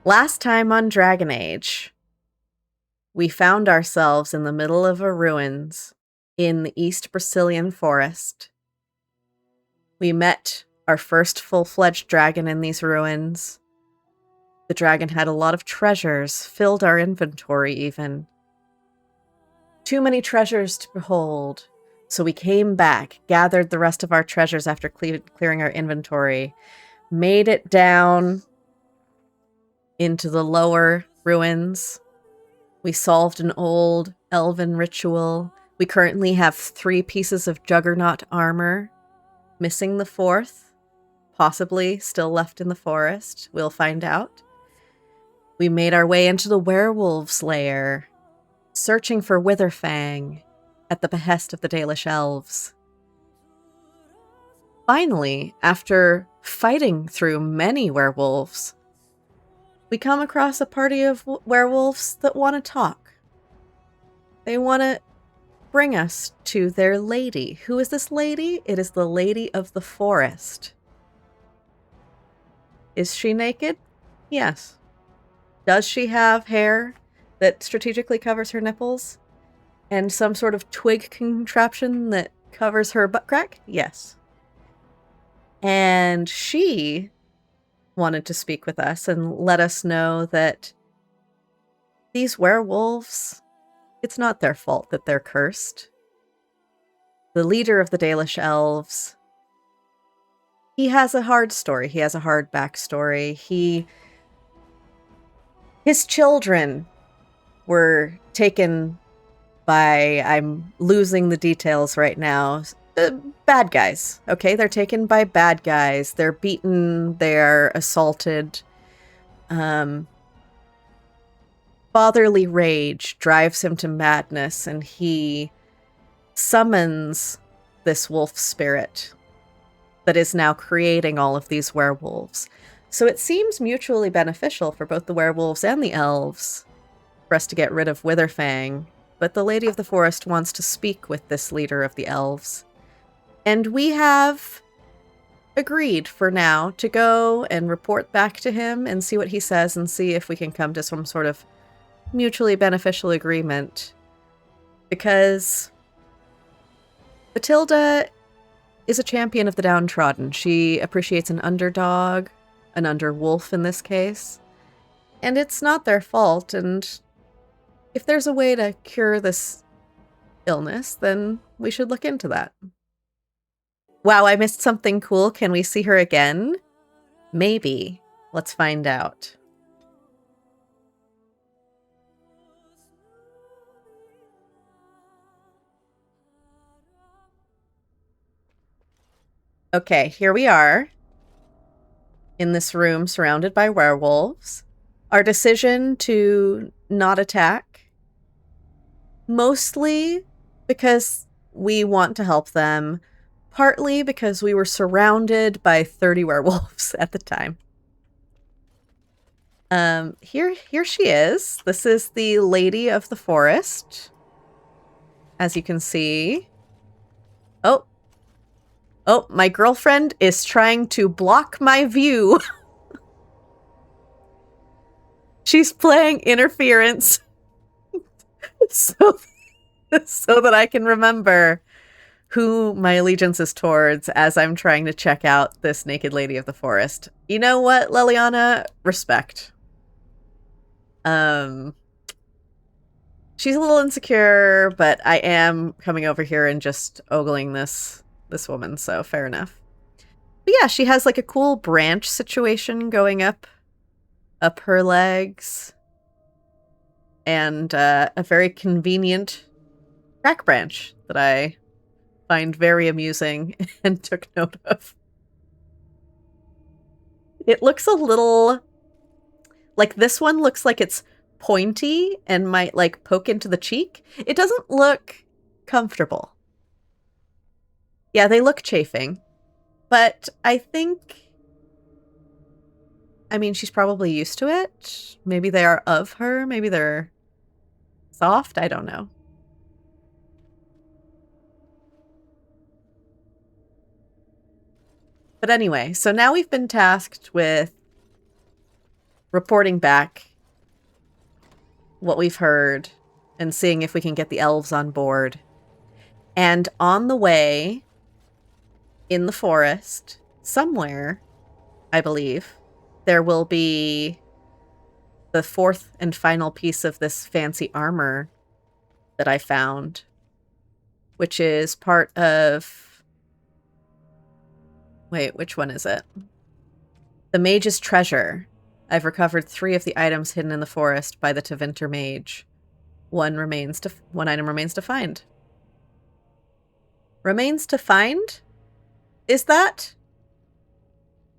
Last time on Dragon Age, we found ourselves in the middle of a ruins in the East Brazilian forest. We met our first full-fledged dragon in these ruins. The dragon had a lot of treasures, filled our inventory even. Too many treasures to behold, so we came back, gathered the rest of our treasures after clearing our inventory, made it down into the lower ruins. We solved an old elven ritual. We currently have 3 pieces of Juggernaut armor, missing the 4th, possibly still left in the forest. We'll find out. We made our way into the werewolf's lair, searching for Witherfang at the behest of the Dalish elves. Finally, after fighting through many werewolves, we come across a party of werewolves that want to talk. They want to bring us to their lady. Who is this lady? It is the lady of the forest. Is she naked? Yes. Does she have hair that strategically covers her nipples? And some sort of twig contraption that covers her butt crack? Yes. And she wanted to speak with us and let us know that these werewolves, it's not their fault that they're cursed. The leader of the Dalish elves, he has a hard story. He has a hard backstory. His children were taken by, I'm losing the details right now, bad guys, okay? They're taken by bad guys. They're beaten. They're assaulted. Fatherly rage drives him to madness, and he summons this wolf spirit that is now creating all of these werewolves. So it seems mutually beneficial for both the werewolves and the elves for us to get rid of Witherfang, but the Lady of the Forest wants to speak with this leader of the elves. And we have agreed for now to go and report back to him and see what he says and see if we can come to some sort of mutually beneficial agreement. Because Bathilde is a champion of the downtrodden. She appreciates an underdog, an underwolf in this case. And it's not their fault, and if there's a way to cure this illness, then we should look into that. Wow, I missed something cool. Can we see her again? Maybe. Let's find out. Okay, here we are in this room surrounded by werewolves. Our decision to not attack, mostly because we want to help them, partly because we were surrounded by 30 werewolves at the time. Here she is. This is the Lady of the Forest, as you can see. Oh, my girlfriend is trying to block my view. She's playing interference so that I can remember who my allegiance is towards as I'm trying to check out this naked Lady of the Forest. You know what, Leliana? Respect. She's a little insecure, but I am coming over here and just ogling this woman, so fair enough. But yeah, she has like a cool branch situation going up her legs, and a very convenient crack branch that I find very amusing and took note of. It looks a little like this one looks like it's pointy and might like poke into the cheek. It doesn't look comfortable. Yeah, they look chafing, but I mean, she's probably used to it. Maybe they are of her. Maybe they're soft. I don't know. But anyway, so now we've been tasked with reporting back what we've heard and seeing if we can get the elves on board. And on the way, in the forest, somewhere, I believe, there will be the fourth and final piece of this fancy armor that I found, which is part of... Wait, which one is it? The Mage's Treasure. I've recovered 3 of the items hidden in the forest by the Tevinter Mage. One item remains to find. Remains to find? Is that?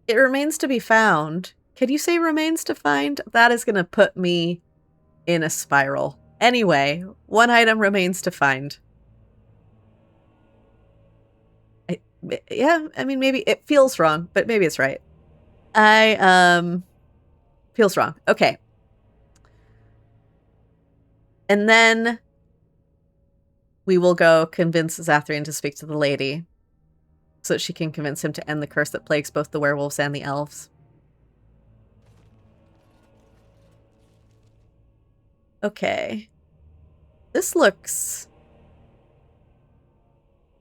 It remains to be found. Can you say remains to find? That is going to put me in a spiral. Anyway, 1 item remains to find. Yeah, I mean, maybe it feels wrong, but maybe it's right. Feels wrong. Okay. And then we will go convince Zathrian to speak to the lady so that she can convince him to end the curse that plagues both the werewolves and the elves. Okay. This looks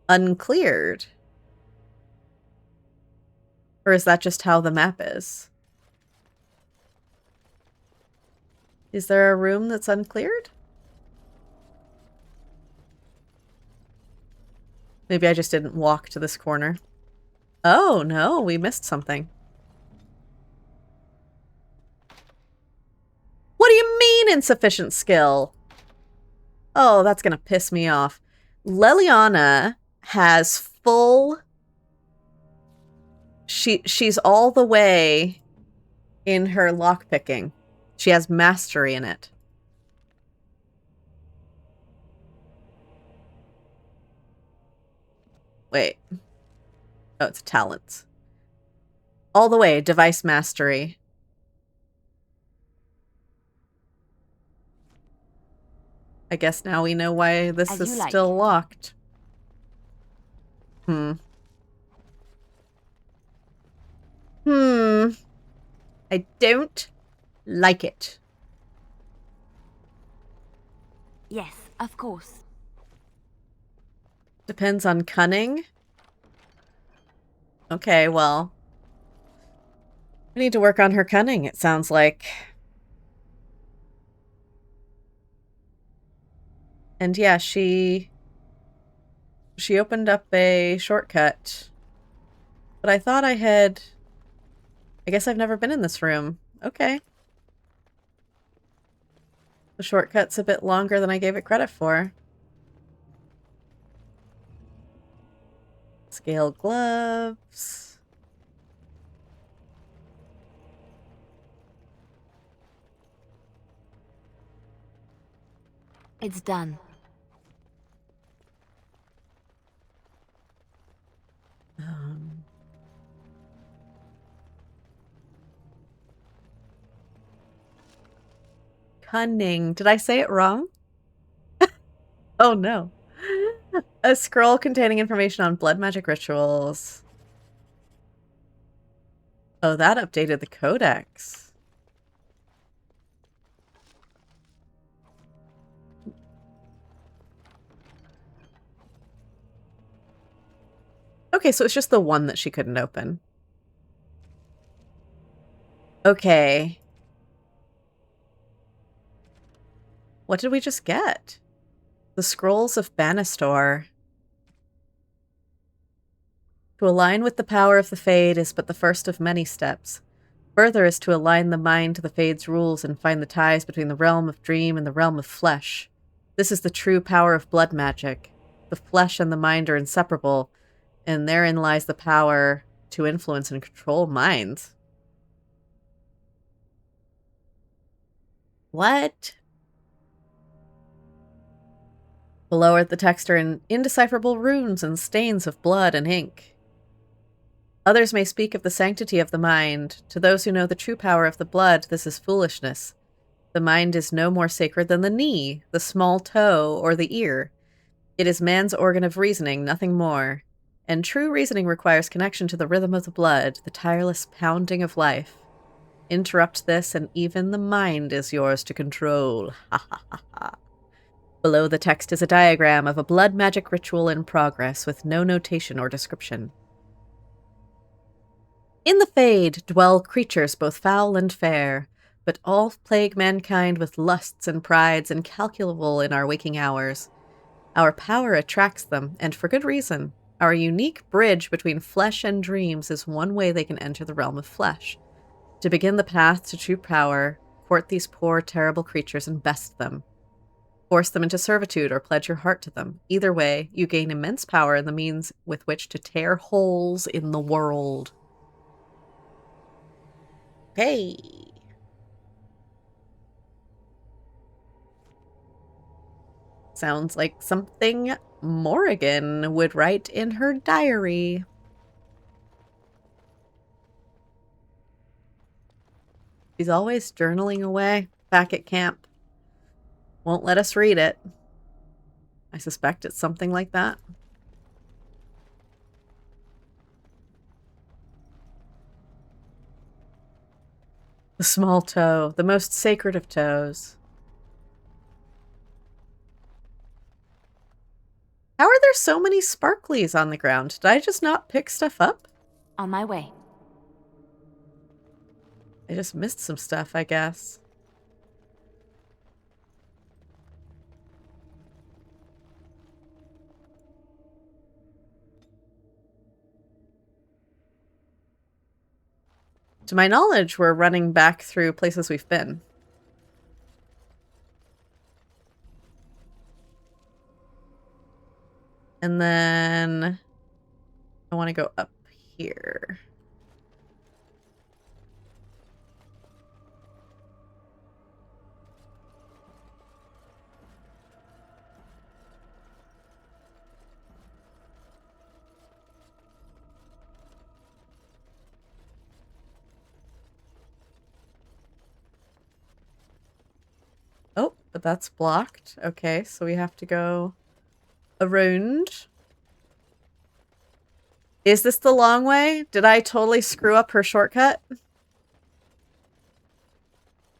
uncleared. Or is that just how the map is? Is there a room that's uncleared? Maybe I just didn't walk to this corner. Oh, no, we missed something. What do you mean insufficient skill? Oh, that's gonna piss me off. Leliana has full... She's all the way in her lockpicking. She has mastery in it. Wait. Oh, it's talents. All the way, device mastery. I guess now we know why this is still locked. I don't like it. Yes, of course. Depends on cunning. Okay, well. We need to work on her cunning, it sounds like. And yeah, she opened up a shortcut. But I thought I had... I guess I've never been in this room. Okay. The shortcut's a bit longer than I gave it credit for. Scaled gloves. It's done. Cunning. Did I say it wrong? Oh no. A scroll containing information on blood magic rituals. Oh, that updated the codex. Okay, so it's just the one that she couldn't open. Okay. What did we just get? The Scrolls of Banastor. To align with the power of the Fade is but the first of many steps. Further is to align the mind to the Fade's rules and find the ties between the realm of dream and the realm of flesh. This is the true power of blood magic. The flesh and the mind are inseparable, and therein lies the power to influence and control minds. What? Below are the text are in indecipherable runes and stains of blood and ink. Others may speak of the sanctity of the mind. To those who know the true power of the blood, this is foolishness. The mind is no more sacred than the knee, the small toe, or the ear. It is man's organ of reasoning, nothing more. And true reasoning requires connection to the rhythm of the blood, the tireless pounding of life. Interrupt this, and even the mind is yours to control. Ha ha ha ha. Below the text is a diagram of a blood magic ritual in progress with no notation or description. In the Fade dwell creatures both foul and fair, but all plague mankind with lusts and prides incalculable in our waking hours. Our power attracts them, and for good reason. Our unique bridge between flesh and dreams is one way they can enter the realm of flesh. To begin the path to true power, court these poor, terrible creatures and best them. Force them into servitude or pledge your heart to them. Either way, you gain immense power and the means with which to tear holes in the world. Hey! Sounds like something Morrigan would write in her diary. She's always journaling away back at camp. Won't let us read it. I suspect it's something like that. The small toe, the most sacred of toes. How are there so many sparklies on the ground? Did I just not pick stuff up? On my way. I just missed some stuff, I guess. To my knowledge, we're running back through places we've been. And then I want to go up here. Oh, but that's blocked. Okay, so we have to go around. Is this the long way? Did I totally screw up her shortcut?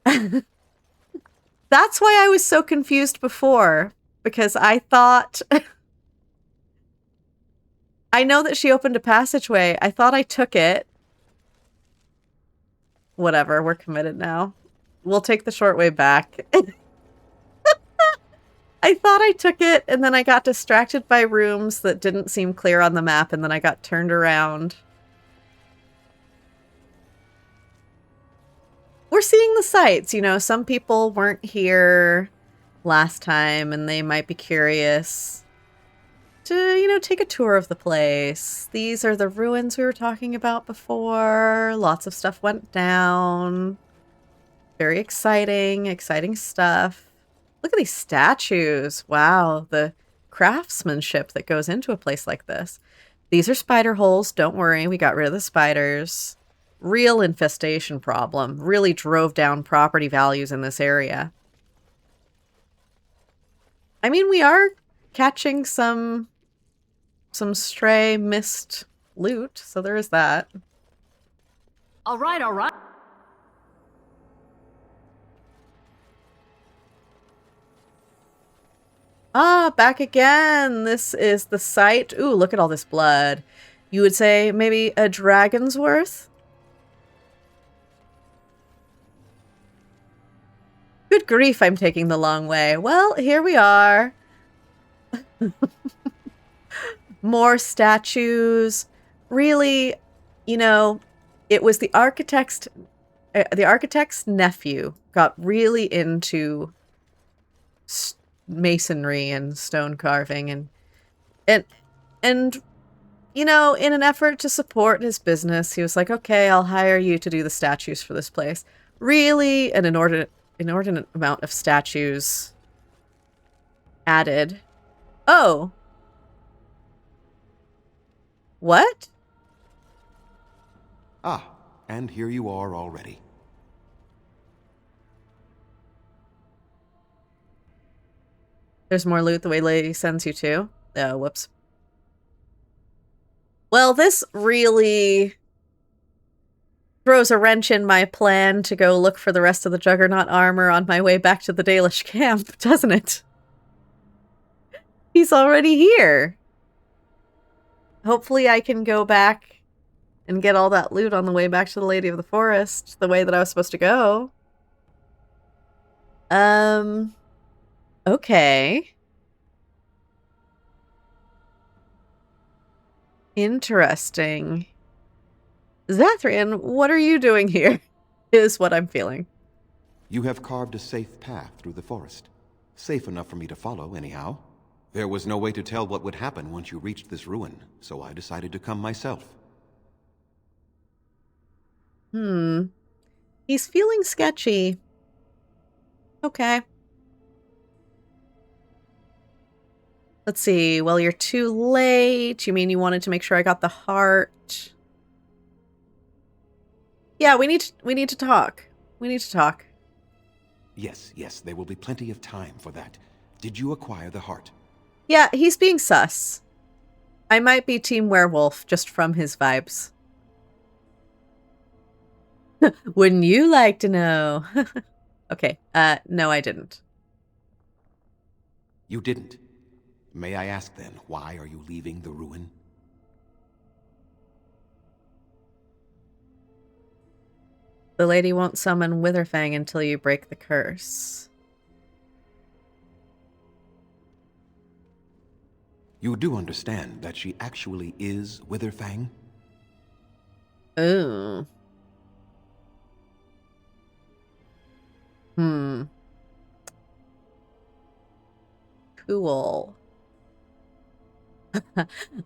That's why I was so confused before, because I thought... I know that she opened a passageway. I thought I took it. Whatever, we're committed now. We'll take the short way back. I thought I took it, and then I got distracted by rooms that didn't seem clear on the map, and then I got turned around. We're seeing the sights, you know, some people weren't here last time, and they might be curious to, you know, take a tour of the place. These are the ruins we were talking about before. Lots of stuff went down. Very exciting, exciting stuff. Look at these statues. Wow, the craftsmanship that goes into a place like this. These are spider holes. Don't worry, we got rid of the spiders. Real infestation problem. Really drove down property values in this area. I mean, we are catching some stray missed loot, so there is that. All right, all right. Ah, back again. This is the site. Ooh, look at all this blood. You would say maybe a dragon's worth? Good grief, I'm taking the long way. Well, here we are. More statues. Really, you know, it was the architect's nephew got really into masonry and stone carving and you know, in an effort to support his business, he was like, okay, I'll hire you to do the statues for this place. Really an inordinate amount of statues added. Oh. What? Ah, and here you are already. There's more loot the way lady sends you to. Oh, whoops. Well, this really throws a wrench in my plan to go look for the rest of the Juggernaut armor on my way back to the Dalish camp, doesn't it? He's already here. Hopefully I can go back and get all that loot on the way back to the Lady of the Forest, the way that I was supposed to go. Okay. Interesting. Zathrian, what are you doing here? Is what I'm feeling. You have carved a safe path through the forest. Safe enough for me to follow, anyhow. There was no way to tell what would happen once you reached this ruin, so I decided to come myself. He's feeling sketchy. Okay. Let's see. Well, you're too late. You mean you wanted to make sure I got the heart? Yeah, we need to talk. We need to talk. Yes, there will be plenty of time for that. Did you acquire the heart? Yeah, he's being sus. I might be Team Werewolf just from his vibes. Wouldn't you like to know? Okay, no, I didn't. You didn't. May I ask then, why are you leaving the ruin? The lady won't summon Witherfang until you break the curse. You do understand that she actually is Witherfang? Ooh. Cool.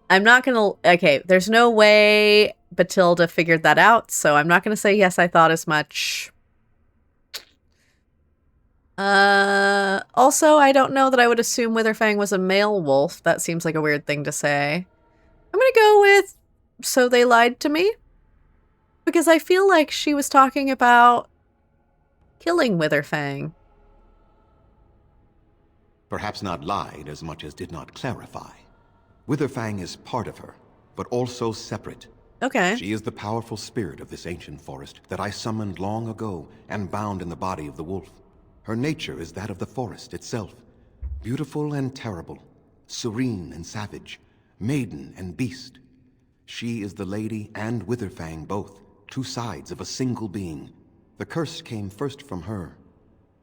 I'm not gonna... Okay, there's no way Bathilde figured that out, so I'm not gonna say yes, I thought as much. Also, I don't know that I would assume Witherfang was a male wolf. That seems like a weird thing to say. I'm gonna go with, so they lied to me? Because I feel like she was talking about killing Witherfang. Perhaps not lied as much as did not clarify. Witherfang is part of her, but also separate. Okay. She is the powerful spirit of this ancient forest that I summoned long ago and bound in the body of the wolf. Her nature is that of the forest itself. Beautiful and terrible, serene and savage, maiden and beast. She is the lady and Witherfang both, two sides of a single being. The curse came first from her.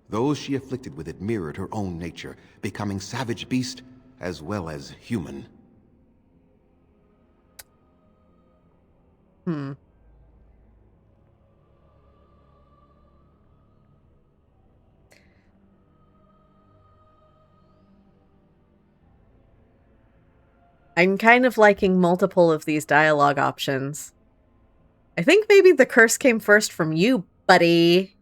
Those she afflicted with it mirrored her own nature, becoming savage beast as well as human. I'm kind of liking multiple of these dialogue options. I think maybe the curse came first from you, buddy.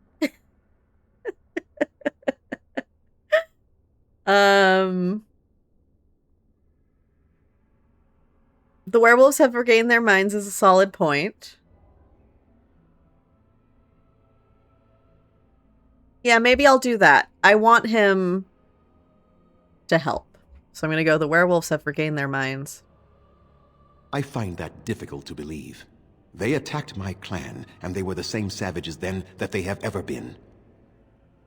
The werewolves have regained their minds is a solid point. Yeah, maybe I'll do that. I want him to help. So I'm going to go, the werewolves have regained their minds. I find that difficult to believe. They attacked my clan, and they were the same savages then that they have ever been.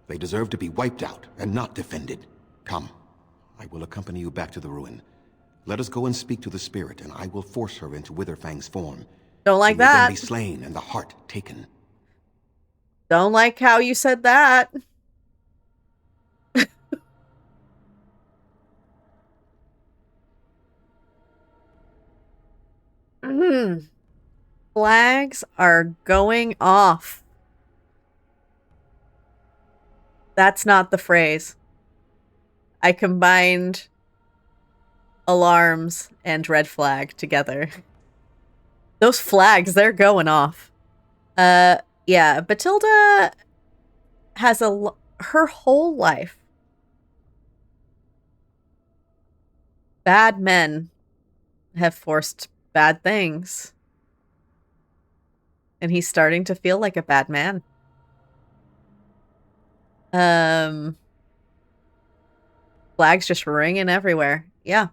They deserve to be wiped out and not defended. Come, I will accompany you back to the ruin. Let us go and speak to the spirit, and I will force her into Witherfang's form. Don't like she will that. then be slain and the heart taken. Don't like how you said that. Flags are going off. That's not the phrase. I combined alarms and red flag together. Those flags, they're going off. Yeah, Bathilde has her whole life. Bad men have forced bad things. And he's starting to feel like a bad man. Flags just ringing everywhere. Yeah.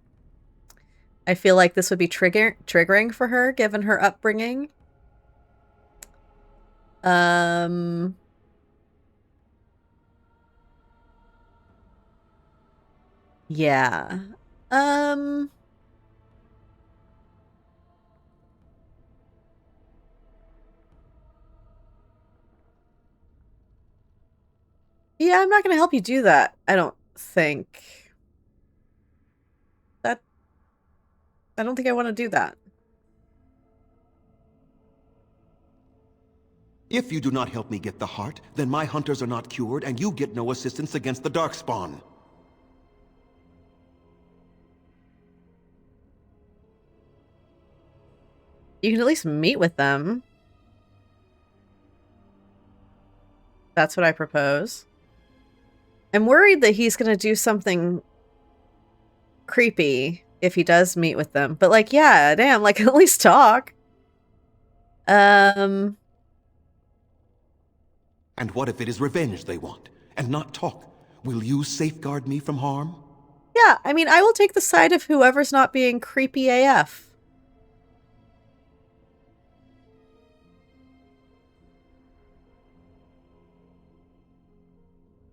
I feel like this would be triggering for her, given her upbringing. Yeah. Yeah, I'm not going to help you do that. I don't think. I don't think I want to do that. If you do not help me get the heart, then my hunters are not cured, and you get no assistance against the Darkspawn. You can at least meet with them. That's what I propose. I'm worried that he's going to do something creepy if he does meet with them. But, like, yeah, damn, like, at least talk. And what if it is revenge they want, and not talk? Will you safeguard me from harm? Yeah, I mean, I will take the side of whoever's not being creepy AF.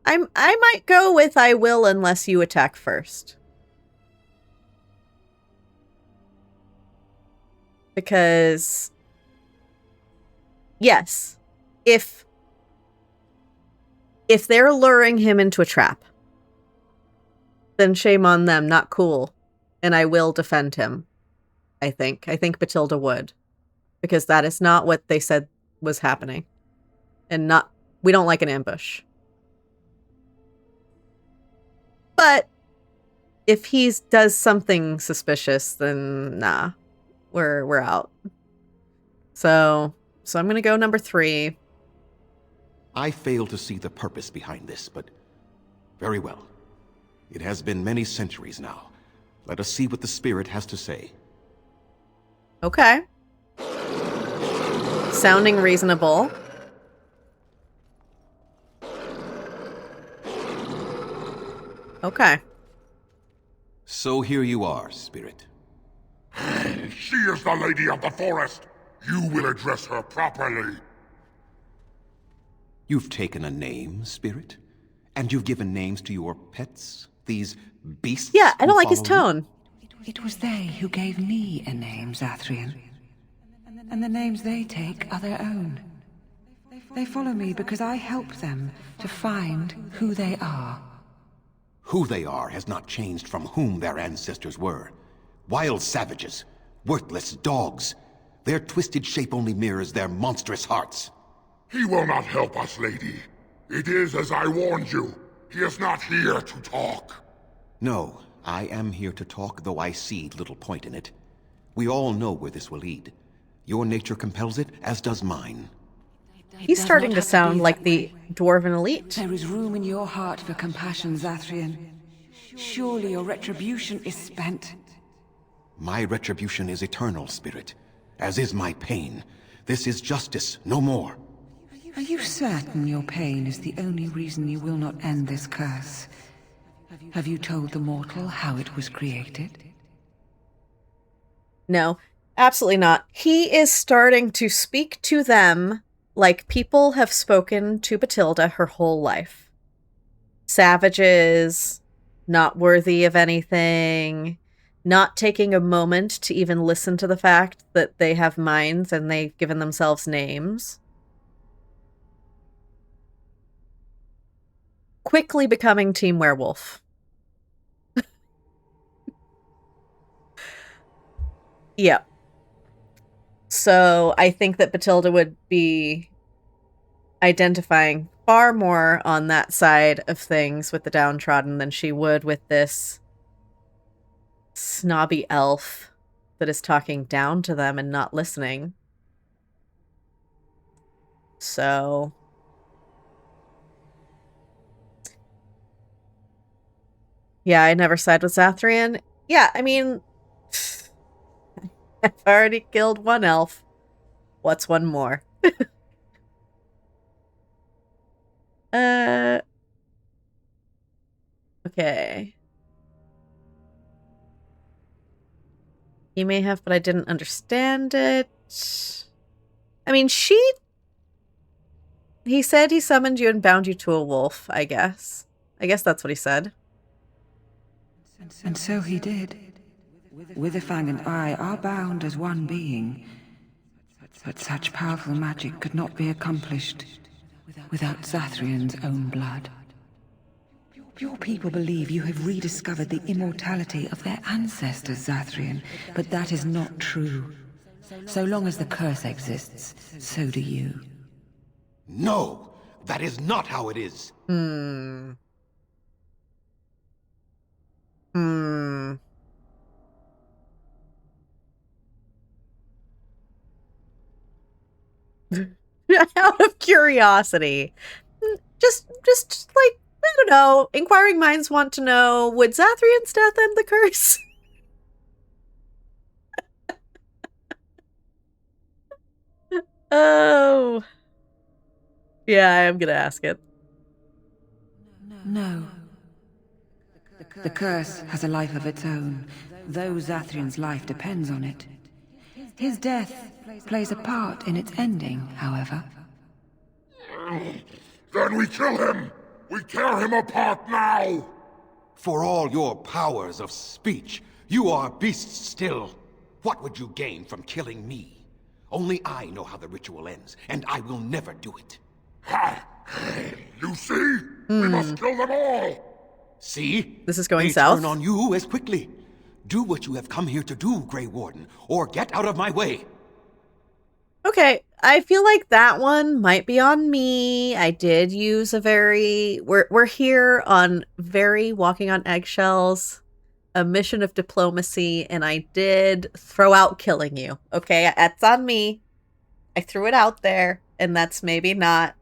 I might go with I will unless you attack first. Because, yes, if they're luring him into a trap, then shame on them, not cool. And I will defend him, I think. I think Bathilde would. Because that is not what they said was happening. And we don't like an ambush. But if he does something suspicious, then nah. We're out. So I'm gonna go number 3. I fail to see the purpose behind this, but very well. It has been many centuries now. Let us see what the spirit has to say. Okay. Sounding reasonable. Okay. So here you are, spirit. She is the lady of the forest. You will address her properly. You've taken a name, spirit? And you've given names to your pets? These beasts? Yeah, I don't like his follow you? tone. It was they who gave me a name, Zathrian. And the names they take are their own. They follow me because I help them to find who they are. Who they are has not changed from whom their ancestors were. Wild savages, worthless dogs. Their twisted shape only mirrors their monstrous hearts. He will not help us, lady. It is as I warned you. He is not here to talk. No, I am here to talk, though I see little point in it. We all know where this will lead. Your nature compels it, as does mine. He's starting to sound like the Dwarven elite. There is room in your heart for compassion, Zathrian. Surely your retribution is spent. My retribution is eternal, spirit, as is my pain. This is justice, no more. Are you certain your pain is the only reason you will not end this curse? Have you told the mortal how it was created? No, absolutely not. He is starting to speak to them like people have spoken to Bathilde her whole life. Savages, not worthy of anything, not taking a moment to even listen to the fact that they have minds and they've given themselves names. Quickly becoming Team Werewolf. Yep. So I think that Bathilde would be identifying far more on that side of things with the downtrodden than she would with this snobby elf that is talking down to them and not listening. So yeah, I never side with Zathrian. Yeah, I mean, I've already killed one elf. What's one more? Okay. You may have, but I didn't understand it. I mean, she He said he summoned you and bound you to a wolf, I guess. I guess that's what he said. And so he did. Witherfang and I are bound as one being. But such powerful magic could not be accomplished without Zathrian's own blood. Your people believe you have rediscovered the immortality of their ancestors, Zathrian, but that is not true. So long as the curse exists, so do you. No, that is not how it is. Out of curiosity. Just like, I don't know, inquiring minds want to know, would Zathrian's death end the curse? Oh. Yeah, I am gonna ask it. No. The curse has a life of its own, though Zathrian's life depends on it. His death plays a part in its ending, however. Then we kill him! We tear him apart now! For all your powers of speech, you are beasts still. What would you gain from killing me? Only I know how the ritual ends, and I will never do it. Ha! You see? We must kill them all! See? This is going they south? Turn on you as quickly. Do what you have come here to do, Grey Warden, or get out of my way. Okay, I feel like that one might be on me. I did use a very... We're here on very walking on eggshells, a mission of diplomacy, and I did throw out killing you. Okay, that's on me. I threw it out there, and that's maybe not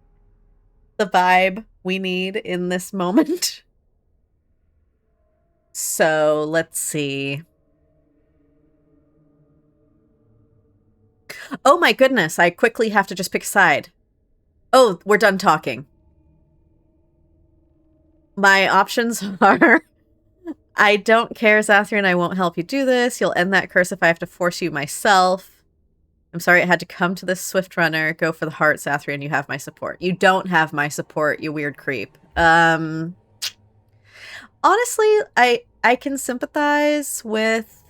the vibe we need in this moment. So, let's see. Oh my goodness, I quickly have to just pick a side. Oh, we're done talking. My options are... I don't care, Zathrian, I won't help you do this. You'll end that curse if I have to force you myself. I'm sorry it had to come to this swift runner. Go for the heart, Zathrian, you have my support. You don't have my support, you weird creep. Honestly, I can sympathize with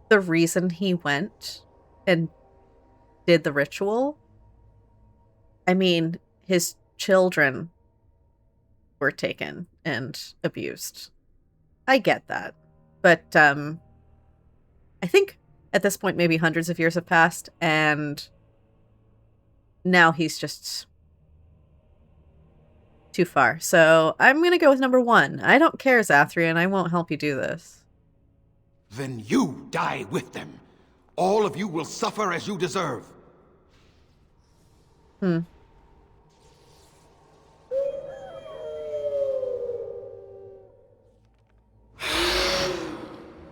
the reason he went and did the ritual. I mean, his children were taken and abused. I get that. But I think at this point maybe hundreds of years have passed, and now he's just too far. So I'm going to go with number 1. I don't care, Zathrian. I won't help you do this. Then you die with them. All of you will suffer as you deserve.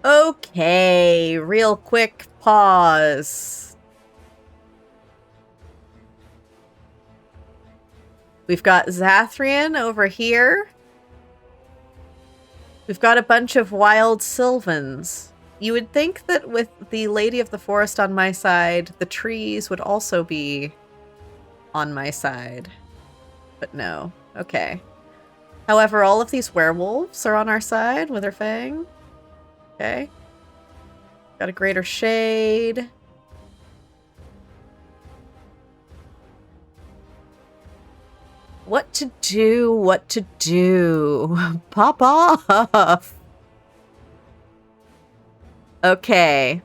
Okay, real quick pause. We've got Zathrian over here. We've got a bunch of wild Sylvans. You would think that with the Lady of the Forest on my side, the trees would also be on my side. But no. Okay. However, all of these werewolves are on our side, Witherfang. Okay. Got a greater shade. What to do, what to do. Pop off. Okay.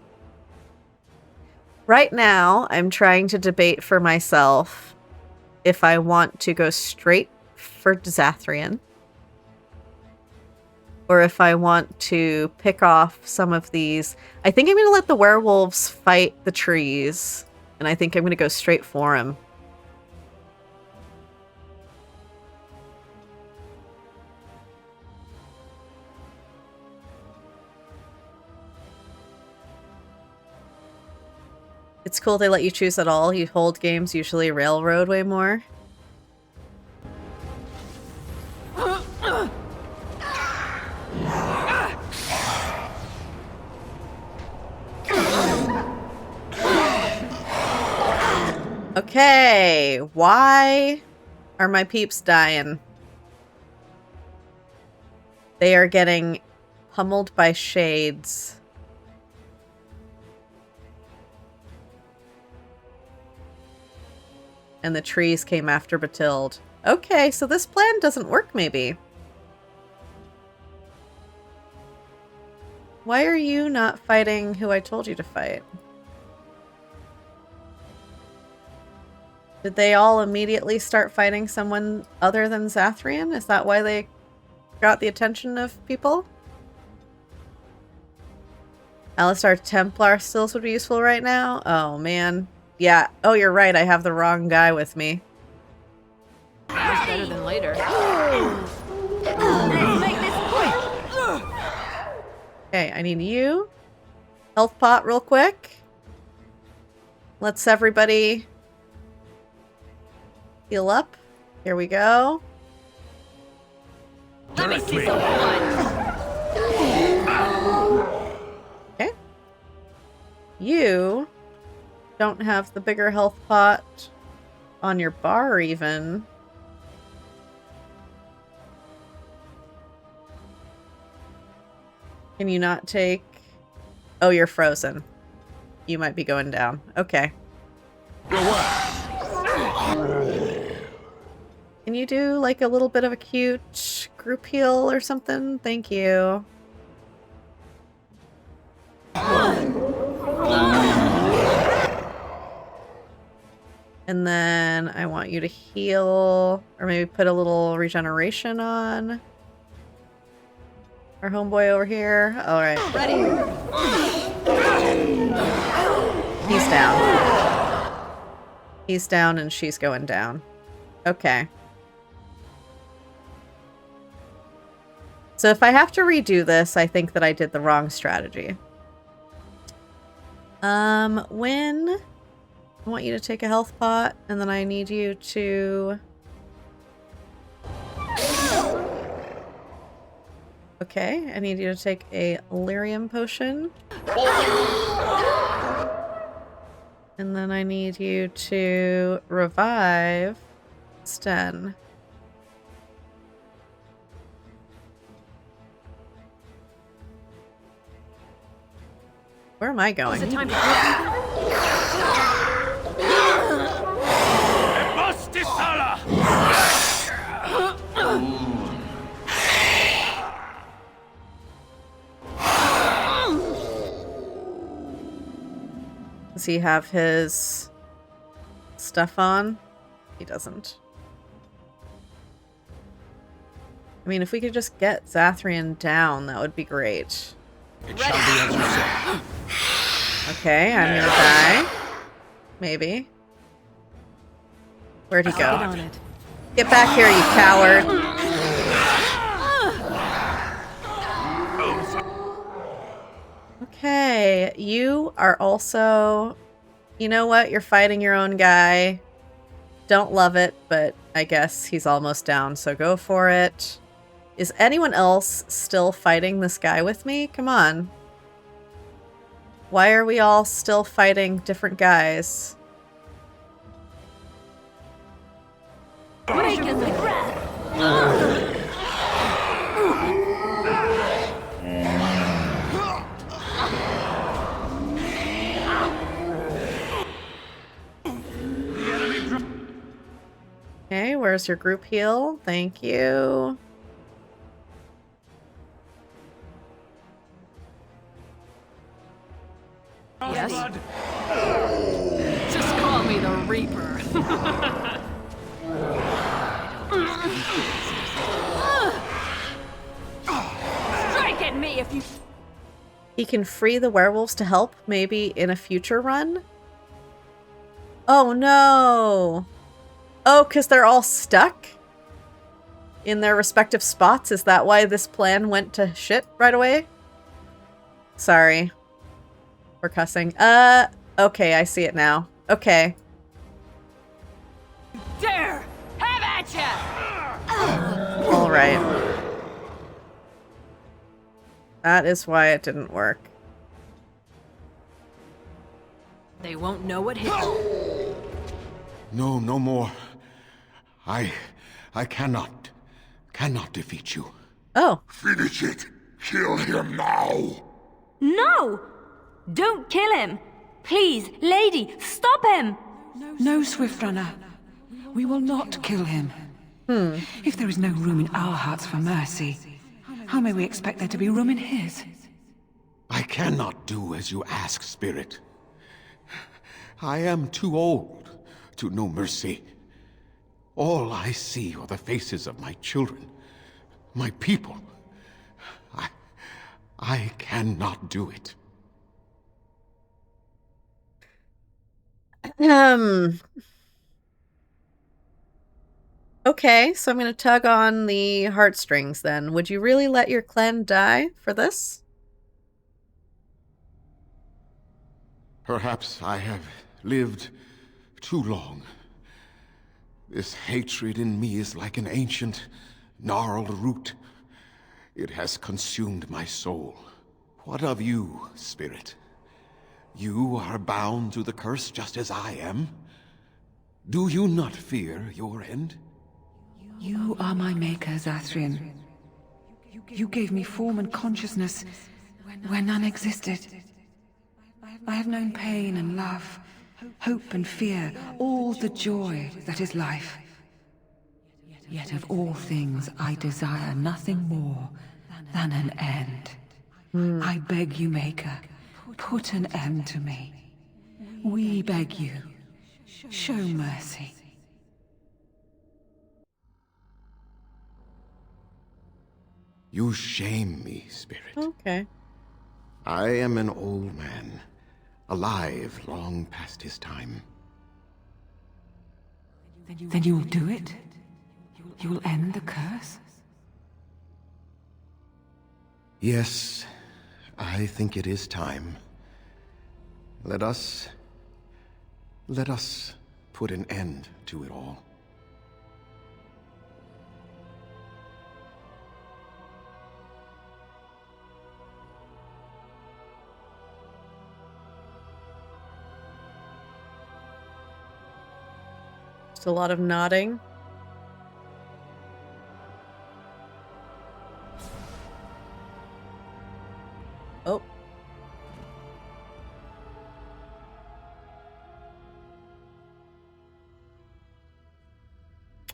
Right now, I'm trying to debate for myself if I want to go straight for Zathrian, or if I want to pick off some of these. I think I'm going to let the werewolves fight the trees, and I think I'm going to go straight for him. It's cool they let you choose at all. You hold games usually railroad way more. Okay, why Are my peeps dying? They are getting pummeled by shades. And the trees came after Bathilde. Okay, so this plan doesn't work, maybe. Why are you not fighting who I told you to fight? Did they all immediately start fighting someone other than Zathrian? Is that why they got the attention of people? Alistar Templar stills would be useful right now? Oh, man. Yeah. Oh, you're right. I have the wrong guy with me. Much better than later. Let's make this quick. Okay, I need you. Health pot real quick. Let's everybody heal up. Here we go. Let me see some blood. Okay. You don't have the bigger health pot on your bar even. Can you not take... Oh, you're frozen. You might be going down. Okay. Can you do like a little bit of a cute group heal or something? Thank you. And then I want you to heal, or maybe put a little regeneration on our homeboy over here. All right. Ready. He's down. He's down and she's going down. Okay. So if I have to redo this, I think that I did the wrong strategy. Wynne, I want you to take a health pot, and then I need you to... Okay, I need you to take a lyrium potion. And then I need you to revive Sten. Where am I going? Is it time to Does he have his stuff on? He doesn't. I mean, if we could just get Zathrian down, that would be great. It shall be as you say. Okay, I'm gonna die. Maybe. Where'd he Get go? on it. Get back here, you coward! Okay, you are also... You know what? You're fighting your own guy. Don't love it, but I guess he's almost down, so go for it. Is anyone else still fighting this guy with me? Come on. Why are we all still fighting different guys? Break as a breath. Okay, where's your group heal? Thank you. Yes. Just call me the Reaper. Strike at me if you... He can free the werewolves to help, maybe in a future run? Oh no! Oh, because they're all stuck? In their respective spots? Is that why this plan went to shit right away? Sorry. We're cussing. Okay, I see it now. Okay. Dare! Have at ya! Alright. That is why it didn't work. They won't know what hit. No, no more. I cannot defeat you. Oh. Finish it! Kill him now! No! Don't kill him! Please, lady, stop him! No, Swift Runner. We will not kill him. If there is no room in our hearts for mercy, how may we expect there to be room in his? I cannot do as you ask, Spirit. I am too old to know mercy. All I see are the faces of my children, my people. I cannot do it. Okay, so I'm going to tug on the heartstrings then. Would you really let your clan die for this? Perhaps I have lived too long. This hatred in me is like an ancient, gnarled root. It has consumed my soul. What of you, Spirit? You are bound to the curse just as I am. Do you not fear your end? You are my maker, Zathrian. You gave me form and consciousness where none existed. I have known pain and love, hope and fear, all the joy that is life. Yet of all things I desire nothing more than an end. I beg you, Maker, put an end to me. We beg you, show mercy. You shame me, Spirit. Okay. I am an old man, alive long past his time. Then you will do it? You will end the curse? Yes, I think it is time. Let us put an end to it all. Just a lot of nodding. Oh.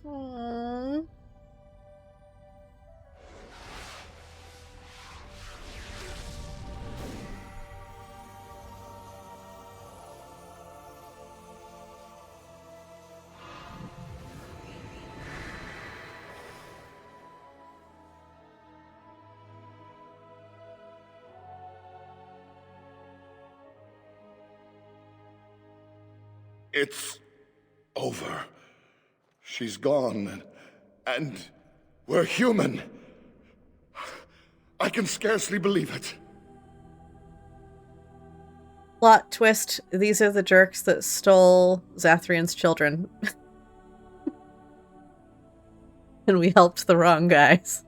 Aww. It's over. She's gone, and we're human. I can scarcely believe it. Plot twist, these are the jerks that stole Zathrian's children. And we helped the wrong guys.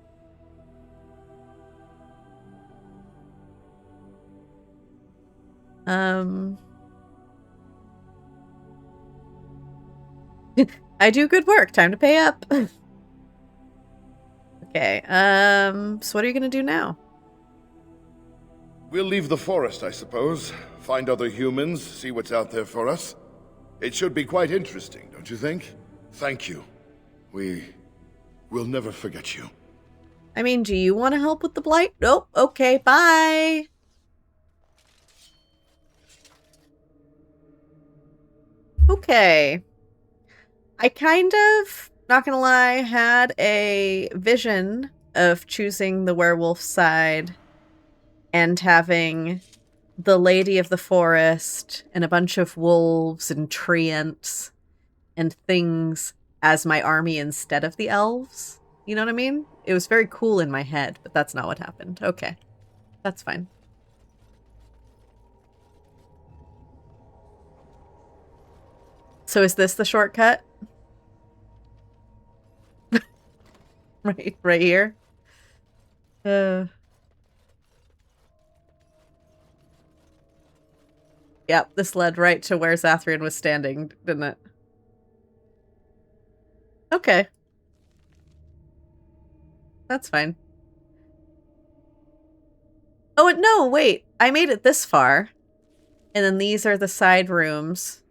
I do good work. Time to pay up. Okay, so what are you gonna do now? We'll leave the forest, I suppose. Find other humans, see what's out there for us. It should be quite interesting, don't you think? Thank you. We'll never forget you. I mean, do you want to help with the blight? Nope. Okay, bye. Okay. I kind of, not gonna lie, had a vision of choosing the werewolf side and having the Lady of the Forest and a bunch of wolves and treants and things as my army instead of the elves. You know what I mean? It was very cool in my head, but that's not what happened. Okay. That's fine. So is this the shortcut? Right here. Yep, this led right to where Zathrian was standing, didn't it? Okay. That's fine. Oh, no, wait. I made it this far. And then these are the side rooms.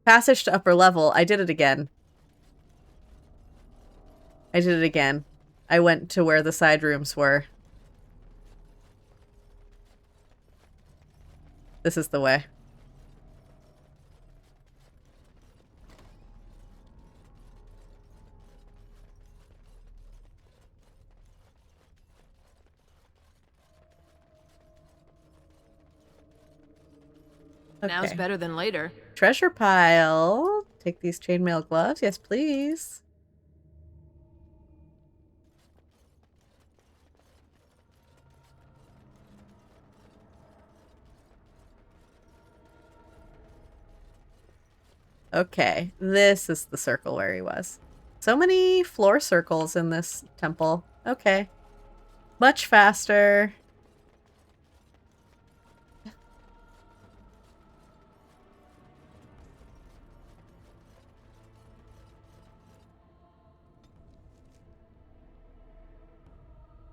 Passage to upper level. I did it again. I did it again. I went to where the side rooms were. This is the way. Now's Okay. better than later. Treasure pile. Take these chainmail gloves. Yes, please. Okay, this is the circle where he was. So many floor circles in this temple. Okay. Much faster.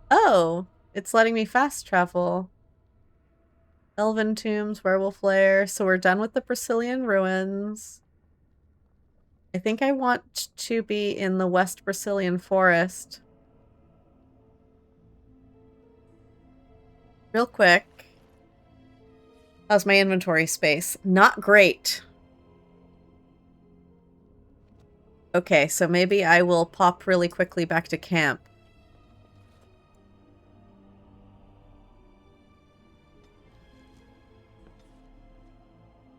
Oh, it's letting me fast travel. Elven tombs, werewolf lair. So we're done with the Brazilian ruins. I think I want to be in the West Brazilian forest. Real quick. How's my inventory space? Not great. Okay, so maybe I will pop really quickly back to camp.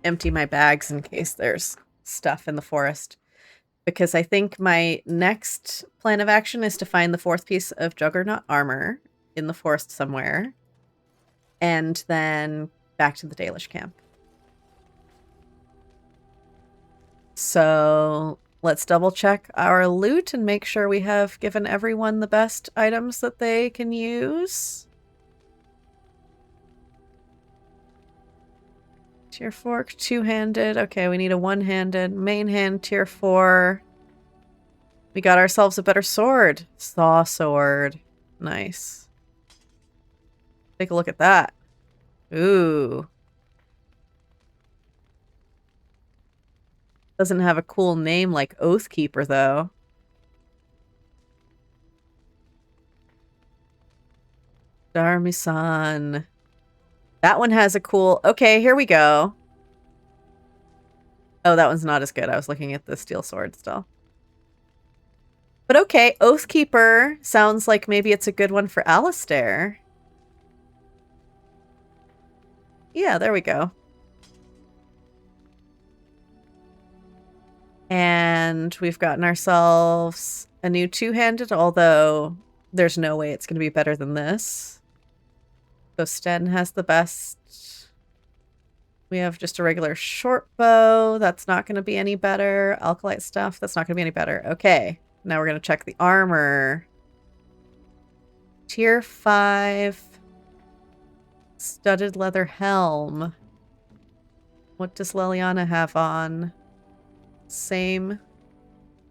Empty my bags in case there's stuff in the forest. Because I think my next plan of action is to find the 4th piece of Juggernaut armor in the forest somewhere. And then back to the Dalish Camp. So let's double check our loot and make sure we have given everyone the best items that they can use. Tier 4, two-handed. Okay, we need a one-handed. Main hand, tier 4. We got ourselves a better sword. Saw sword. Nice. Take a look at that. Ooh. Doesn't have a cool name like Oathkeeper, though. Darmisan. That one has a cool... Okay, here we go. Oh, that one's not as good. I was looking at the steel sword still. But okay, Oathkeeper sounds like maybe it's a good one for Alistair. Yeah, there we go. And we've gotten ourselves a new two-handed, although there's no way it's going to be better than this. So Sten has the best. We have just a regular short bow. That's not going to be any better. Alkalite stuff. That's not going to be any better. Okay. Now we're going to check the armor. Tier 5. Studded leather helm. What does Leliana have on? Same,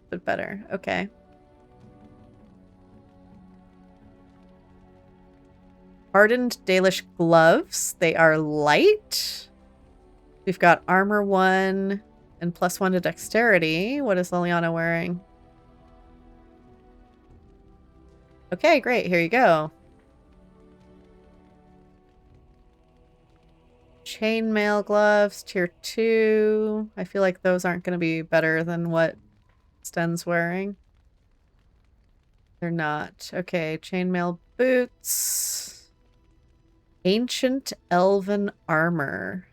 but better. Okay. Hardened Dalish gloves. They are light. We've got armor 1 and +1 to dexterity. What is Leliana wearing? Okay, great. Here you go. Chainmail gloves, tier 2. I feel like those aren't going to be better than what Sten's wearing. They're not. Okay, chainmail boots. Ancient elven armor.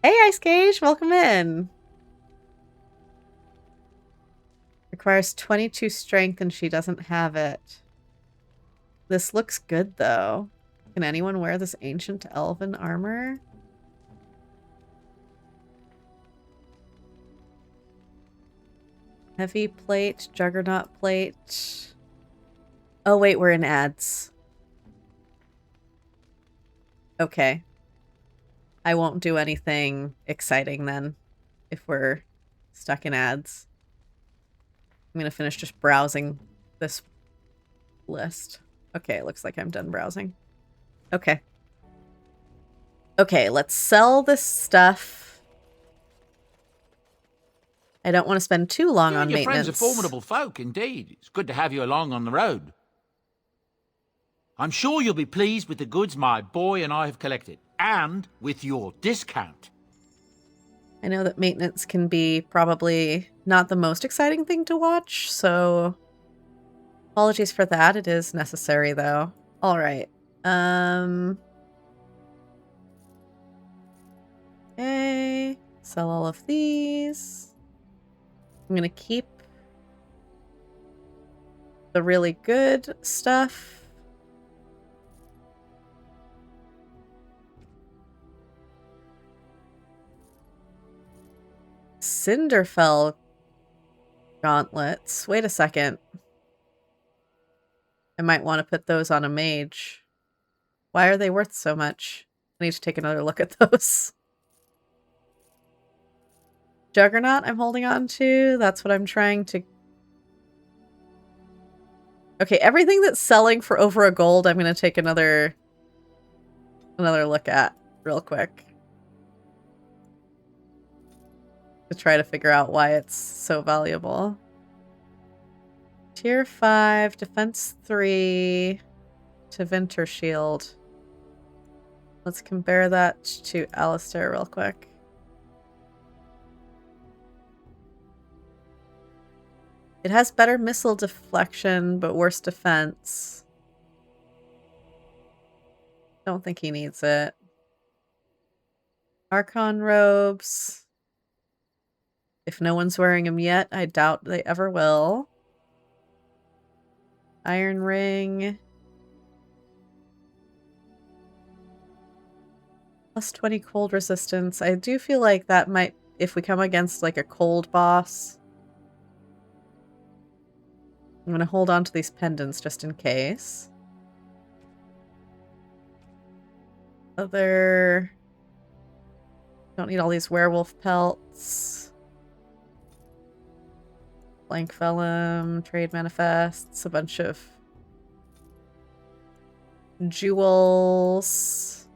Hey, Ice Cage, welcome in. Requires 22 strength and she doesn't have it. This looks good though. Can anyone wear this ancient elven armor? Heavy plate, Juggernaut plate. Oh wait, we're in ads. Okay. I won't do anything exciting then if we're stuck in ads. I'm gonna finish just browsing this list. Okay, it looks like I'm done browsing. Okay. Okay, let's sell this stuff. I don't want to spend too long on Your maintenance. friends are formidable folk, indeed. It's good to have you along on the road. I'm sure you'll be pleased with the goods my boy and I have collected, and with your discount. I know that maintenance can be probably not the most exciting thing to watch, so apologies for that. It is necessary, though. All right. Okay. Sell all of these. I'm going to keep the really good stuff. Cinderfell gauntlets. Wait a second. I might want to put those on a mage. Why are they worth so much? I need to take another look at those. Juggernaut I'm holding on to. That's what I'm trying to... Okay, everything that's selling for over a gold, I'm going to take another look at real quick. To try to figure out why it's so valuable. Tier 5, Defense 3 to Winter Shield. Let's compare that to Alistair real quick. It has better missile deflection, but worse defense. Don't think he needs it. Archon robes. If no one's wearing them yet, I doubt they ever will. Iron ring. Plus 20 cold resistance. I do feel like that might, if we come against like a cold boss. I'm going to hold on to these pendants just in case. Other... Don't need all these werewolf pelts. Blank vellum, trade manifests, a bunch of jewels.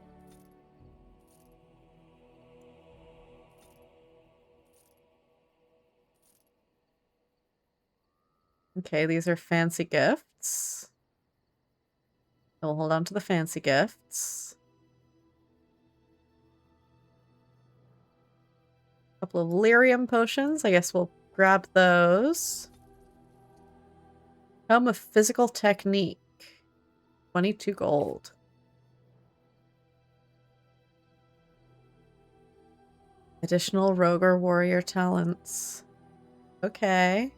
Okay, these are fancy gifts. We'll hold on to the fancy gifts. A couple of lyrium potions. I guess we'll grab those. Tome of Physical Technique. 22 gold. Additional rogue or warrior talents. Okay.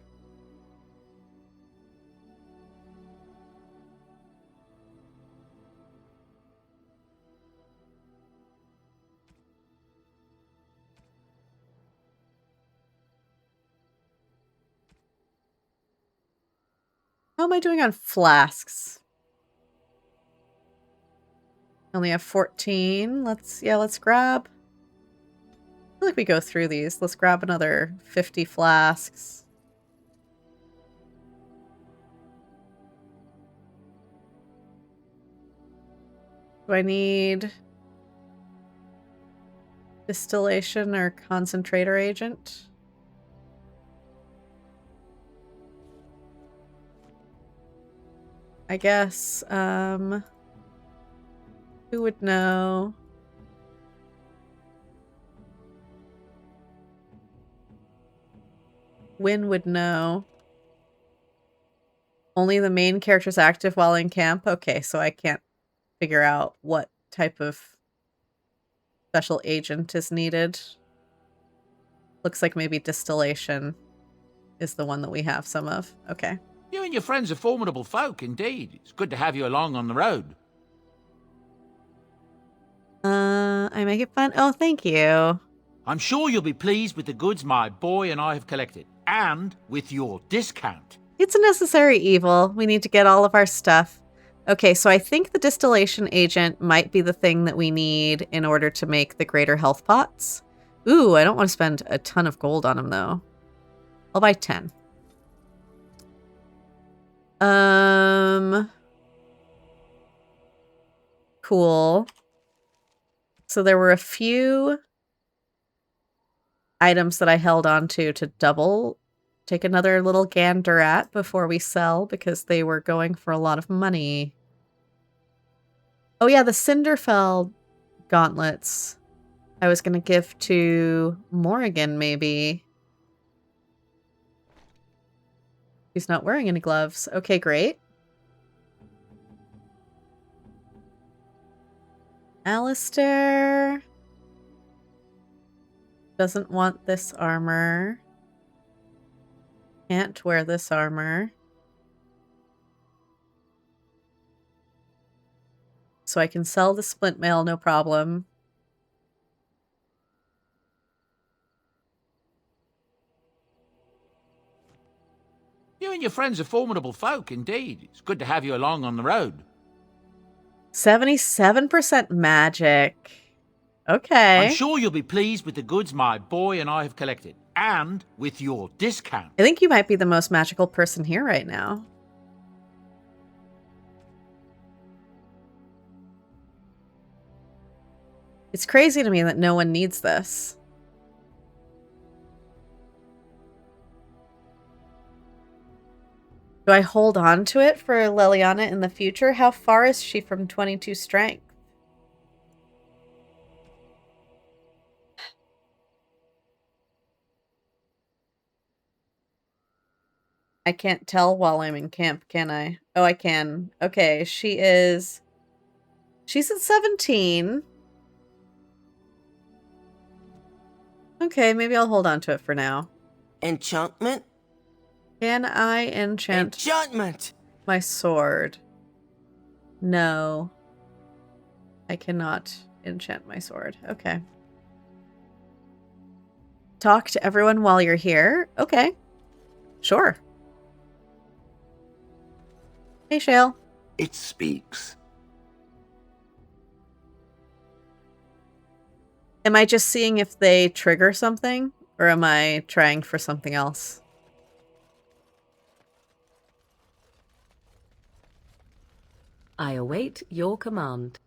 How am I doing on flasks? I only have 14. Let's grab. I feel like we go through these. Let's grab another 50 flasks. Do I need distillation or concentrator agent? I guess, who would know? Wynne would know. Only the main character's active while in camp? Okay, so I can't figure out what type of special agent is needed. Looks like maybe distillation is the one that we have some of. Okay. You and your friends are formidable folk, indeed. It's good to have you along on the road. I make it fun. Oh, thank you. I'm sure you'll be pleased with the goods my boy and I have collected, and with your discount. It's a necessary evil. We need to get all of our stuff. Okay, so I think the distillation agent might be the thing that we need in order to make the greater health pots. Ooh, I don't want to spend a ton of gold on them, though. I'll buy 10. Cool. So there were a few items that I held on to take another little gander at before we sell because they were going for a lot of money. Oh yeah, the Cinderfell gauntlets I was going to give to Morrigan, maybe. He's not wearing any gloves. Okay, great. Alistair doesn't want this armor. Can't wear this armor. So I can sell the splint mail, no problem. You and your friends are formidable folk, indeed. It's good to have you along on the road. 77% magic. Okay. I'm sure you'll be pleased with the goods my boy and I have collected, and with your discount. I think you might be the most magical person here right now. It's crazy to me that no one needs this. Do I hold on to it for Leliana in the future? How far is she from 22 strength? I can't tell while I'm in camp, can I? Oh, I can. Okay, she's at 17. Okay, maybe I'll hold on to it for now. Enchantment? Can I enchant my sword? No. I cannot enchant my sword. Okay. Talk to everyone while you're here. Okay. Sure. Hey, Shale. It speaks. Am I just seeing if they trigger something? Or am I trying for something else? I await your command.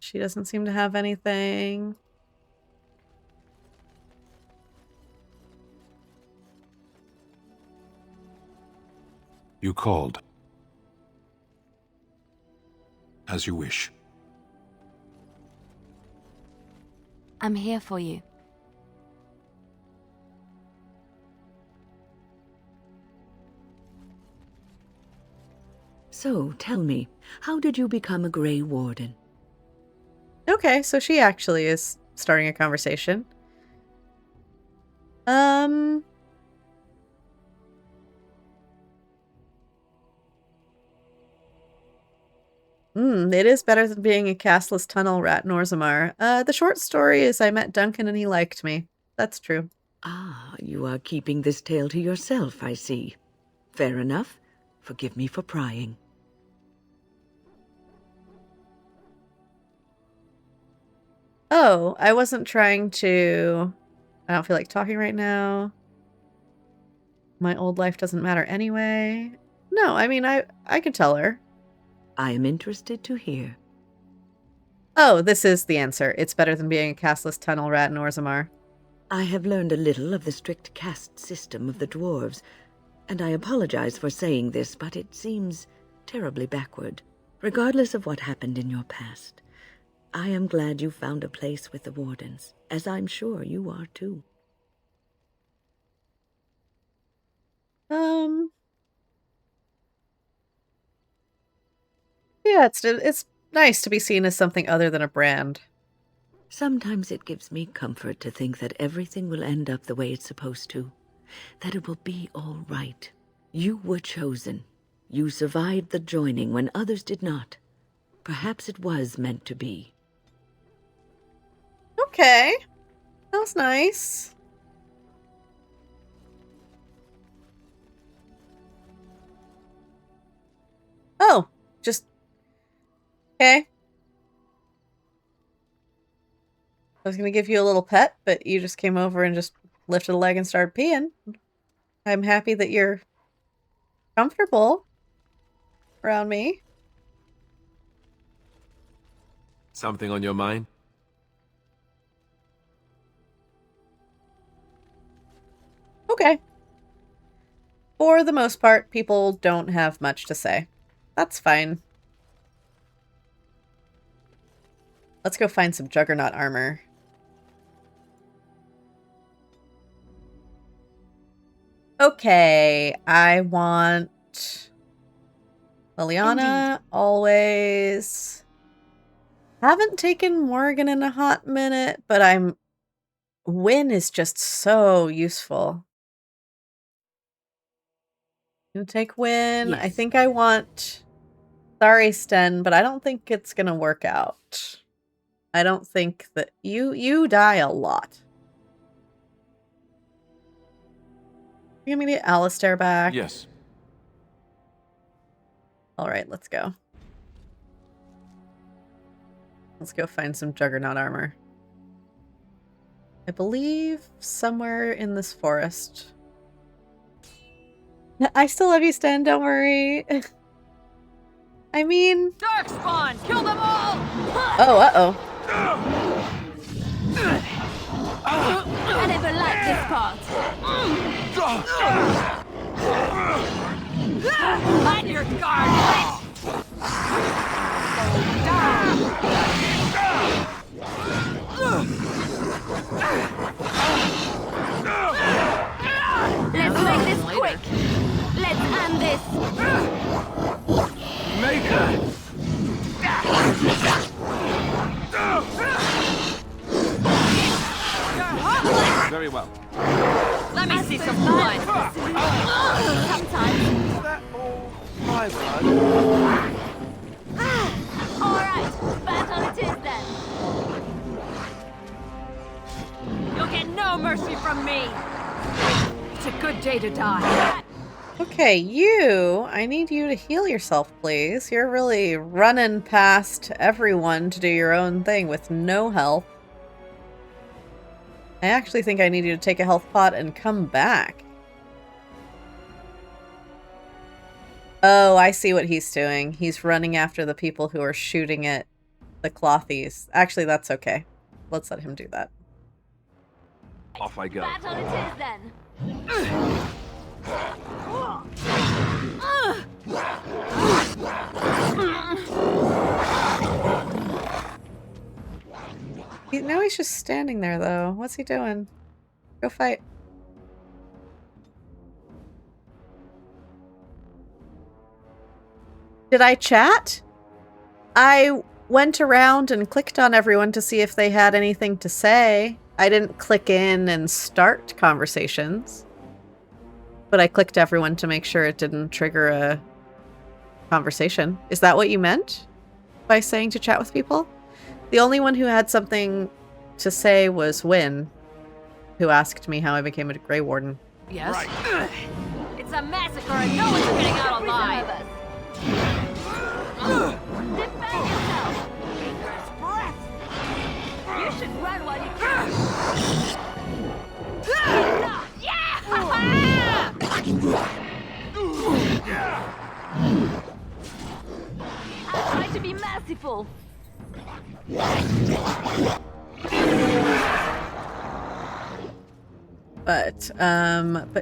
She doesn't seem to have anything. You called. As you wish. I'm here for you. So, tell me, how did you become a Grey Warden? Okay, so she actually is starting a conversation. It is better than being a castless tunnel rat in Orzammar. The short story is I met Duncan and he liked me. That's true. Ah, you are keeping this tale to yourself, I see. Fair enough. Forgive me for prying. Oh, I wasn't trying to... I don't feel like talking right now. My old life doesn't matter anyway. No, I mean, I could tell her. I am interested to hear. Oh, this is the answer. It's better than being a castless tunnel rat in Orzammar. I have learned a little of the strict caste system of the dwarves, and I apologize for saying this, but it seems terribly backward. Regardless of what happened in your past, I am glad you found a place with the Wardens, as I'm sure you are too. Yeah, it's nice to be seen as something other than a brand. Sometimes it gives me comfort to think that everything will end up the way it's supposed to. That it will be all right. You were chosen. You survived the joining when others did not. Perhaps it was meant to be. Okay. That was nice. Oh, just... Okay. I was going to give you a little pet, but you just came over and just lifted a leg and started peeing. I'm happy that you're comfortable. around me. Something on your mind? Okay. For the most part, people don't have much to say. That's fine. Let's go find some Juggernaut armor. Okay, I want Liliana, always. Haven't taken Morgan in a hot minute, but Wynne is just so useful. You take Wynne. Yes. I think I want... Sorry, Sten, but I don't think it's gonna work out. I don't think that... You die a lot. You want me to get Alistair back? Yes. Alright, let's go. Let's go find some Juggernaut armor. I believe somewhere in this forest. I still love you, Sten, don't worry. I mean... Darkspawn! Kill them all! Oh, uh-oh. I never liked this part. On your guard, bitch! Let's make this quick. Let's end this. Maker! Very well. Let me see some blood. Sometimes. Is that all my blood? All right, battle it is then. You'll get no mercy from me. It's a good day to die. Okay, I need you to heal yourself, please. You're really running past everyone to do your own thing with no health. I actually think I need you to take a health pot and come back. Oh, I see what he's doing. He's running after the people who are shooting at the clothies. Actually, that's okay. Let's let him do that. Off I go. Battle it is then. Now he's just standing there, though. What's he doing? Go fight. Did I chat? I went around and clicked on everyone to see if they had anything to say. I didn't click in and start conversations. But I clicked everyone to make sure it didn't trigger a conversation. Is that what you meant by saying to chat with people? The only one who had something to say was Wynne, who asked me how I became a Grey Warden. Yes? Right. It's a massacre and no one's getting out alive. Defend yourself. Fingers breath. You should run while you can. Yeah! I'll try to be merciful. But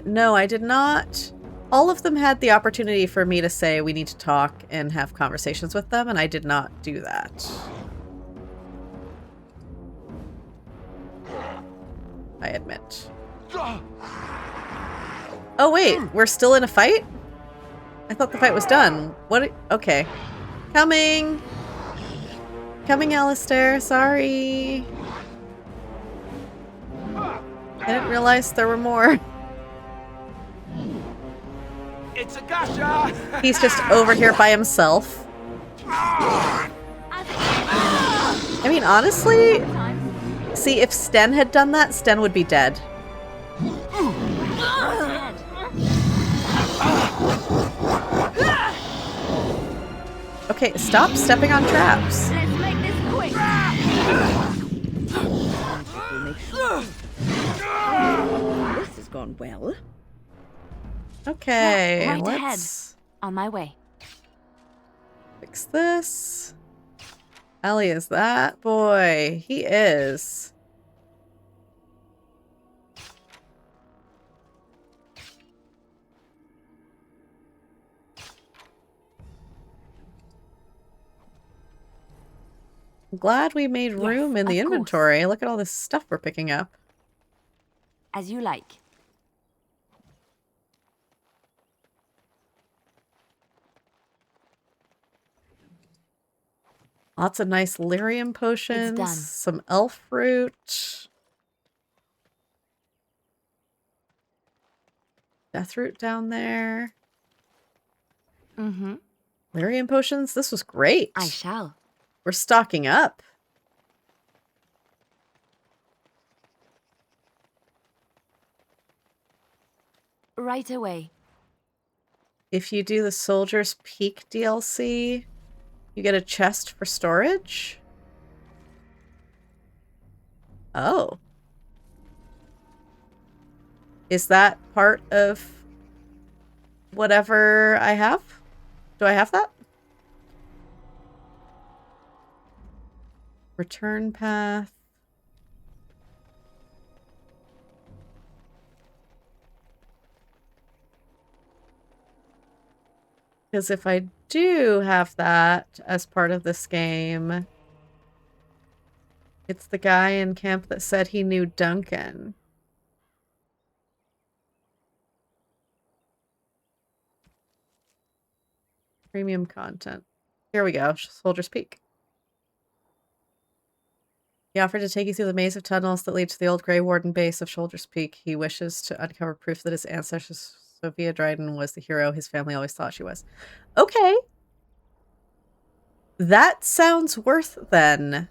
no, I did not. All of them had the opportunity for me to say we need to talk and have conversations with them, and I did not do that. I admit. Oh wait, we're still in a fight? I thought the fight was done. What? Okay. Coming! Coming, Alistair. Sorry. I didn't realize there were more. It's a gotcha! He's just over here by himself. I mean, honestly, see, if Sten had done that, Sten would be dead. Okay, stop stepping on traps. Let's make this quick. This has gone well. Okay, Right let's... ahead. On my way. Fix this. Ellie is that boy. He is. I'm glad we made room in the inventory. Look at all this stuff we're picking up. As you like. Lots of nice lyrium potions. done. Some elf fruit. Death root down there. Mm-hmm. Lyrium potions. This was great. I shall. We're stocking up. Right away. If you do the Soldier's Peak DLC, you get a chest for storage. Oh. Is that part of whatever I have? Do I have that? Return path. Because if I do have that as part of this game, it's the guy in camp that said he knew Duncan. Premium content. Here we go. Soldier's Peak. He offered to take you through the maze of tunnels that lead to the old Grey Warden base of Soldier's Peak. He wishes to uncover proof that his ancestor Sophia Dryden was the hero his family always thought she was. Okay. That sounds worth then.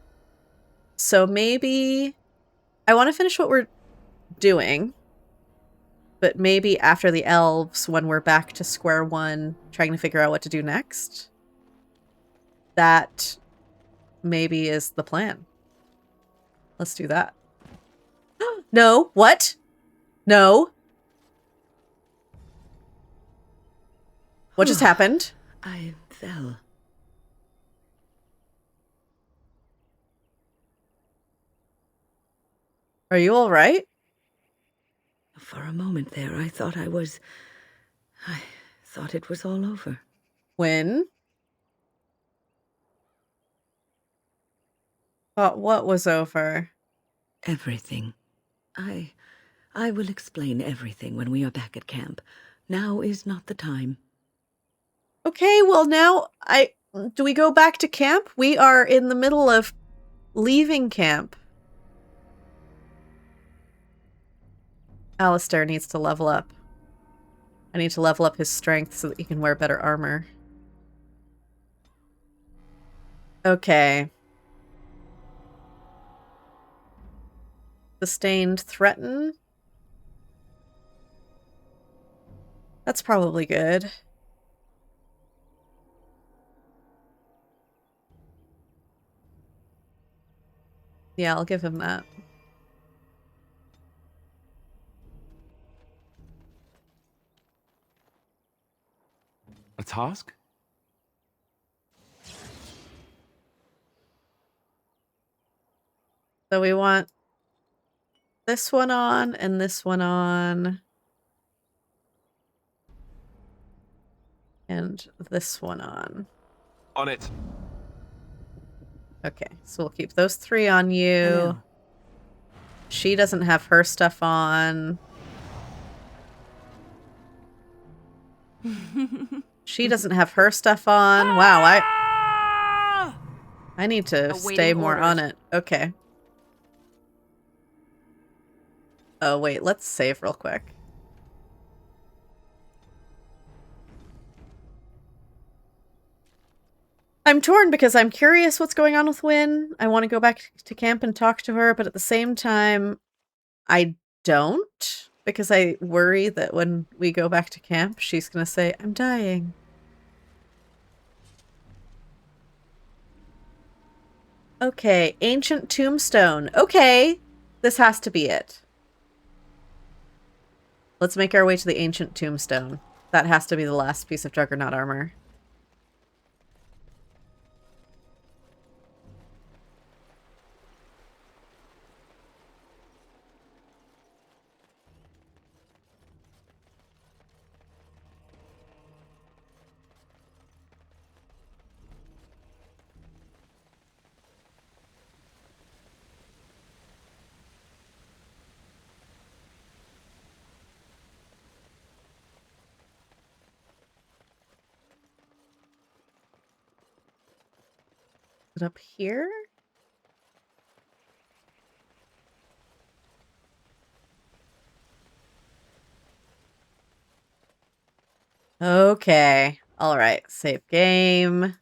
So maybe I want to finish what we're doing, but maybe after the elves, when we're back to square one, trying to figure out what to do next, that maybe is the plan. Let's do that. No, what? No. What just happened? I fell. Are you all right? For a moment there, I thought it was all over. Wynne? Thought what was over? Everything. I will explain everything when we are back at camp. Now is not the time. Okay, well now, do we go back to camp? We are in the middle of leaving camp. Alistair needs to level up. I need to level up his strength so that he can wear better armor. Okay. Sustained threaten. That's probably good. Yeah, I'll give him that. A task? So we want this one on and this one on. And this one on. On it. Okay, so we'll keep those three on you. Hello. She doesn't have her stuff on. She doesn't have her stuff on. Wow, I need to stay more on it. Okay. Oh, wait, let's save real quick. I'm torn because I'm curious what's going on with Wynne. I want to go back to camp and talk to her, but at the same time, I don't. Because I worry that when we go back to camp, she's going to say, I'm dying. Okay, ancient tombstone. Okay, this has to be it. Let's make our way to the ancient tombstone. That has to be the last piece of Juggernaut armor. Is it up here? Okay. All right. Save game.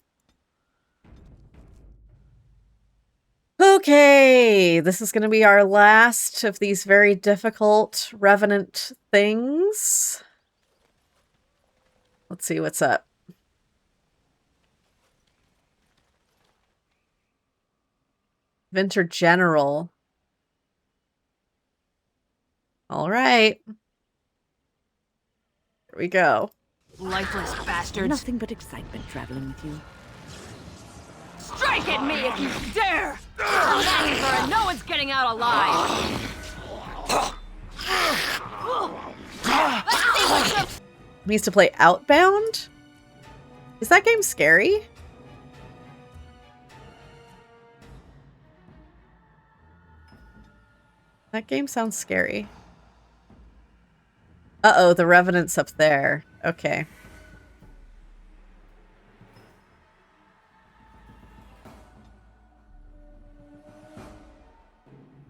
Okay. This is going to be our last of these very difficult revenant things. Let's see what's up. Vinter General. All right. Here we go. Lifeless bastards. Nothing but excitement traveling with you. Strike at me if you dare! And no one's getting out alive! Needs to play Outbound? Is that game scary? That game sounds scary. Uh-oh, the Revenant's up there. Okay.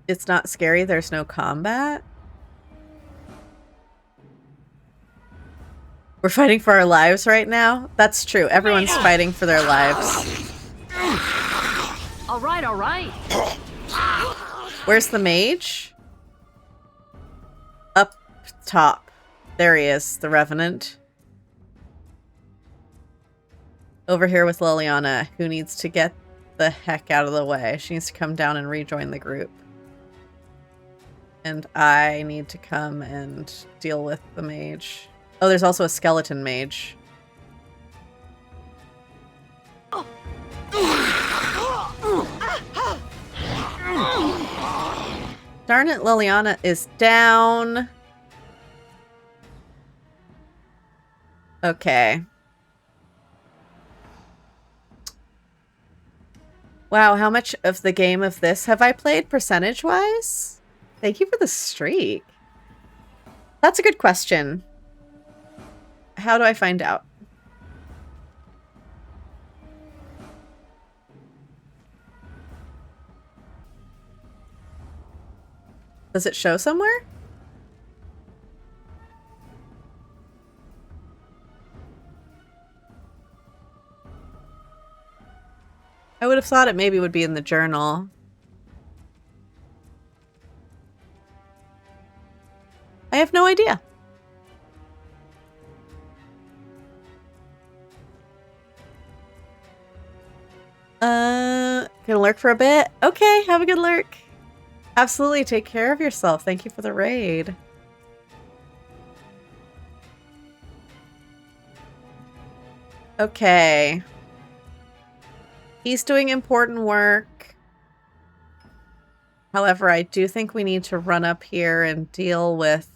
It's not scary, there's no combat? We're fighting for our lives right now? That's true. Everyone's fighting for their lives. All right, all right. Where's the mage? Up top. There he is, the Revenant. Over here with Liliana, who needs to get the heck out of the way. She needs to come down and rejoin the group. And I need to come and deal with the mage. Oh, there's also a skeleton mage. Darn it, Liliana is down. Okay. Wow, how much of the game of this have I played percentage-wise? Thank you for the streak. That's a good question. How do I find out? Does it show somewhere? I would have thought it maybe would be in the journal. I have no idea. Gonna lurk for a bit? Okay, have a good lurk. Absolutely, take care of yourself. Thank you for the raid. Okay. He's doing important work. However, I do think we need to run up here and deal with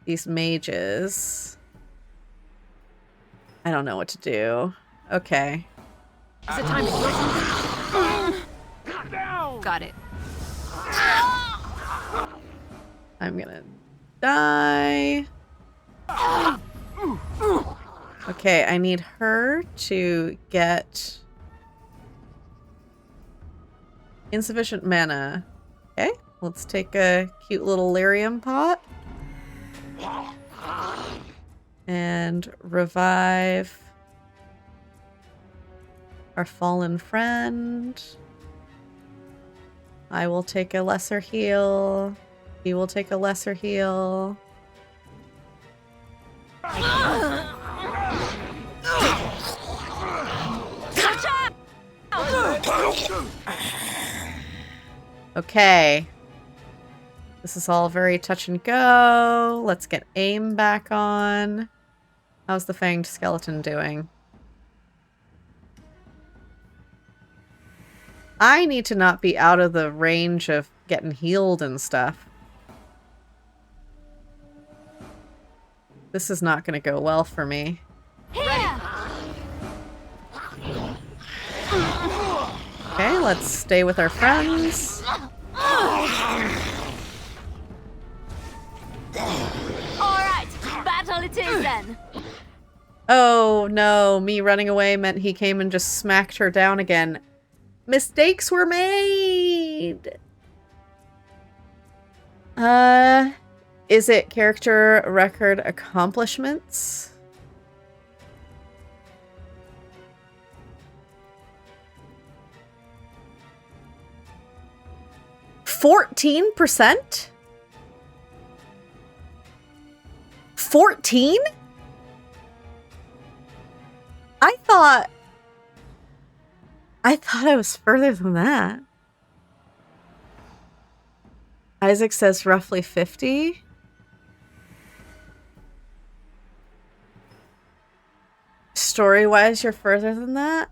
these mages. I don't know what to do. Okay. Is it time to kill something? Got it. I'm gonna die. Okay, I need her to get insufficient mana. Okay, let's take a cute little lyrium pot and revive our fallen friend. I will take a lesser heal. He will take a lesser heal. Okay. This is all very touch and go. Let's get aim back on. How's the fanged skeleton doing? I need to not be out of the range of getting healed and stuff. This is not going to go well for me. Okay, let's stay with our friends. Alright, battle it is then. Oh, no. Me running away meant he came and just smacked her down again. Mistakes were made! Is it character record accomplishments? %? 14? I thought I was further than that. Isaac says roughly 50. Story-wise, you're further than that?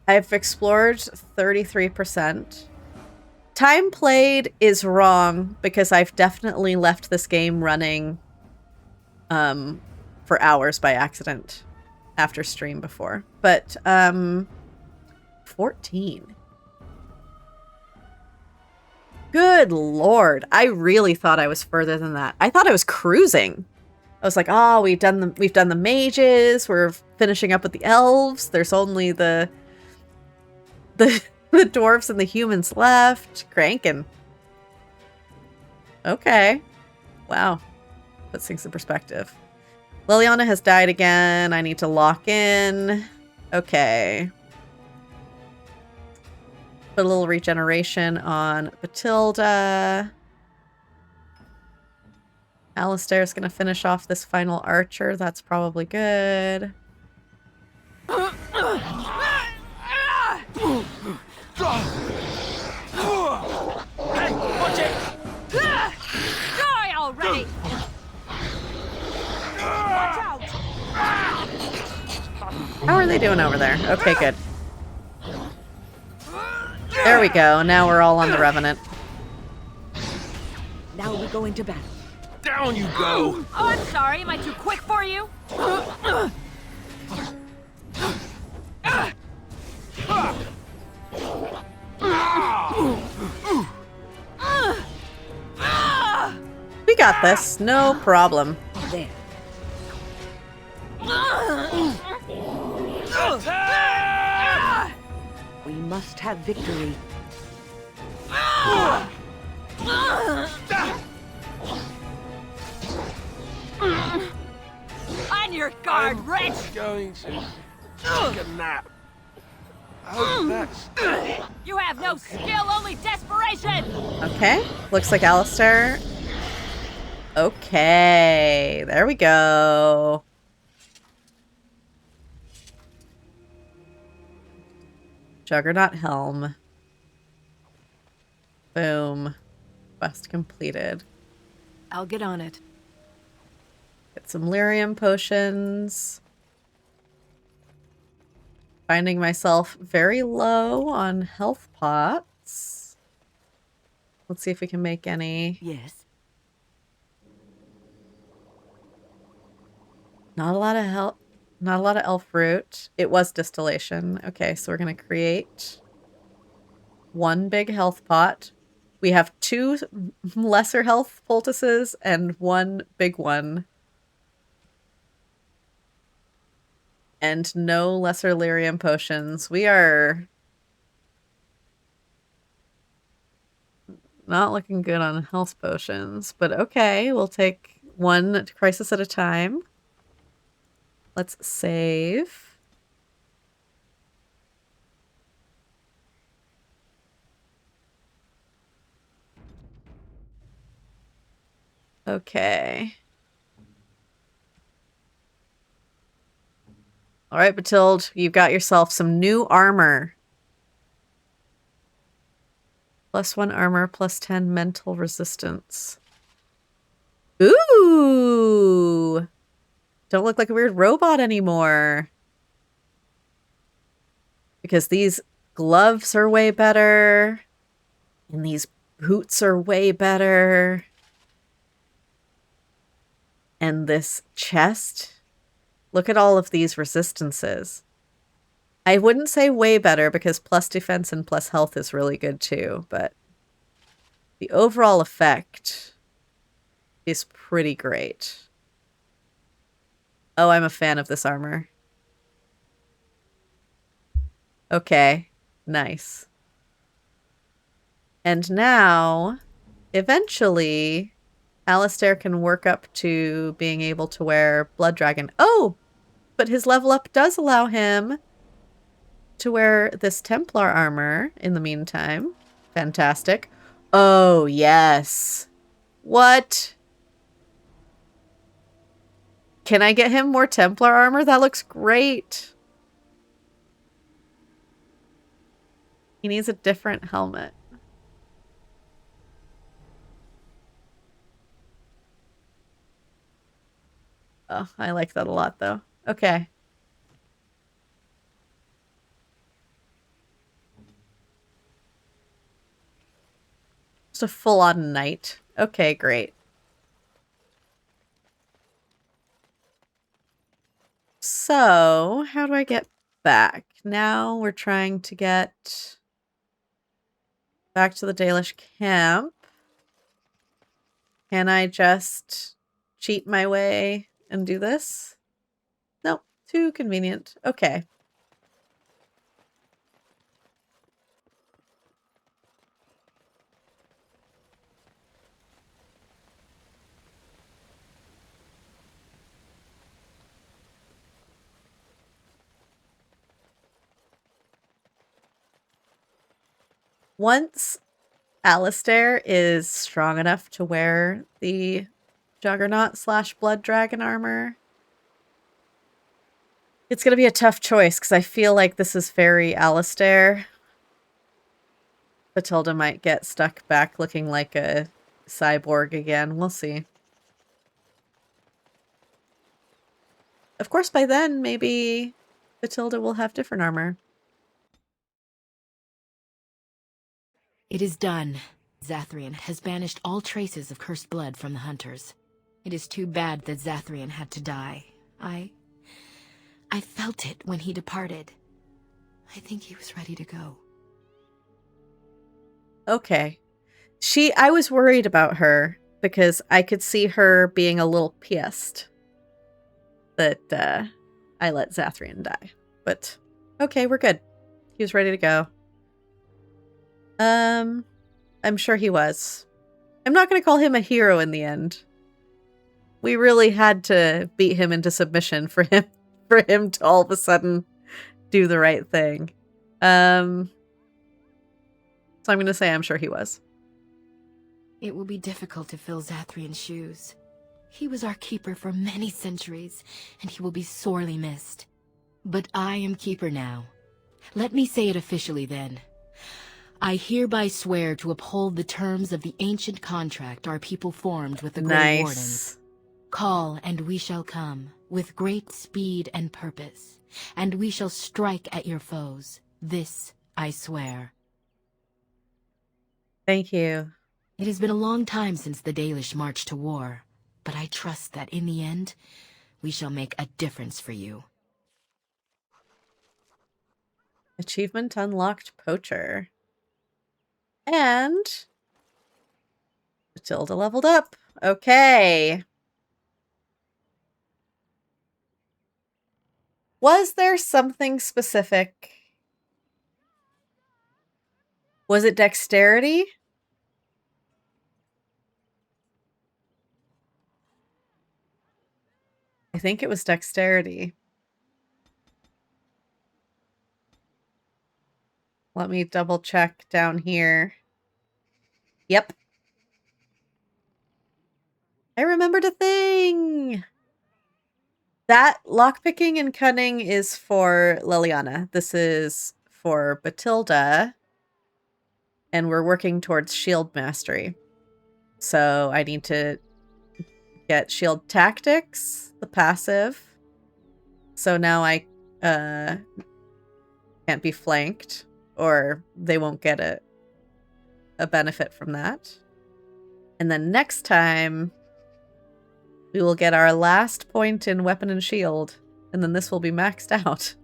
I've explored 33%. Time played is wrong because I've definitely left this game running for hours by accident after stream before. But 14. Good lord. I really thought I was further than that. I thought I was cruising. I was like, oh, we've done the mages, we're finishing up with the elves. There's only the dwarves and the humans left. Cranking. Okay. Wow. Puts things in perspective. Liliana has died again. I need to lock in. Okay. Put a little regeneration on Bathilde. Alistair's gonna finish off this final archer. That's probably good. Hey, watch it! Die already! Watch out! How are they doing over there? Okay, good. There we go. Now we're all on the Revenant. Now we go into battle. Down you go! Oh, I'm sorry. Am I too quick for you? We got this. No problem. There. We must have victory. On your guard, wretch! I'm going to take a nap. Oh, that's... You have no skill, only desperation! Okay. Looks like Alistair. Okay. There we go. Juggernaut helm. Boom. Quest completed. I'll get on it. Get some lyrium potions. Finding myself very low on health pots. Let's see if we can make any. Yes. Not a lot of health. Not a lot of elf root. It was distillation. Okay, so we're going to create one big health pot. We have 2 lesser health poultices and 1 big one. And no lesser lyrium potions. We are not looking good on health potions, but okay, we'll take 1 crisis at a time. Let's save. Okay. All right, Bathilde, you've got yourself some new armor. +1 armor, +10 mental resistance. Ooh! Don't look like a weird robot anymore. Because these gloves are way better. And these boots are way better. And this chest. Look at all of these resistances. I wouldn't say way better because plus defense and plus health is really good too. But the overall effect is pretty great. Oh, I'm a fan of this armor. Okay. Nice. And now, eventually, Alistair can work up to being able to wear Blood Dragon. Oh! But his level up does allow him to wear this Templar armor in the meantime. Fantastic. Oh, yes. What? Can I get him more Templar armor? That looks great. He needs a different helmet. Oh, I like that a lot, though. Okay. Just a full-on knight. Okay, great. So, how do I get back? Now we're trying to get back to the Dalish Camp. Can I just cheat my way and do this? No, too convenient. Okay. Once Alistair is strong enough to wear the Juggernaut / Blood Dragon armor, it's going to be a tough choice because I feel like this is very Alistair. Bathilde might get stuck back looking like a cyborg again. We'll see. Of course, by then, maybe Bathilde will have different armor. It is done. Zathrian has banished all traces of cursed blood from the hunters. It is too bad that Zathrian had to die. I felt it when he departed. I think he was ready to go. Okay. I was worried about her because I could see her being a little pissed that I let Zathrian die. But okay, we're good. He was ready to go. I'm sure he was. I'm not going to call him a hero in the end. We really had to beat him into submission for him to all of a sudden do the right thing. So I'm going to say I'm sure he was. It will be difficult to fill Zathrian's shoes. He was our keeper for many centuries, and he will be sorely missed. But I am keeper now. Let me say it officially then. I hereby swear to uphold the terms of the ancient contract our people formed with the Grey Wardens. Call, and we shall come, with great speed and purpose, and we shall strike at your foes. This I swear. Thank you. It has been a long time since the Dalish marched to war, but I trust that in the end, we shall make a difference for you. Achievement unlocked, Poacher. And Bathilde leveled up. Okay. Was there something specific? Was it dexterity? I think it was dexterity. Let me double check down here. Yep. I remembered a thing. That lockpicking and cunning is for Liliana. This is for Bathilde. And we're working towards shield mastery. So I need to get shield tactics, the passive. So now I can't be flanked, or they won't get a benefit from that. And then next time, we will get our last point in weapon and shield, and then this will be maxed out.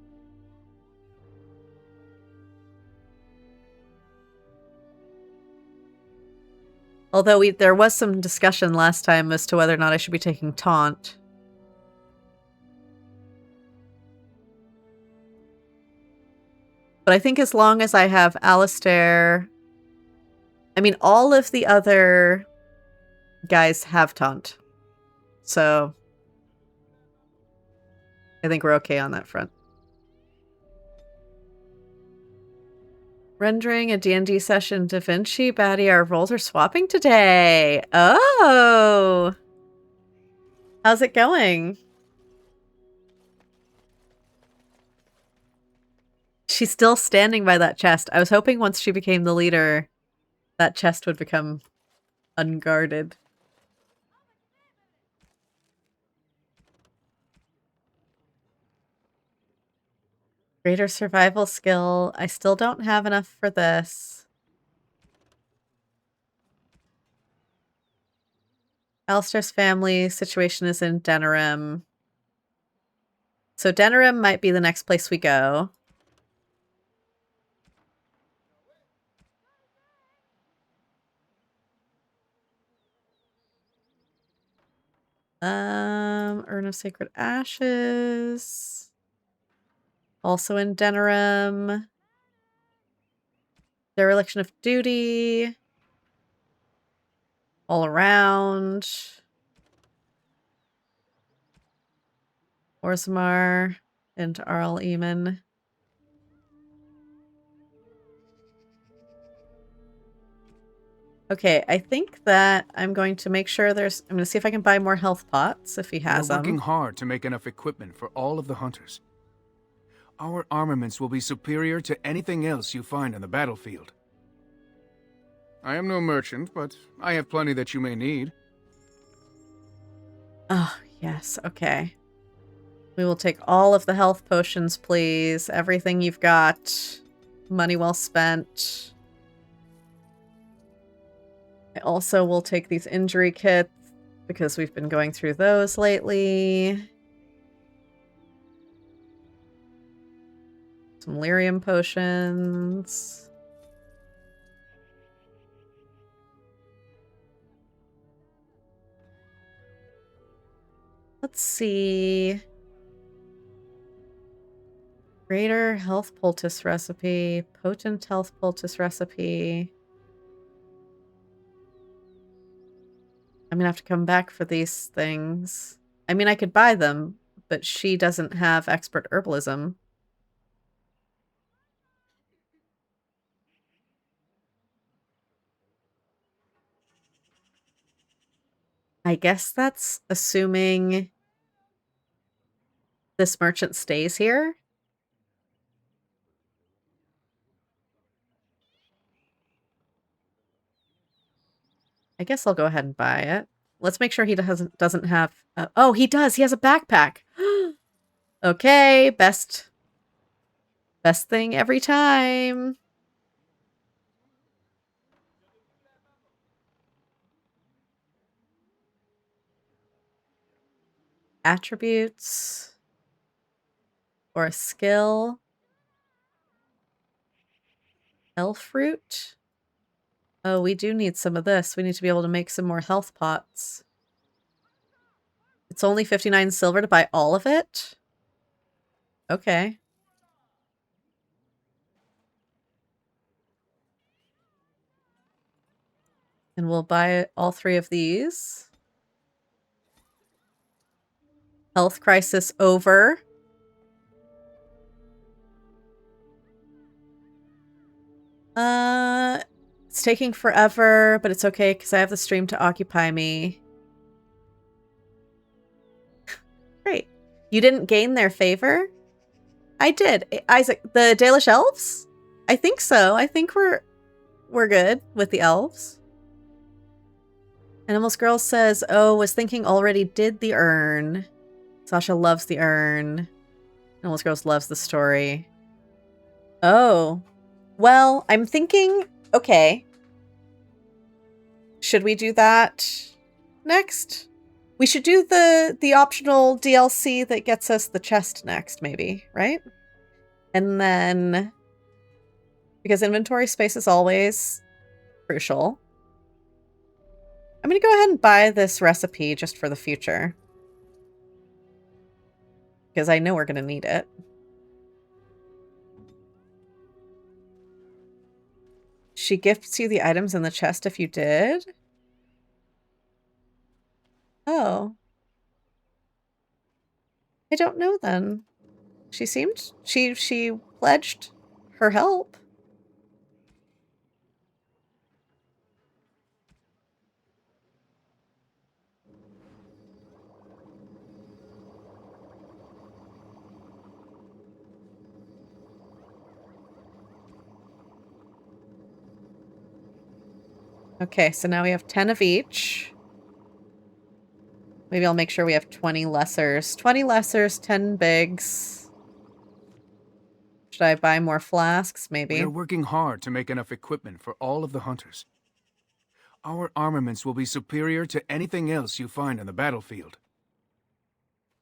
Although there was some discussion last time as to whether or not I should be taking taunt. But I think as long as I have Alistair... I mean, all of the other guys have taunt. So I think we're okay on that front. Rendering a D&D session. Da Vinci, Batty, our roles are swapping today. Oh! How's it going? She's still standing by that chest. I was hoping once she became the leader, that chest would become unguarded. Greater survival skill. I still don't have enough for this. Alistair's family situation is in Denerim. So Denerim might be the next place we go. Urn of Sacred Ashes. Also in Denerim. Dereliction of Duty. All around. Orzammar and Arl Eamon. Okay, I think that I'm going to make sure there's... I'm going to see if I can buy more health pots, if he has We're them. working hard to make enough equipment for all of the hunters. Our armaments will be superior to anything else you find on the battlefield. I am no merchant, but I have plenty that you may need. Oh, yes, okay. We will take all of the health potions, please. Everything you've got. Money well spent. I also will take these injury kits because we've been going through those lately. Some lyrium potions. Let's see. Greater health poultice recipe. Potent health poultice recipe. I'm gonna have to come back for these things. I mean, I could buy them, but she doesn't have expert herbalism. I guess that's assuming this merchant stays here. I guess I'll go ahead and buy it. Let's make sure he doesn't have... oh, he does! He has a backpack! Okay, best thing every time. Attributes. Or a skill. Elf fruit. Oh, we do need some of this. We need to be able to make some more health pots. It's only 59 silver to buy all of it? Okay. And we'll buy all 3 of these. Health crisis over. It's taking forever, but it's okay because I have the stream to occupy me. Great. You didn't gain their favor? I did. Isaac, the Dalish elves? I think so. I think we're good with the elves. Animals Girl says, oh, was thinking already did the urn. Sasha loves the urn. Animals Girls loves the story. Oh. Well, I'm thinking, okay. Should we do that next? We should do the optional DLC that gets us the chest next, maybe, right? And then, because inventory space is always crucial, I'm going to go ahead and buy this recipe just for the future. Because I know we're going to need it. She gifts you the items in the chest if you did? Oh. I don't know then. She seemed... She pledged her help. Okay, so now we have 10 of each. Maybe I'll make sure we have 20 lessers. 20 lessers, 10 bigs. Should I buy more flasks, maybe? We are working hard to make enough equipment for all of the hunters. Our armaments will be superior to anything else you find on the battlefield.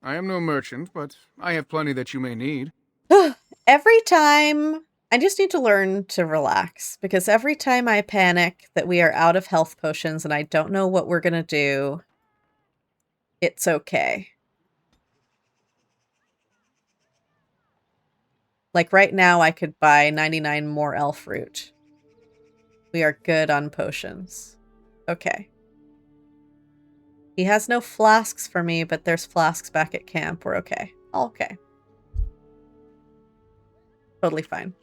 I am no merchant, but I have plenty that you may need. Every time... I just need to learn to relax, because every time I panic that we are out of health potions and I don't know what we're gonna do, it's okay. Like right now, I could buy 99 more elf root. We are good on potions. Okay. He has no flasks for me, but there's flasks back at camp. We're okay. Okay. Totally fine.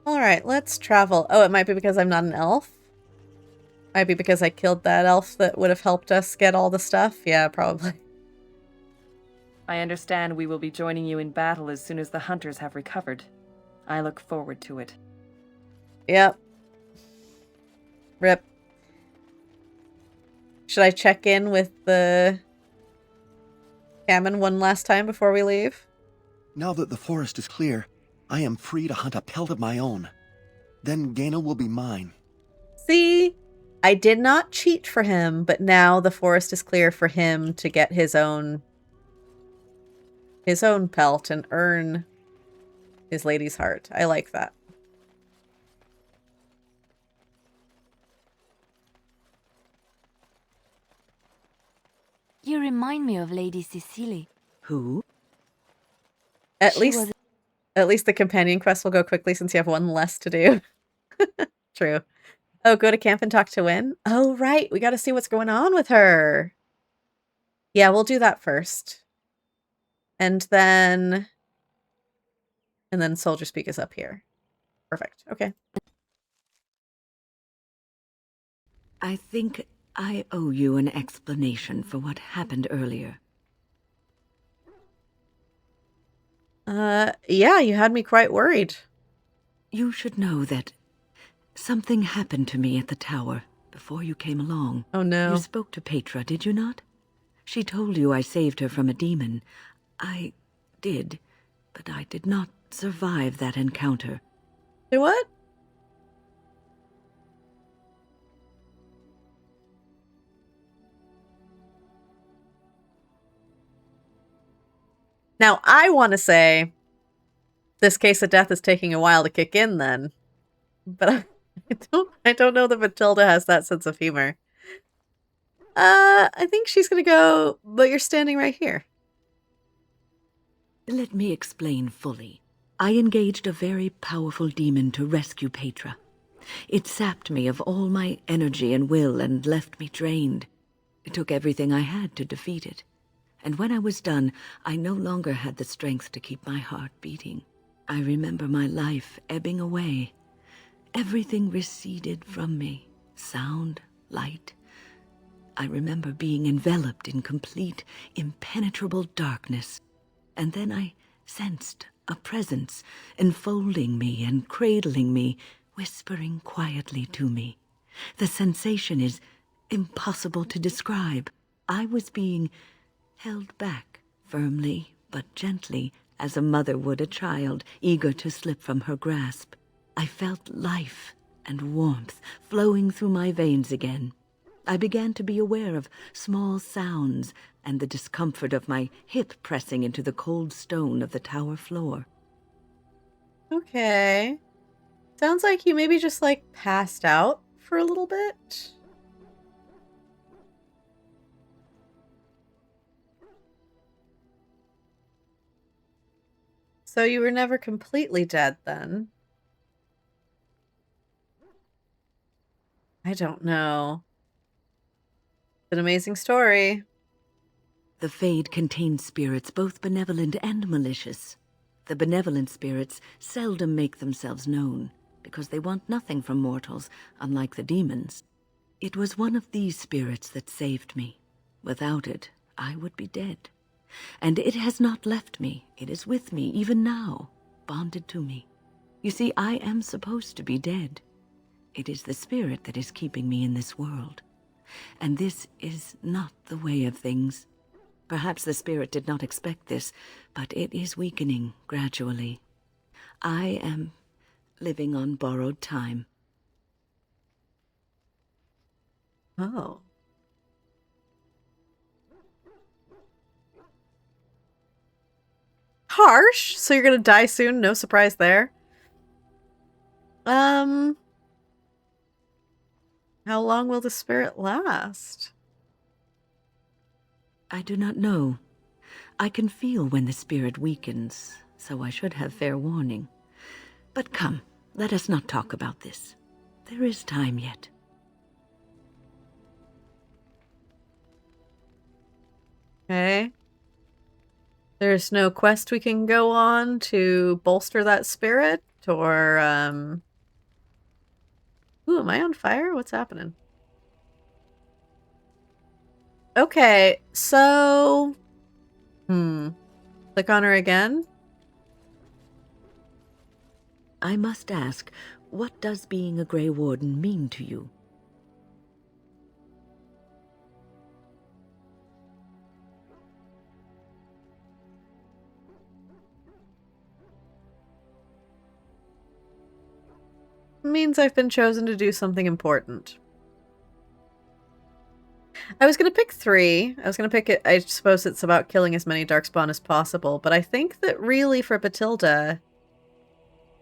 Alright, let's travel. Oh, it might be because I'm not an elf? Might be because I killed that elf that would have helped us get all the stuff? Yeah, probably. I understand we will be joining you in battle as soon as the hunters have recovered. I look forward to it. Yep. Rip. Should I check in with the Gammon one last time before we leave? Now that the forest is clear, I am free to hunt a pelt of my own. Then Gaina will be mine. See? I did not cheat for him, but now the forest is clear for him to get his own pelt and earn his lady's heart. I like that. You remind me of Lady Cecily. Who? At least the companion quest will go quickly since you have one less to do. True. Oh, go to camp and talk to Wynne? Oh, right. We got to see what's going on with her. Yeah, we'll do that first. And then Soldier Speak is up here. Perfect. Okay. I think I owe you an explanation for what happened earlier. Yeah, you had me quite worried. You should know that something happened to me at the tower before you came along. Oh, no. You spoke to Petra, did you not? She told you I saved her from a demon. I did, but I did not survive that encounter. Do what? Now, I want to say this case of death is taking a while to kick in then. But I don't know that Bathilde has that sense of humor. I think she's going to go, but you're standing right here. Let me explain fully. I engaged a very powerful demon to rescue Petra. It sapped me of all my energy and will and left me drained. It took everything I had to defeat it. And when I was done, I no longer had the strength to keep my heart beating. I remember my life ebbing away. Everything receded from me. Sound, light. I remember being enveloped in complete, impenetrable darkness. And then I sensed a presence enfolding me and cradling me, whispering quietly to me. The sensation is impossible to describe. I was being held back, firmly but gently, as a mother would a child, eager to slip from her grasp. I felt life and warmth flowing through my veins again. I began to be aware of small sounds and the discomfort of my hip pressing into the cold stone of the tower floor. Okay. Sounds like you maybe just, like, passed out for a little bit. So you were never completely dead, then? I don't know. It's an amazing story. The Fade contains spirits both benevolent and malicious. The benevolent spirits seldom make themselves known, because they want nothing from mortals, unlike the demons. It was one of these spirits that saved me. Without it, I would be dead. And it has not left me. It is with me, even now, bonded to me. You see, I am supposed to be dead. It is the spirit that is keeping me in this world. And this is not the way of things. Perhaps the spirit did not expect this, but it is weakening gradually. I am living on borrowed time. Oh. Harsh. So you're gonna die soon? No surprise there. How long will the spirit last? I do not know. I can feel when the spirit weakens, so I should have fair warning. But come, let us not talk about this. There is time yet. Okay. There's no quest we can go on to bolster that spirit, or, Ooh, am I on fire? What's happening? Okay, so... Click on her again? I must ask, what does being a Grey Warden mean to you? Means I've been chosen to do something important. I was going to pick 3. I was going to pick it. I suppose it's about killing as many Darkspawn as possible, but I think that really for Bathilde,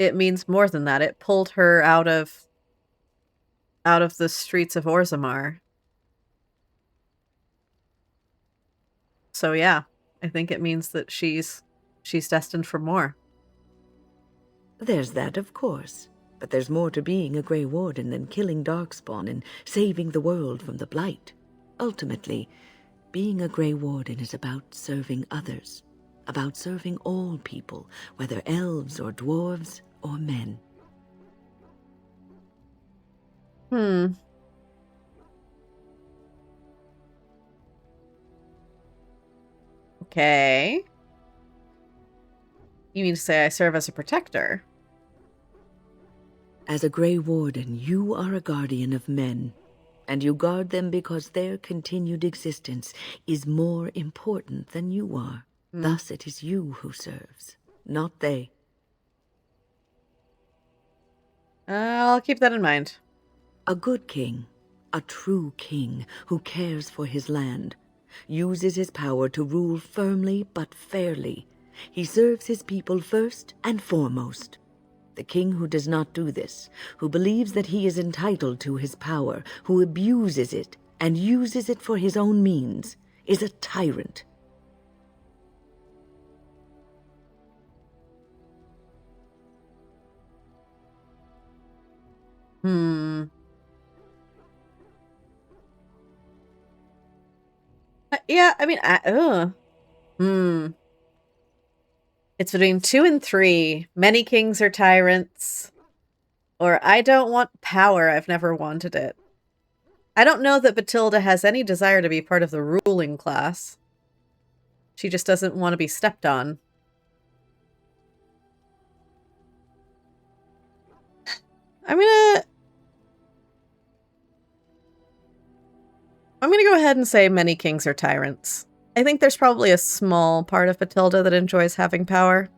it means more than that. It pulled her out of the streets of Orzammar. So yeah, I think it means that she's destined for more. There's that, of course. But there's more to being a Grey Warden than killing Darkspawn and saving the world from the Blight. Ultimately, being a Grey Warden is about serving others, about serving all people, whether elves or dwarves or men. Okay. You mean to say I serve as a protector? As a Grey Warden, you are a guardian of men, and you guard them because their continued existence is more important than you are. Thus it is you who serves, not they. I'll keep that in mind. A good king, a true king who cares for his land, uses his power to rule firmly but fairly. He serves his people first and foremost. The king who does not do this, who believes that he is entitled to his power, who abuses it and uses it for his own means, is a tyrant. Yeah, I mean, It's between 2 and 3. Many kings are tyrants. Or I don't want power. I've never wanted it. I don't know that Bathilde has any desire to be part of the ruling class. She just doesn't want to be stepped on. I'm gonna go ahead and say many kings are tyrants. I think there's probably a small part of Bathilde that enjoys having power.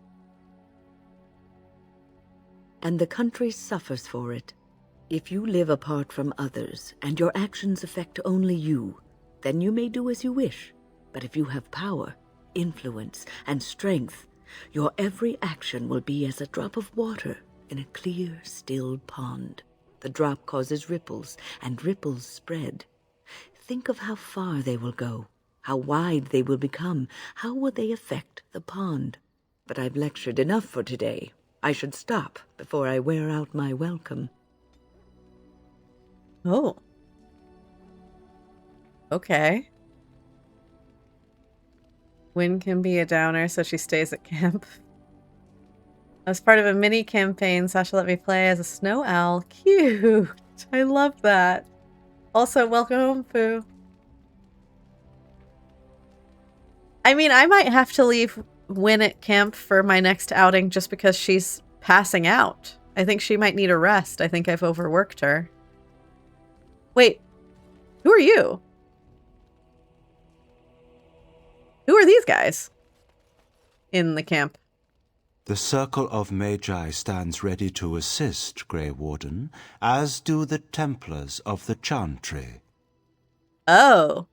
And the country suffers for it. If you live apart from others, and your actions affect only you, then you may do as you wish. But if you have power, influence, and strength, your every action will be as a drop of water in a clear, still pond. The drop causes ripples, and ripples spread. Think of how far they will go, how wide they will become, how will they affect the pond. but I've lectured enough for today. I should stop before I wear out my welcome. Oh. Okay. Wynne can be a downer, so she stays at camp. As part of a mini campaign, Sasha let me play as a snow owl. Cute! I love that. Also, welcome home, Pooh. I mean, I might have to leave Wynne at camp for my next outing just because she's passing out. I think she might need a rest. I think I've overworked her. Wait, who are you? Who are these guys in the camp? The Circle of Magi stands ready to assist, Grey Warden, as do the Templars of the Chantry. Oh.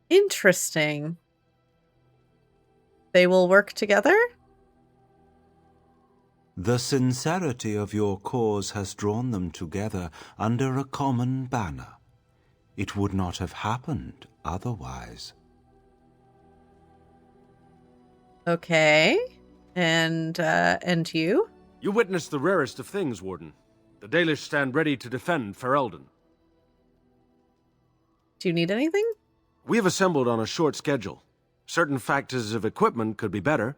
Interesting. They will work together? The sincerity of your cause has drawn them together under a common banner. It would not have happened otherwise. Okay. And you? You witnessed the rarest of things, Warden. The Dalish stand ready to defend Ferelden. Do you need anything? We have assembled on a short schedule. Certain factors of equipment could be better.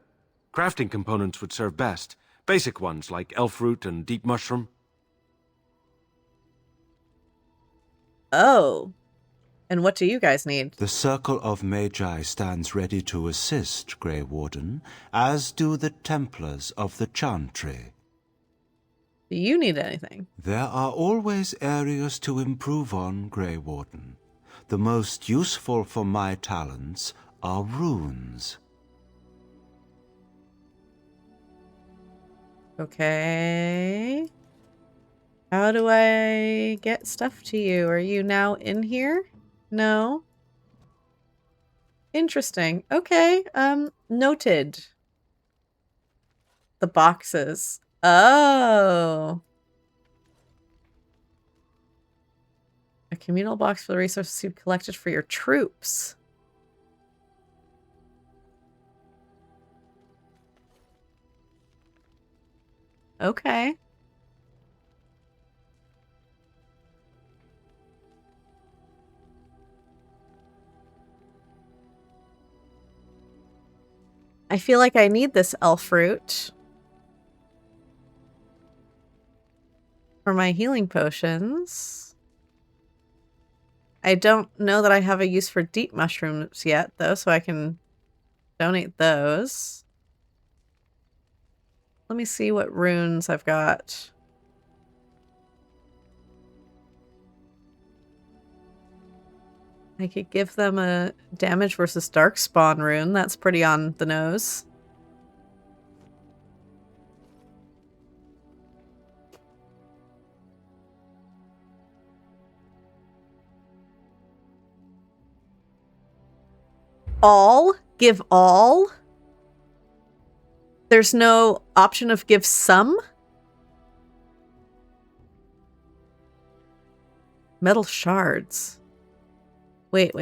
Crafting components would serve best. Basic ones like elf root and deep mushroom. Oh. And what do you guys need? The Circle of Magi stands ready to assist, Grey Warden, as do the Templars of the Chantry. Do you need anything? There are always areas to improve on, Grey Warden. The most useful for my talents are runes. Okay. How do I get stuff to you? Are you now in here? No. Interesting. Okay. Noted. The boxes. Oh. A communal box for the resources you collected for your troops. Okay. I feel like I need this elf fruit for my healing potions. I don't know that I have a use for deep mushrooms yet, though, so I can donate those. Let me see what runes I've got. I could give them a damage versus darkspawn rune. That's pretty on the nose. All? Give all? There's no option of give some? Metal shards. Wait.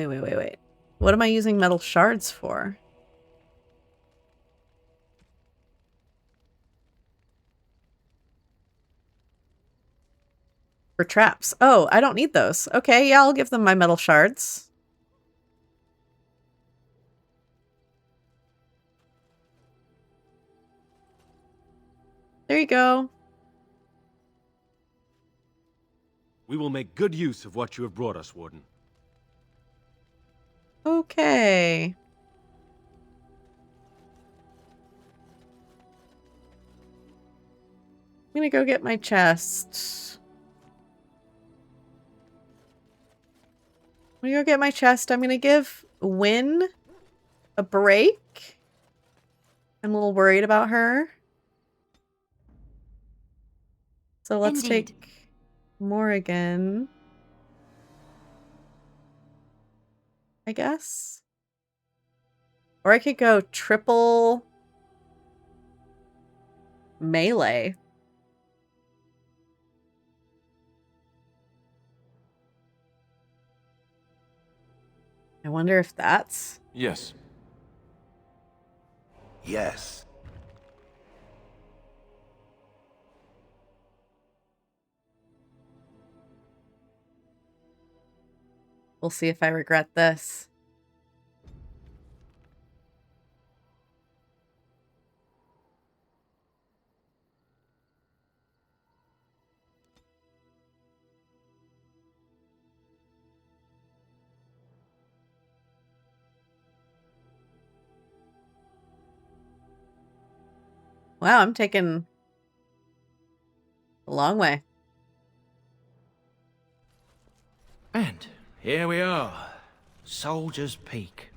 What am I using metal shards for? For traps. Oh, I don't need those. Okay, yeah, I'll give them my metal shards. There you go. We will make good use of what you have brought us, Warden. Okay. I'm gonna go get my chest. I'm gonna go get my chest. I'm gonna give Wynne a break. I'm a little worried about her. So let's take Morrigan, I guess. Or I could go triple melee. I wonder if that's... Yes. Yes. We'll see if I regret this. Wow, I'm taking a long way. And here we are. Soldier's Peak.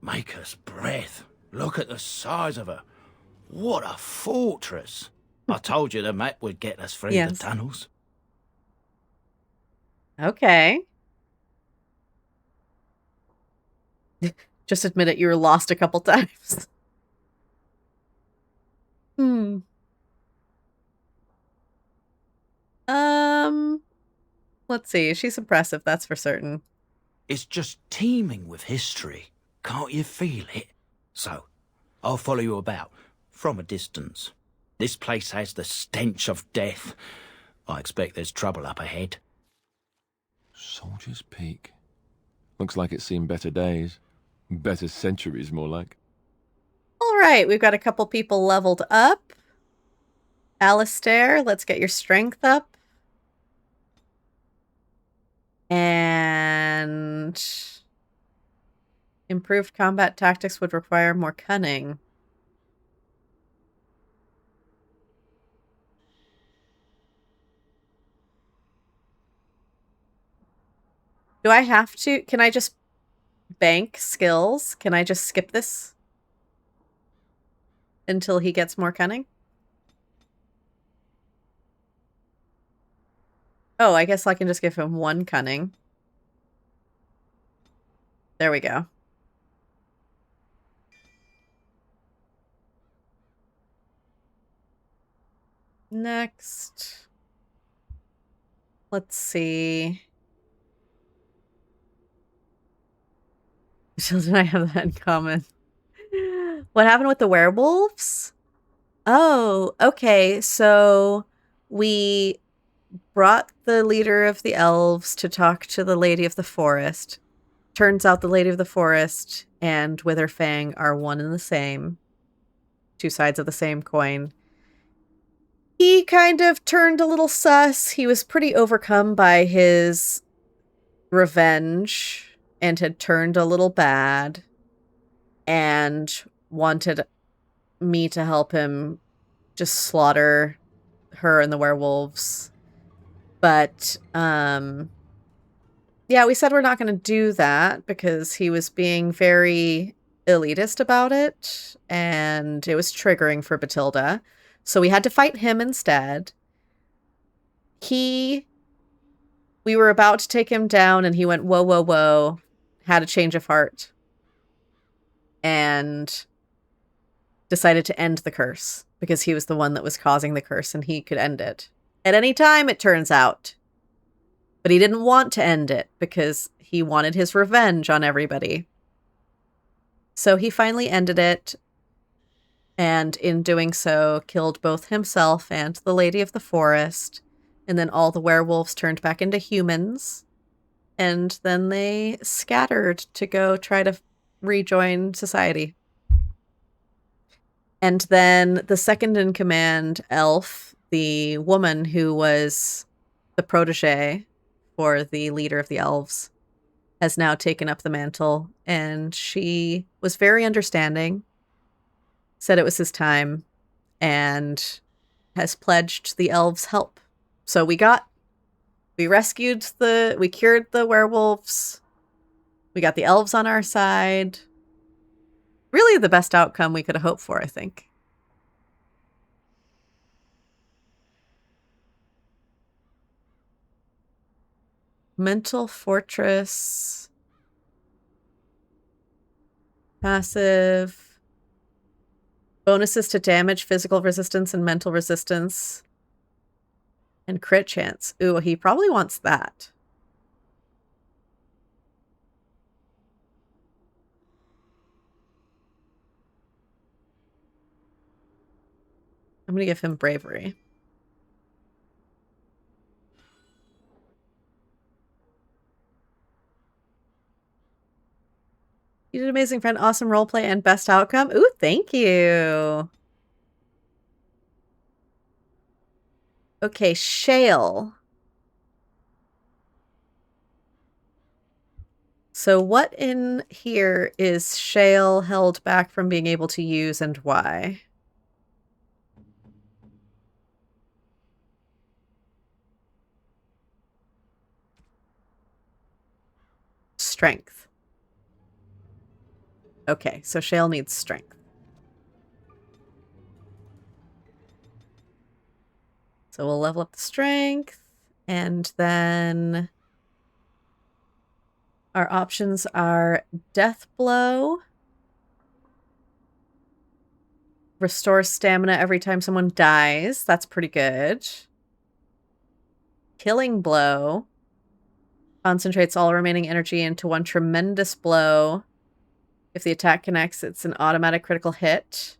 Make us breath. Look at the size of her. What a fortress. I told you the map would get us through the tunnels. Okay. Just admit it, you were lost a couple times. Let's see. She's impressive, that's for certain. It's just teeming with history. Can't you feel it? So, I'll follow you about, from a distance. This place has the stench of death. I expect there's trouble up ahead. Soldier's Peak. Looks like it's seen better days. Better centuries, more like. All right, we've got a couple people leveled up. Alistair, let's get your strength up. And improved combat tactics would require more cunning. Do I have to? Can I just bank skills? Can I just skip this until he gets more cunning? Oh, I guess I can just give him 1 cunning. There we go. Next. Let's see. Children, I have that in common. What happened with the werewolves? Oh, okay. So we brought the leader of the elves to talk to the Lady of the Forest. Turns out the Lady of the Forest and Witherfang are one and the same. 2 sides of the same coin. He kind of turned a little sus. He was pretty overcome by his revenge and had turned a little bad and wanted me to help him just slaughter her and the werewolves. But, yeah, we said we're not going to do that because he was being very elitist about it, and it was triggering for Bathilde. So we had to fight him instead. We were about to take him down, and he went, whoa, whoa, whoa, had a change of heart, and decided to end the curse because he was the one that was causing the curse, and he could end it at any time, it turns out. But he didn't want to end it because he wanted his revenge on everybody. So he finally ended it, and in doing so, killed both himself and the Lady of the Forest, and then all the werewolves turned back into humans, and then they scattered to go try to rejoin society. And then the second in command, Elf, the woman who was the protege for the leader of the elves, has now taken up the mantle, and she was very understanding, said it was his time, and has pledged the elves' help. So we cured the werewolves, we got the elves on our side. Really the best outcome we could have hoped for, I think. Mental Fortress. Passive. Bonuses to damage, physical resistance, and mental resistance. And crit chance. Ooh, he probably wants that. I'm going to give him bravery. You did amazing, friend. Awesome roleplay and best outcome. Ooh, thank you. Okay, Shale. So what in here is Shale held back from being able to use and why? Strength. Okay, so Shale needs strength. So we'll level up the strength, and then our options are Death Blow. Restores stamina every time someone dies. That's pretty good. Killing Blow. Concentrates all remaining energy into one tremendous blow. If the attack connects, it's an automatic critical hit.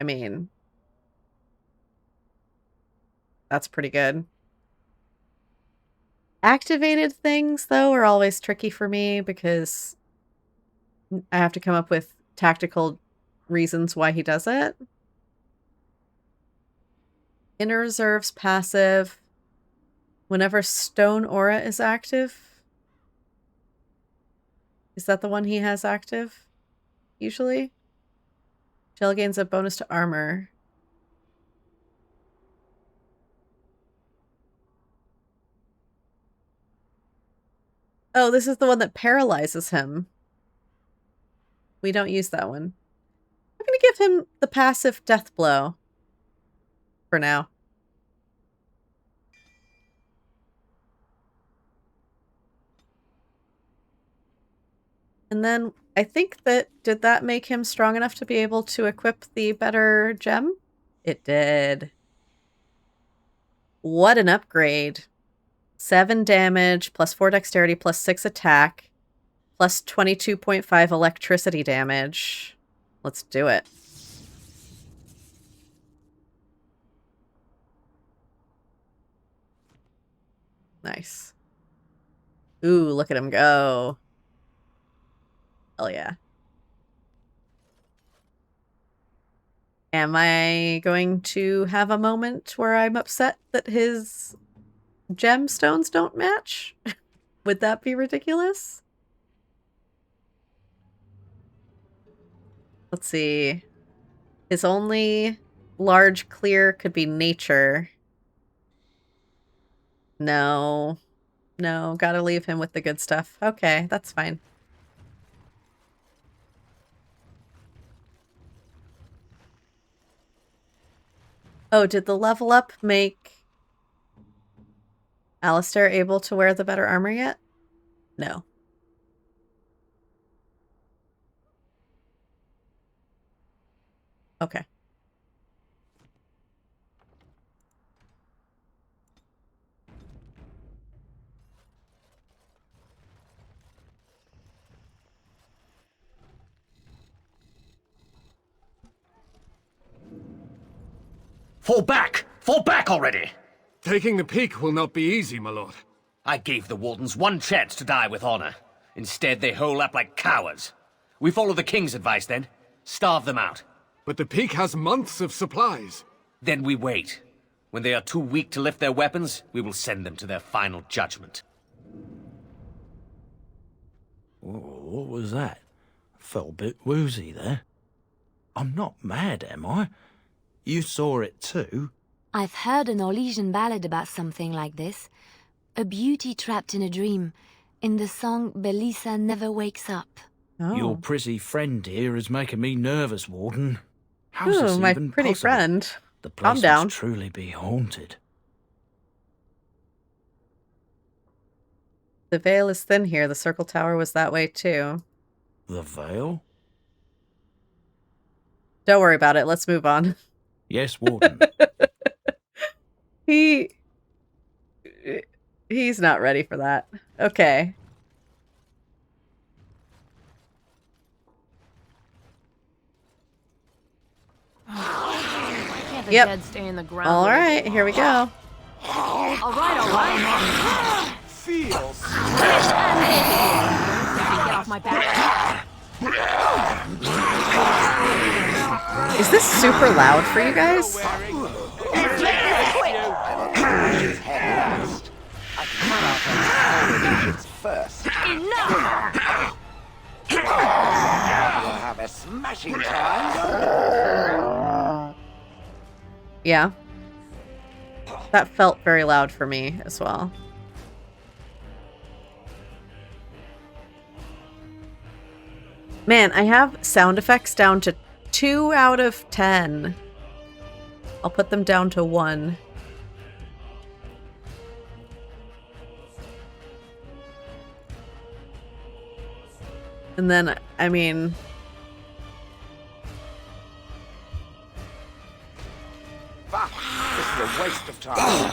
I mean, that's pretty good. Activated things, though, are always tricky for me because I have to come up with tactical reasons why he does it. Inner Reserve's passive. Whenever Stone Aura is active. Is that the one he has active? Usually? Shell gains a bonus to armor. Oh, this is the one that paralyzes him. We don't use that one. I'm going to give him the passive Death Blow. For now. And then I think that, did that make him strong enough to be able to equip the better gem? It did. What an upgrade. 7 damage, plus 4 dexterity, plus 6 attack, plus 22.5 electricity damage. Let's do it. Nice. Ooh, look at him go. Hell yeah. Am I going to have a moment where I'm upset that his gemstones don't match? Would that be ridiculous? Let's see. His only large clear could be nature. No. No, gotta leave him with the good stuff. Okay, that's fine. Oh, did the level up make Alistair able to wear the better armor yet? No. Okay. Fall back! Fall back already! Taking the peak will not be easy, my lord. I gave the Wardens one chance to die with honor. Instead, they hole up like cowards. We follow the King's advice, then. Starve them out. But the peak has months of supplies. Then we wait. When they are too weak to lift their weapons, we will send them to their final judgment. What was that? Felt a bit woozy there. I'm not mad, am I? You saw it too? I've heard an Orlesian ballad about something like this. A beauty trapped in a dream. In the song, Belisa never wakes up. Oh. Your pretty friend here is making me nervous, Warden. How's this my even pretty possible? friend. The place Calm down. must truly be haunted. The veil is thin here. The circle tower was that way too. The veil? Don't worry about it. Let's move on. Yes, Warden. He's not ready for that. Okay. the Yep. dead stay in the ground. All right, here we go. All right. Feels. Get off my back. Is this super loud for you guys? First. Enough! You'll have a smashing time. Yeah. That felt very loud for me as well. Man, I have sound effects down to 2 out of 10. I'll put them down to 1. And then, I mean... This is a waste of time.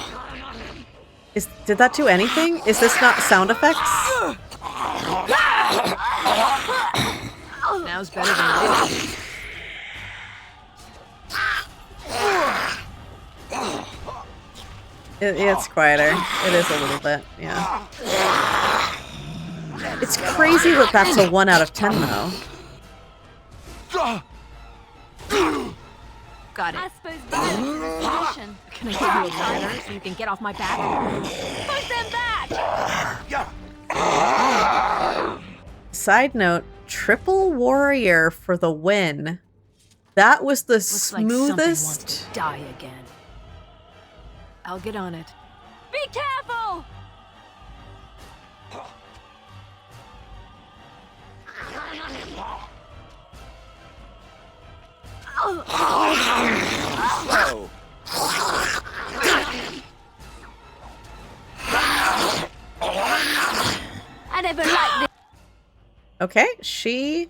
Did that do anything? Is this not sound effects? Now's better than later. It's quieter. It is a little bit, yeah. It's crazy that that's a 1 out of 10, though. Got it. I suppose violence is the solution. Can I give you a timer so you can get off my back? Push them back! Side note, triple warrior for the win. That was the Looks like something wants smoothest. to die again. I'll get on it. Be careful! Slow. I never liked this. Okay, she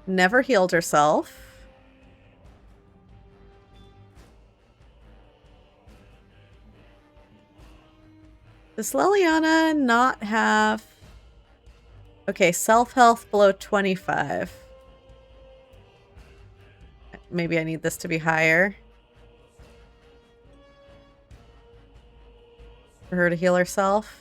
never healed herself. Does Leliana not have... Okay, self-health below 25. Maybe I need this to be higher. For her to heal herself.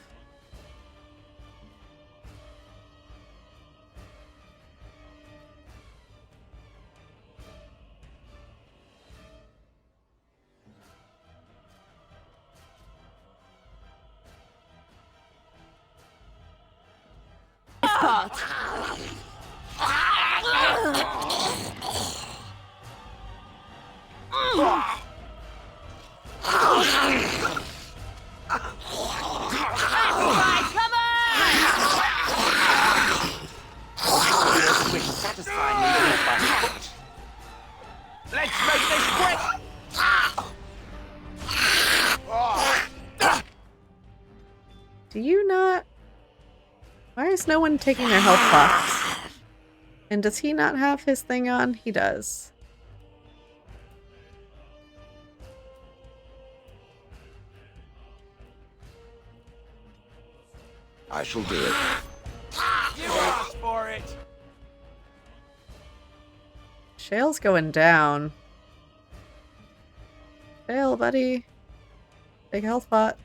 Let's make this quick! Do you not... Why is no one taking their health buffs? And does he not have his thing on? He does. I shall do it. You asked for it. Shale's going down. Shale, buddy. Big health pot.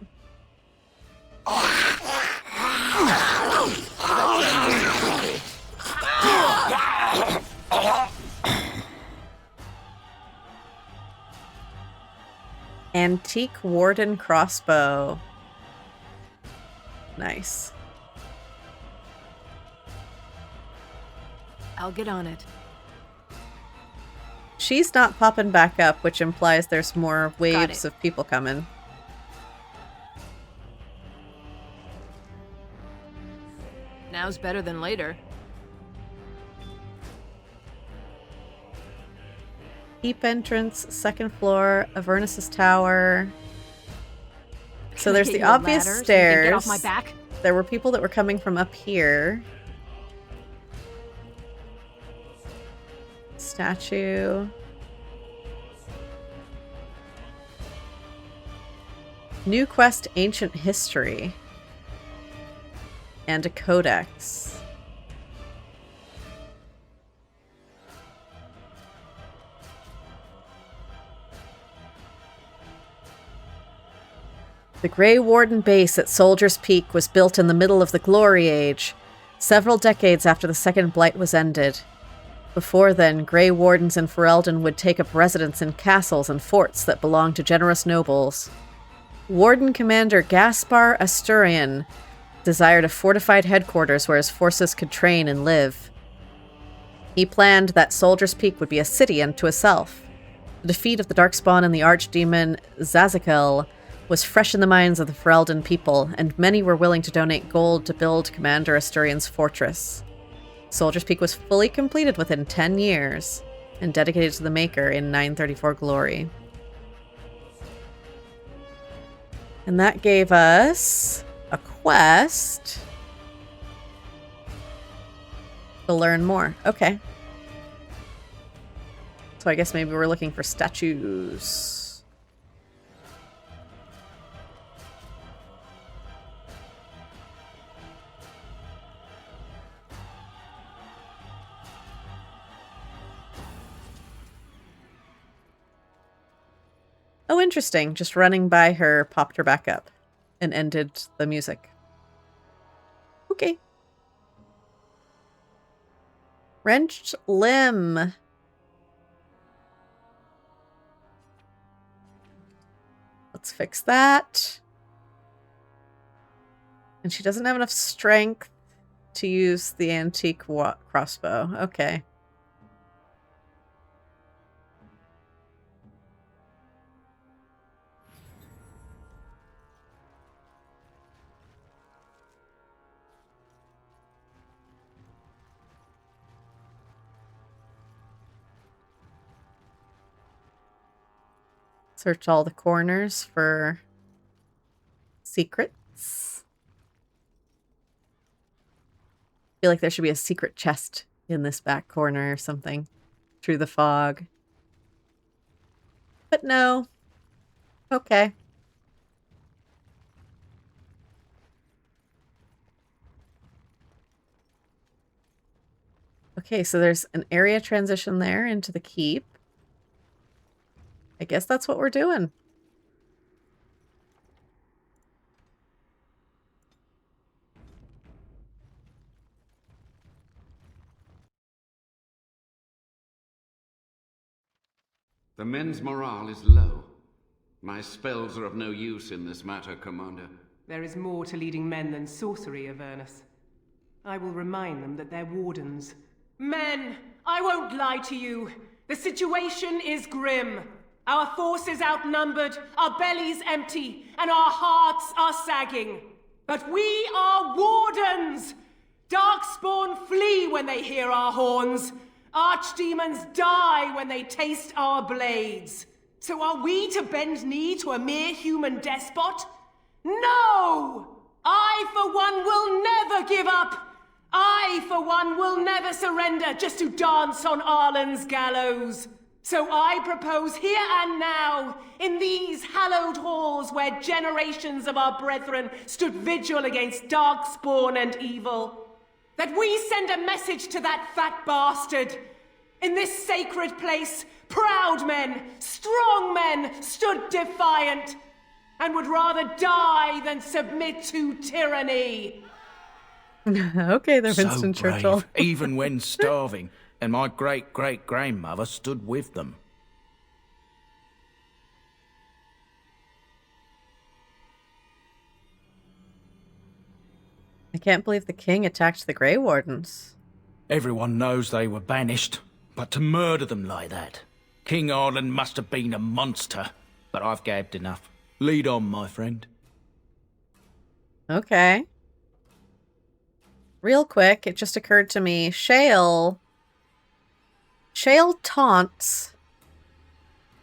Antique Warden crossbow. Nice. I'll get on it. She's not popping back up, which implies there's more waves of people coming. Now's better than later. Deep entrance, second floor, Avernus's tower. So there's the obvious stairs. So you can get off my back? There were people that were coming from up here. Statue. New quest, ancient history. And a codex. The Grey Warden base at Soldier's Peak was built in the middle of the Glory Age, several decades after the Second Blight was ended. Before then, Grey Wardens in Ferelden would take up residence in castles and forts that belonged to generous nobles. Warden Commander Gaspar Asturian desired a fortified headquarters where his forces could train and live. He planned that Soldier's Peak would be a city unto itself. The defeat of the Darkspawn and the archdemon Zazakel was fresh in the minds of the Ferelden people, and many were willing to donate gold to build Commander Asturian's fortress. Soldier's Peak was fully completed within 10 years, and dedicated to the Maker in 934 glory. And that gave us a quest to learn more. Okay. So I guess maybe we're looking for statues. Oh, interesting. Just running by her popped her back up and ended the music. Okay. Wrenched limb. Let's fix that. And she doesn't have enough strength to use the antique crossbow. Okay. Search all the corners for secrets. I feel like there should be a secret chest in this back corner or something through the fog. But no. Okay. Okay, so there's an area transition there into the keep. I guess that's what we're doing. The men's morale is low. My spells are of no use in this matter, Commander. There is more to leading men than sorcery, Avernus. I will remind them that they're wardens. Men, I won't lie to you. The situation is grim. Our forces outnumbered, our bellies empty, and our hearts are sagging. But we are wardens! Darkspawn flee when they hear our horns. Archdemons die when they taste our blades. So are we to bend knee to a mere human despot? No! I, for one, will never give up. I, for one, will never surrender just to dance on Arlen's gallows. So I propose here and now, in these hallowed halls where generations of our brethren stood vigil against darkspawn and evil, that we send a message to that fat bastard. In this sacred place, proud men, strong men stood defiant, and would rather die than submit to tyranny. Okay, they're Winston So brave, Churchill. even when starving, and my great-great-grandmother stood with them. I can't believe the king attacked the Grey Wardens. Everyone knows they were banished, but to murder them like that, King Arlen must have been a monster. But I've gabbed enough. Lead on, my friend. Okay. Real quick, it just occurred to me, Shale taunts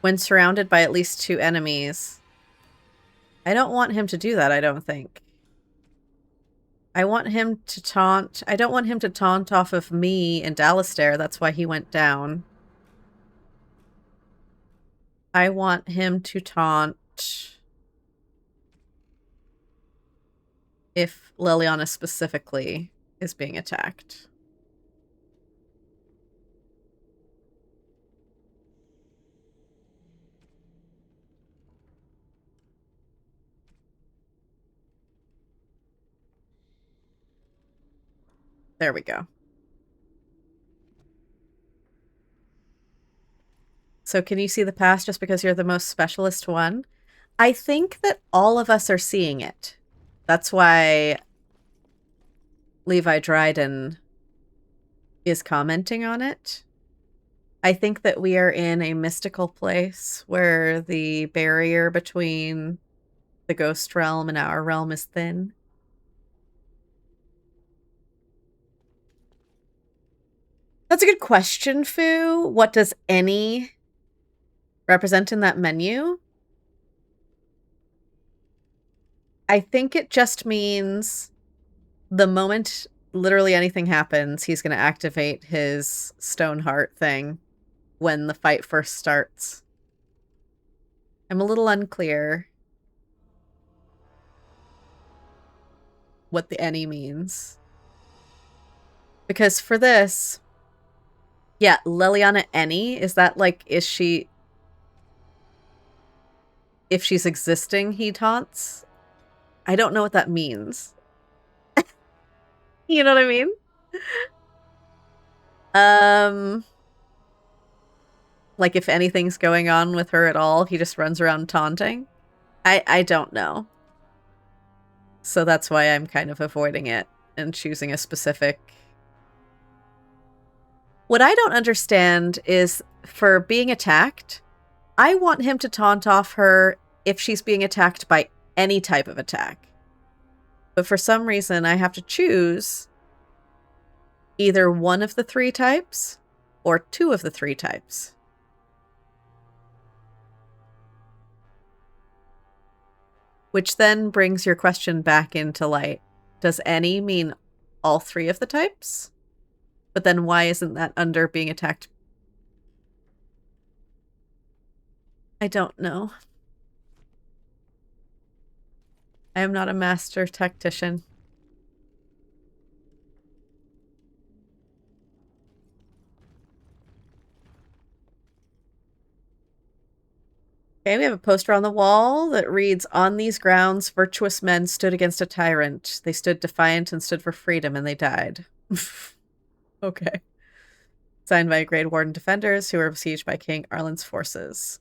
when surrounded by at least 2 enemies. I don't want him to do that, I don't think. I want him to taunt. I don't want him to taunt off of me and Dalistair. That's why he went down. I want him to taunt if Liliana specifically is being attacked. There we go. So can you see the past just because you're the most specialist one? I think that all of us are seeing it. That's why Levi Dryden is commenting on it. I think that we are in a mystical place where the barrier between the ghost realm and our realm is thin. That's a good question, Fu. What does any represent in that menu? I think it just means the moment literally anything happens, he's going to activate his Stoneheart thing when the fight first starts. I'm a little unclear what the any means. Because for this, yeah, Leliana any, is that like, is she... If she's existing, he taunts? I don't know what that means. You know what I mean? Like if anything's going on with her at all, he just runs around taunting? I don't know. So that's why I'm kind of avoiding it and choosing a specific... What I don't understand is for being attacked, I want him to taunt off her if she's being attacked by any type of attack. But for some reason, I have to choose either one of the 3 types or 2 of the 3 types. Which then brings your question back into light. Does any mean all 3 of the types? But then why isn't that under being attacked? I don't know. I am not a master tactician. Okay, we have a poster on the wall that reads, "On these grounds, virtuous men stood against a tyrant. They stood defiant and stood for freedom, and they died." Okay. Signed by Grey Warden defenders who were besieged by King Arlen's forces.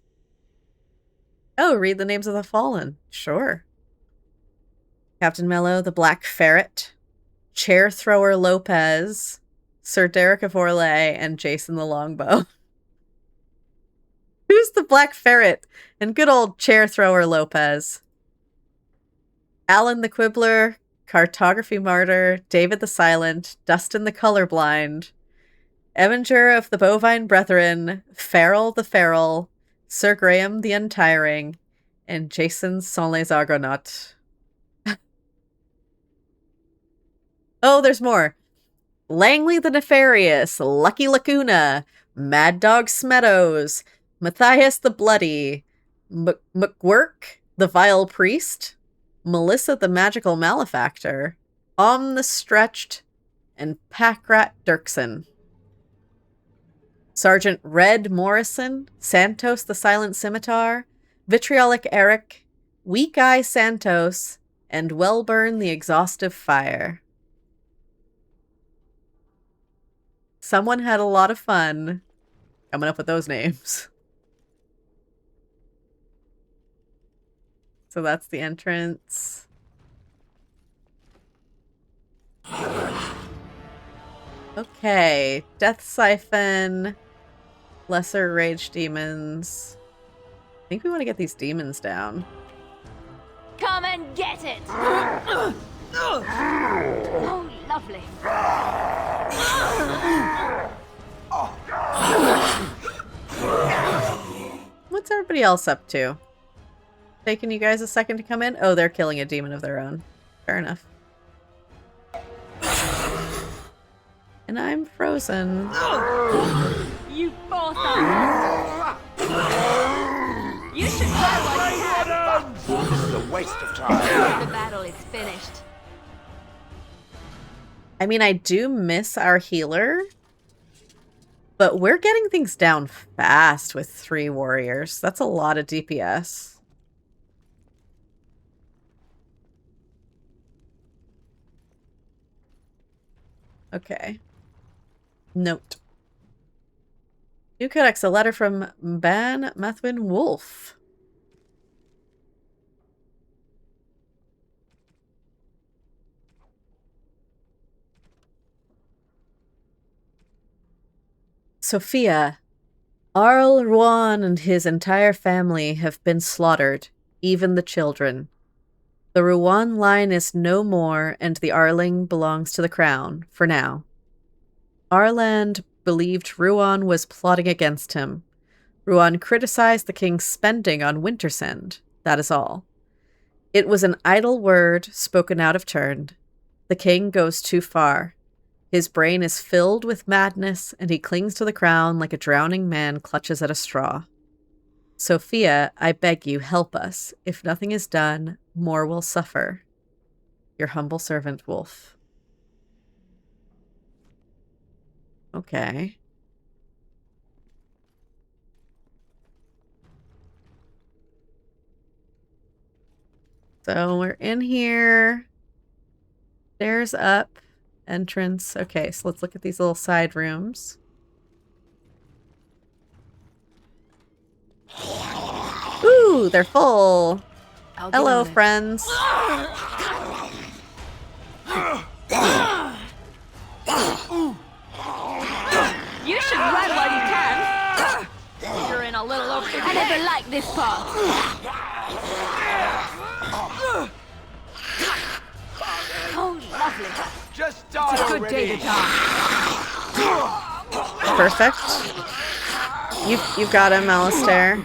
Oh, read the names of the fallen. Sure. Captain Mello, the Black Ferret, Chair Thrower Lopez, Sir Derek of Orlais, and Jason the Longbow. Who's the Black Ferret? And good old Chair Thrower Lopez. Alan the Quibbler, Cartography Martyr, David the Silent, Dustin the Colorblind, Evanger of the Bovine Brethren, Farrell the Feral, Sir Graham the Untiring, and Jason sans les Argonautes. Oh, there's more. Langley the Nefarious, Lucky Lacuna, Mad Dog Smeadows, Matthias the Bloody, McWork the Vile Priest, Melissa the Magical Malefactor, the Stretched, and Packrat Dirksen. Sergeant Red Morrison, Santos the Silent Scimitar, Vitriolic Eric, Weak Eye Santos, and Wellburn the Exhaustive Fire. Someone had a lot of fun coming up with those names. So that's the entrance. Okay. Death Siphon. Lesser Rage Demons. I think we want to get these demons down. Come and get it! Oh, lovely. What's everybody else up to? Taking you guys a second to come in? Oh, they're killing a demon of their own. Fair enough. And I'm frozen. You poor son. You should try what you have. This is a waste of time. The battle is finished. I mean, I do miss our healer, but we're getting things down fast with 3 warriors. That's a lot of DPS. Okay. Note. New Codex, a letter from Ban Methwin Wolf. Sophia, Arl Ruan and his entire family have been slaughtered, even the children. The Ruan line is no more, and the Arling belongs to the crown, for now. Arland believed Ruan was plotting against him. Ruan criticized the king's spending on Wintersend, that is all. It was an idle word spoken out of turn. The king goes too far. His brain is filled with madness, and he clings to the crown like a drowning man clutches at a straw. Sophia, I beg you, help us. If nothing is done, more will suffer. Your humble servant, Wolf. Okay. So we're in here. Stairs up. Entrance. Okay, so let's look at these little side rooms. Ooh, they're full. Hello, friends. You should run while you can. You're in a little over your head. I never liked this part. Oh, lovely. Just die It's a good already. day to die. Perfect. You've got him, Alistair.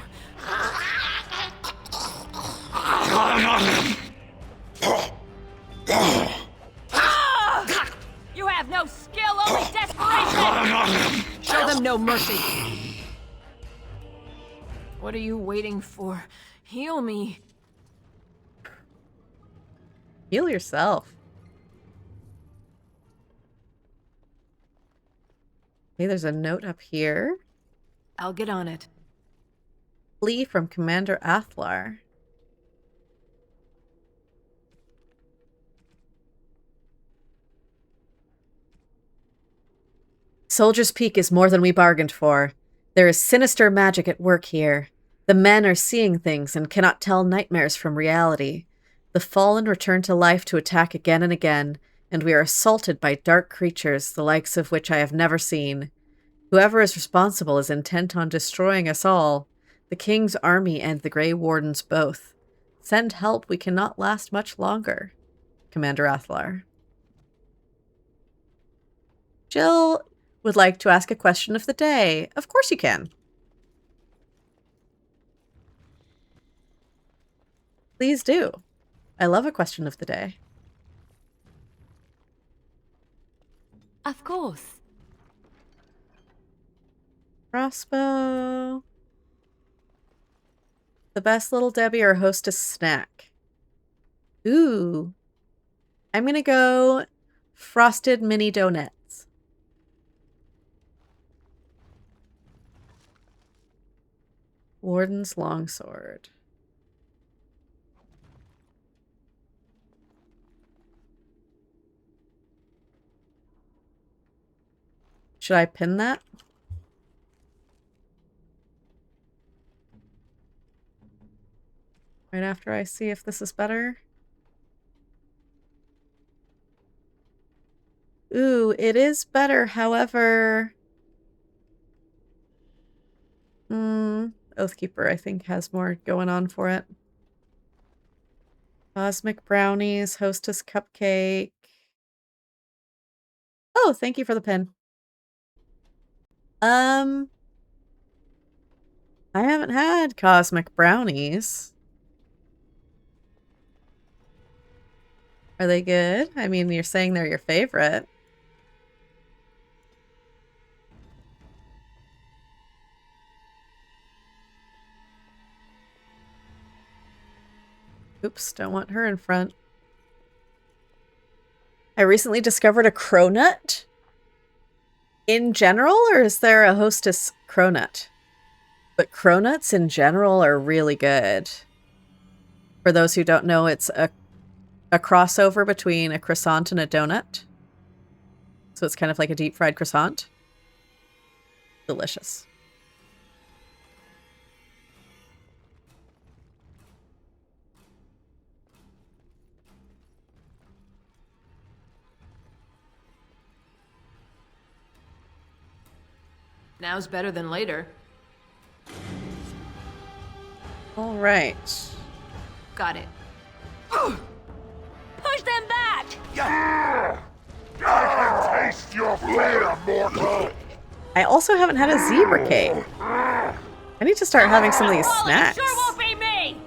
You have no skill, only desperation. Show them no mercy. What are you waiting for? Heal me. Heal yourself. Okay, there's a note up here. I'll get on it. Flee from Commander Athlar. Soldier's Peak is more than we bargained for. There is sinister magic at work here. The men are seeing things and cannot tell nightmares from reality. The fallen return to life to attack again and again, and we are assaulted by dark creatures, the likes of which I have never seen. Whoever is responsible is intent on destroying us all, the King's army and the Grey Wardens both. Send help, we cannot last much longer. Commander Athlar. Jill would like to ask a question of the day. Of course you can. Please do. I love a question of the day. Of course. Crossbow. The best little Debbie or hostess snack. Ooh. I'm gonna go frosted mini donuts. Warden's longsword. Should I pin that? Right after I see if this is better. Ooh, it is better, however... Oathkeeper, I think, has more going on for it. Cosmic Brownies, Hostess Cupcake. Oh, thank you for the pin. I haven't had Cosmic Brownies. Are they good? I mean, you're saying they're your favorite. Oops, don't want her in front. I recently discovered a cronut. In general, or is there a hostess cronut? But cronuts in general are really good. For those who don't know, it's a crossover between a croissant and a donut. So it's kind of like a deep fried croissant. Delicious. Now's better than later. All right. Got it. Push them back! I can taste your fear, mortal! I also haven't had a zebra cake. I need to start having some of these snacks. Sure won't be me!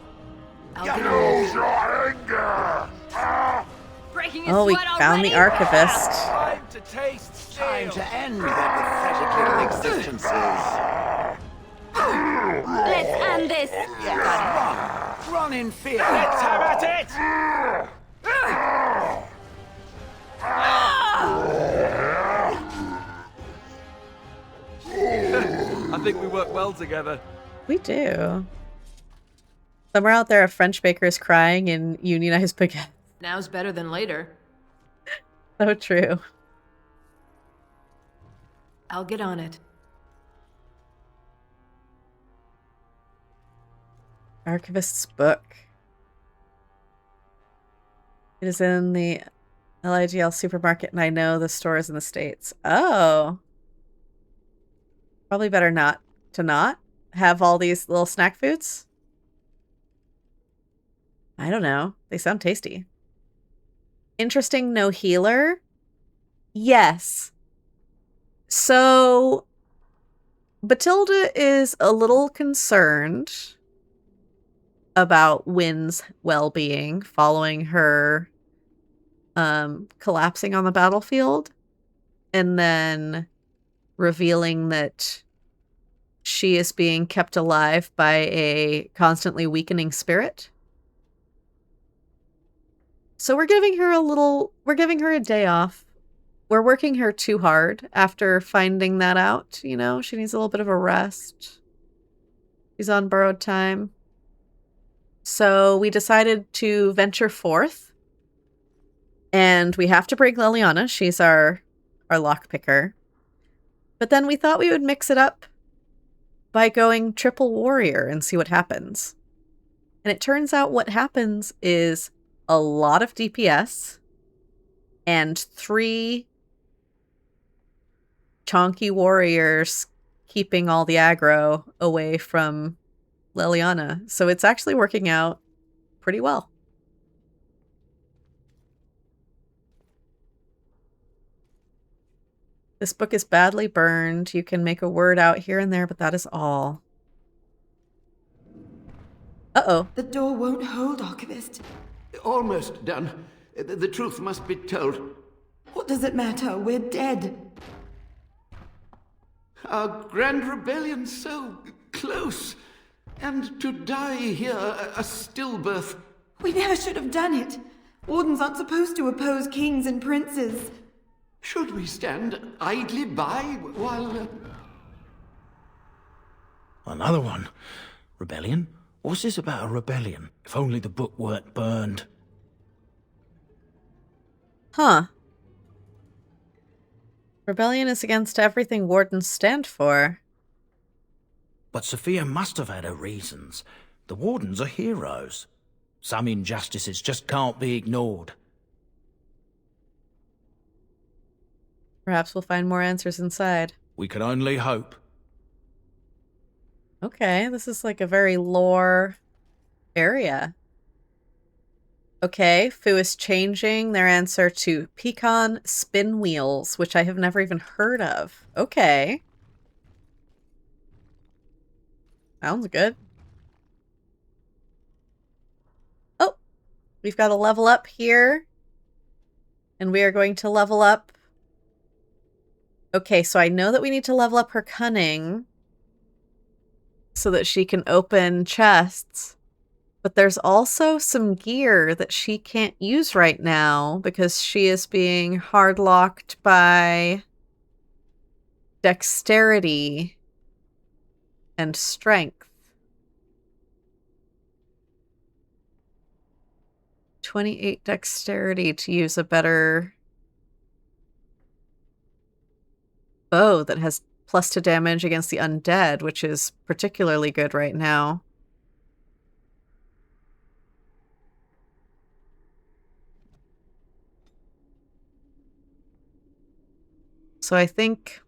Use your anger! Breaking his Oh, we sweat found already? the archivist. Time to taste steel. Time to end their pathetic little existences. Let's end this! Run in fear. Let's have at it! I think we work well together. We do. Somewhere out there, a French baker is crying in unionized baguette. Now's better than later. So true. I'll get on it. Archivist's book. It is in the LIGL supermarket, and I know the stores in the States. Oh. Probably better not have all these little snack foods. I don't know. They sound tasty. Interesting, no healer? Yes. So, Bathilde is a little concerned about Wynne's well-being following her collapsing on the battlefield and then revealing that she is being kept alive by a constantly weakening spirit. So we're giving her a day off. We're working her too hard after finding that out, you know? She needs a little bit of a rest. She's on borrowed time. So we decided to venture forth. And we have to bring Liliana. She's our lockpicker. But then we thought we would mix it up by going triple warrior and see what happens. And it turns out what happens is a lot of DPS and 3 chonky warriors keeping all the aggro away from Liliana. So it's actually working out pretty well. This book is badly burned. You can make a word out here and there, but that is all. Uh-oh. The door won't hold, Archivist. Almost done. The truth must be told. What does it matter? We're dead. Our grand rebellion so close. And to die here, a stillbirth. We never should have done it. Wardens aren't supposed to oppose kings and princes. Should we stand idly by while... Another one. Rebellion? What's this about a rebellion? If only the book weren't burned. Huh. Rebellion is against everything wardens stand for. But Sophia must have had her reasons. The wardens are heroes. Some injustices just can't be ignored. Perhaps we'll find more answers inside. We can only hope. Okay, this is like a very lore area. Okay, Fu is changing their answer to pecan spin wheels, which I have never even heard of. Okay. Sounds good. Oh, we've got a level up here. And we are going to level up. Okay, so I know that we need to level up her cunning so that she can open chests. But there's also some gear that she can't use right now because she is being hard-locked by dexterity and strength. 28 dexterity to use a better bow that has +2 damage against the undead, which is particularly good right now. So I think...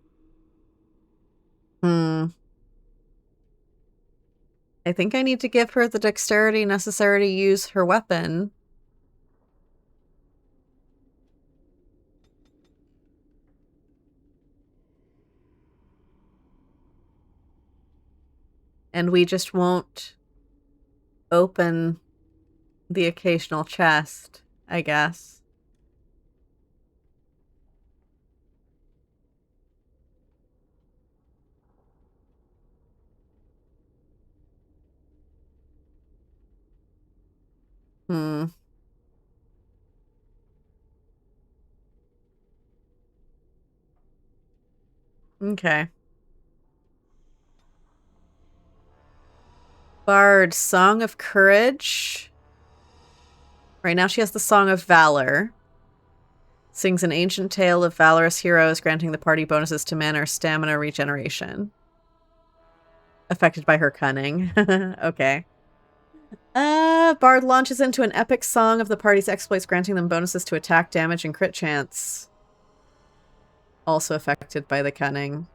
I think I need to give her the dexterity necessary to use her weapon. And we just won't open the occasional chest, I guess. Okay. Bard, Song of Courage. Right now she has the Song of Valor. Sings an ancient tale of valorous heroes, granting the party bonuses to mana or stamina regeneration. Affected by her cunning. Okay. Bard launches into an epic song of the party's exploits, granting them bonuses to attack, damage, and crit chance. Also affected by the cunning.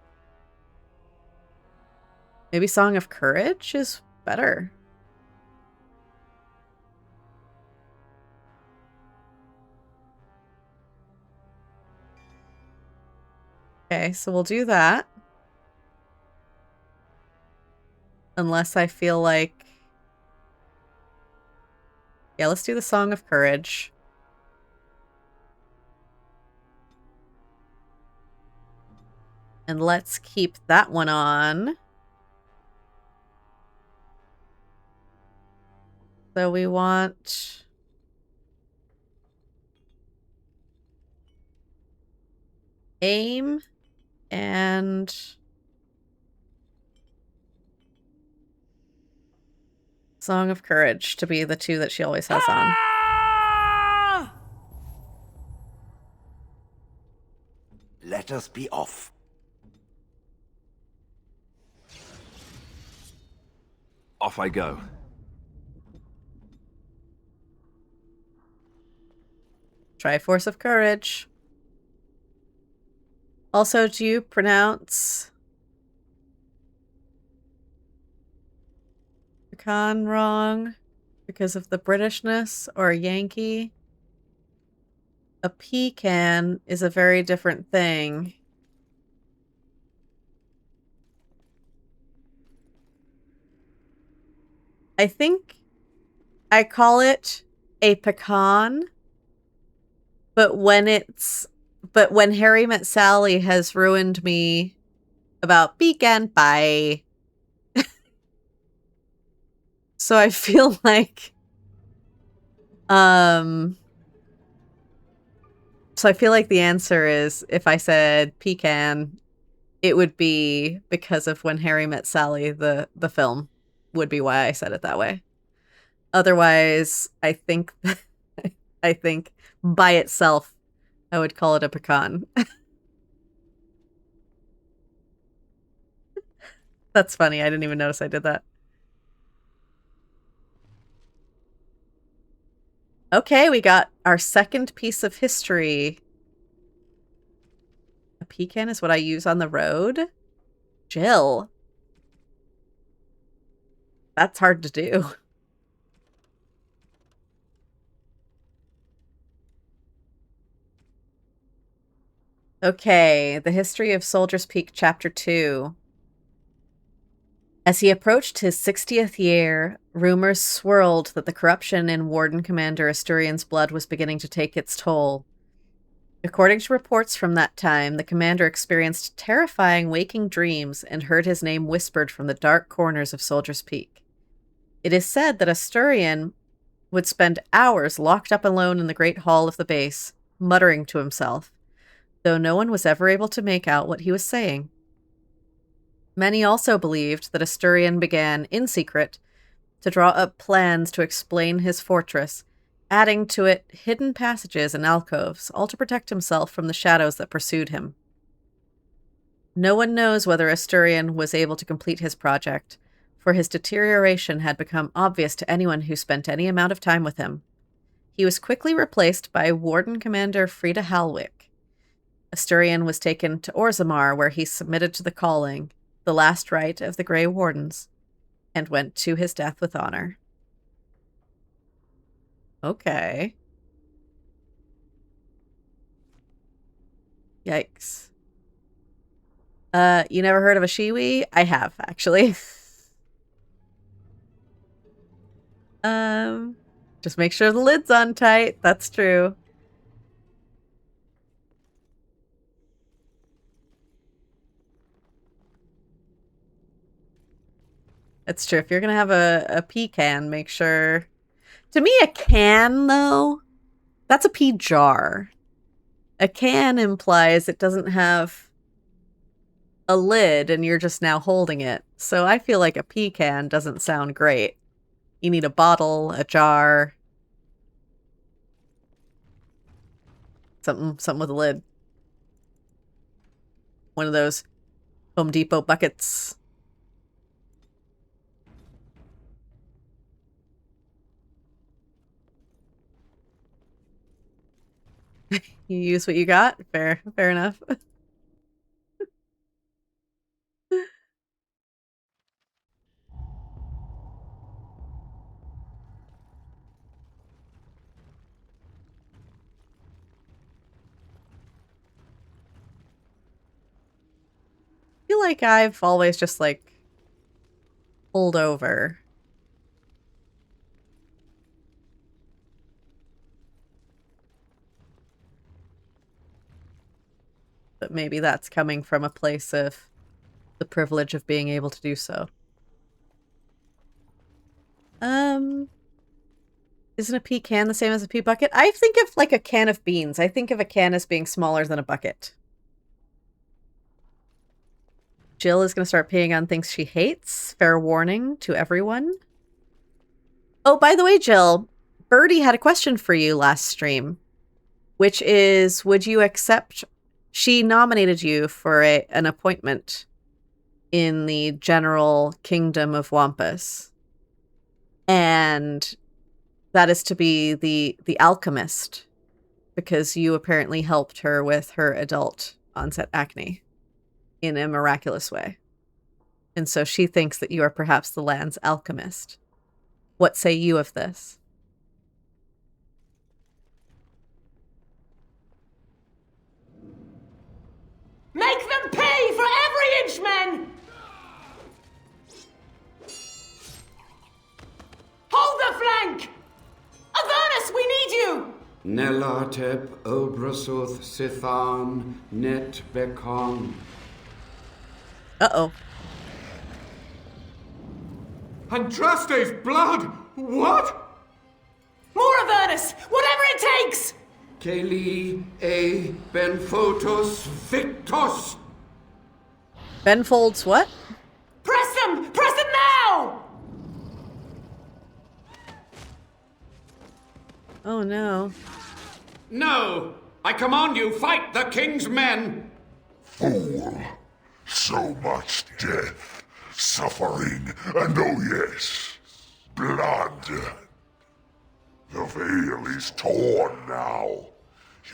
Maybe Song of Courage is better. Okay, so we'll do that. Unless I feel like... Yeah, let's do the Song of Courage. And let's keep that one on. So we want... Aim and... Song of Courage to be the two that she always has on. Let us be off. Off I go. Triforce of Courage. Also, do you pronounce pecan wrong because of the Britishness, or Yankee? A pecan is a very different thing. I think I call it a pecan, but when Harry Met Sally has ruined me about pecan pie. So I feel like the answer is, if I said pecan, it would be because of When Harry Met Sally, the film, would be why I said it that way. Otherwise, I think by itself, I would call it a pecan. That's funny. I didn't even notice I did that. Okay, we got our second piece of history. A pecan is what I use on the road? Jill. That's hard to do. Okay, the history of Soldier's Peak, Chapter 2. As he approached his 60th year, rumors swirled that the corruption in Warden Commander Asturian's blood was beginning to take its toll. According to reports from that time, the commander experienced terrifying waking dreams and heard his name whispered from the dark corners of Soldier's Peak. It is said that Asturian would spend hours locked up alone in the great hall of the base, muttering to himself, though no one was ever able to make out what he was saying. Many also believed that Asturian began, in secret, to draw up plans to explain his fortress, adding to it hidden passages and alcoves, all to protect himself from the shadows that pursued him. No one knows whether Asturian was able to complete his project, for his deterioration had become obvious to anyone who spent any amount of time with him. He was quickly replaced by Warden Commander Frida Halwick. Asturian was taken to Orzammar, where he submitted to the calling, the last rite of the Grey Wardens, and went to his death with honor. Okay. Yikes. You never heard of a Shiwi? I have, actually. Just make sure the lid's on tight. That's true. That's true. If you're gonna have a pea can, make sure... To me, a can, though, that's a pea jar. A can implies it doesn't have a lid and you're just now holding it. So I feel like a pea can doesn't sound great. You need a bottle, a jar. Something with a lid. One of those Home Depot buckets. You use what you got? Fair enough. I feel like I've always just, like, pulled over. But maybe that's coming from a place of the privilege of being able to do so. Isn't a pea can the same as a pea bucket? I think of, like, a can of beans. I think of a can as being smaller than a bucket. Jill is going to start peeing on things she hates. Fair warning to everyone. Oh, by the way, Jill, Birdie had a question for you last stream, which is, would you accept... She nominated you for an appointment in the General Kingdom of Wampus. And that is to be the alchemist, because you apparently helped her with her adult onset acne in a miraculous way. And so she thinks that you are perhaps the land's alchemist. What say you of this? Make them pay for every inch, men! Hold the flank! Avernus, we need you! Nelatep Obrasoth Sithan Net Bekon. Uh-oh. Andraste's blood! What? More Avernus! Whatever it takes! Keli e Benfotos Victos! Benfolds what? Press them! Press them now! Oh no. No! I command you, fight the king's men! Fool! So much death, suffering, and oh yes, blood. The veil is torn now.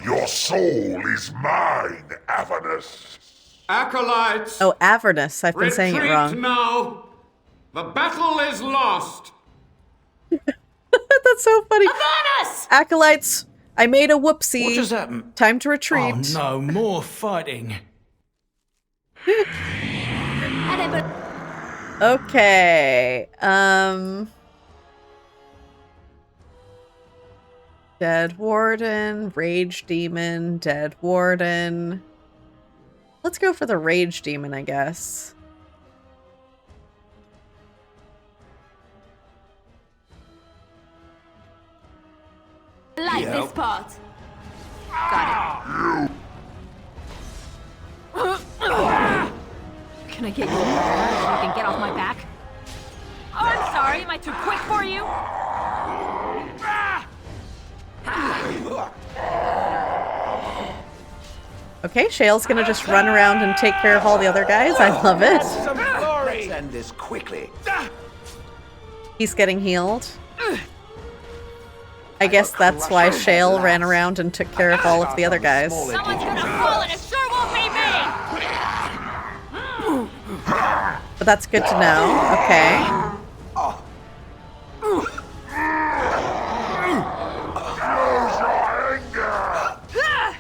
Your soul is mine, Avernus. Acolytes! Oh, Avernus. I've been saying it wrong. Retreat now! The battle is lost! That's so funny. Avernus! Acolytes, I made a whoopsie. What does that mean? Time to retreat. Oh no, more fighting. Okay. Dead Warden, Rage Demon, Dead Warden. Let's go for the Rage Demon, I guess. Like this part. Got it. Can I get you so you can get off my back? Oh, I'm sorry. Am I too quick for you? Okay, Shale's gonna just run around and take care of all the other guys. I love it. Let's end this quickly. He's getting healed. I guess that's why Shale ran around and took care of all of the other guys. Someone's gonna fall and it sure won't be me! But that's good to know. Okay.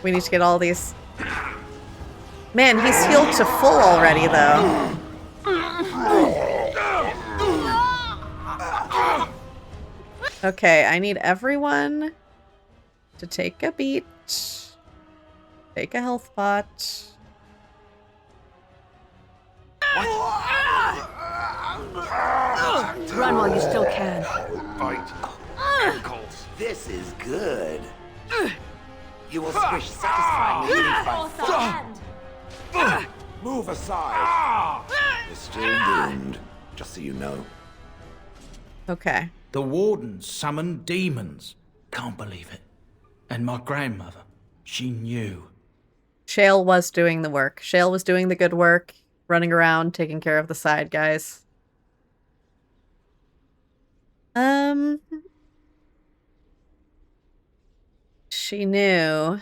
We need to get all these... Man, he's healed to full already, though. Okay, I need everyone to take a beat. Take a health pot. Run while you still can. Fight. Ankles. This is good. You will squish satisfyingly by Move aside. You're still doomed, just so you know. Okay. The wardens summoned demons. Can't believe it. And my grandmother, she knew. Shale was doing the work. Shale was doing the good work, running around, taking care of the side guys. She knew.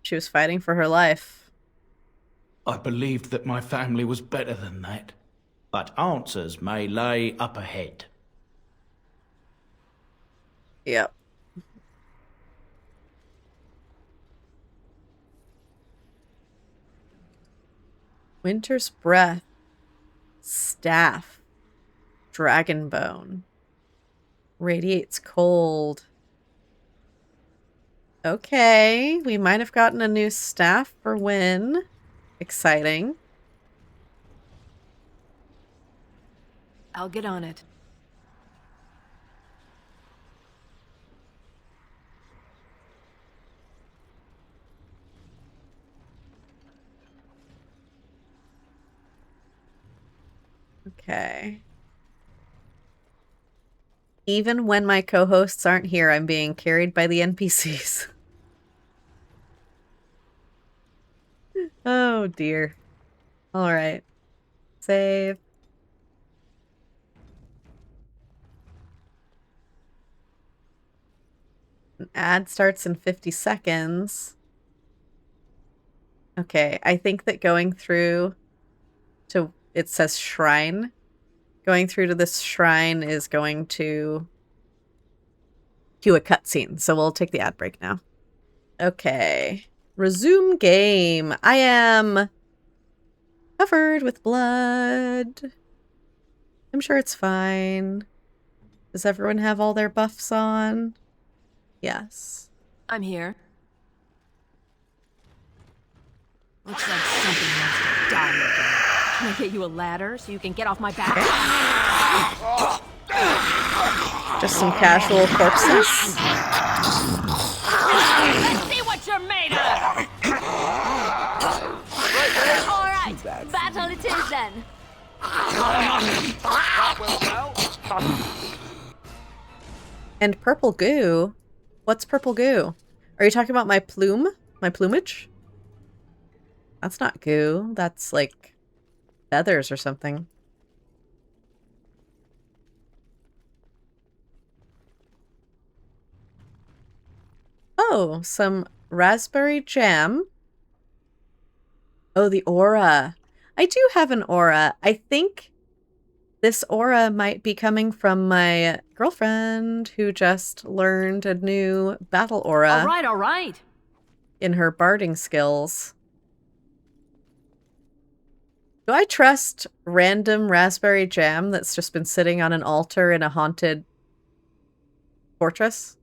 She was fighting for her life. I believed that my family was better than that. But answers may lay up ahead. Yep. Winter's Breath. Staff. Dragon Bone. Radiates cold. Okay, we might have gotten a new staff for Wynne. Exciting. I'll get on it. Okay. Even when my co-hosts aren't here, I'm being carried by the NPCs. Oh, dear. All right. Save. An ad starts in 50 seconds. Okay, I think that going through to... It says shrine. Going through to this shrine is going to cue a cutscene, so we'll take the ad break now. Okay. Resume game. I am covered with blood. I'm sure it's fine. Does everyone have all their buffs on? Yes. I'm here. Looks like something wants to die again. Can I get you a ladder so you can get off my back? Just some casual corpses. Let's see what you're made of! Alright, battle it is then. And purple goo? What's purple goo? Are you talking about my plume? My plumage? That's not goo. That's like feathers or something. Oh, some raspberry jam. Oh, the aura. I do have an aura. I think this aura might be coming from my girlfriend who just learned a new battle aura. All right. In her barding skills. Do I trust random raspberry jam that's just been sitting on an altar in a haunted fortress?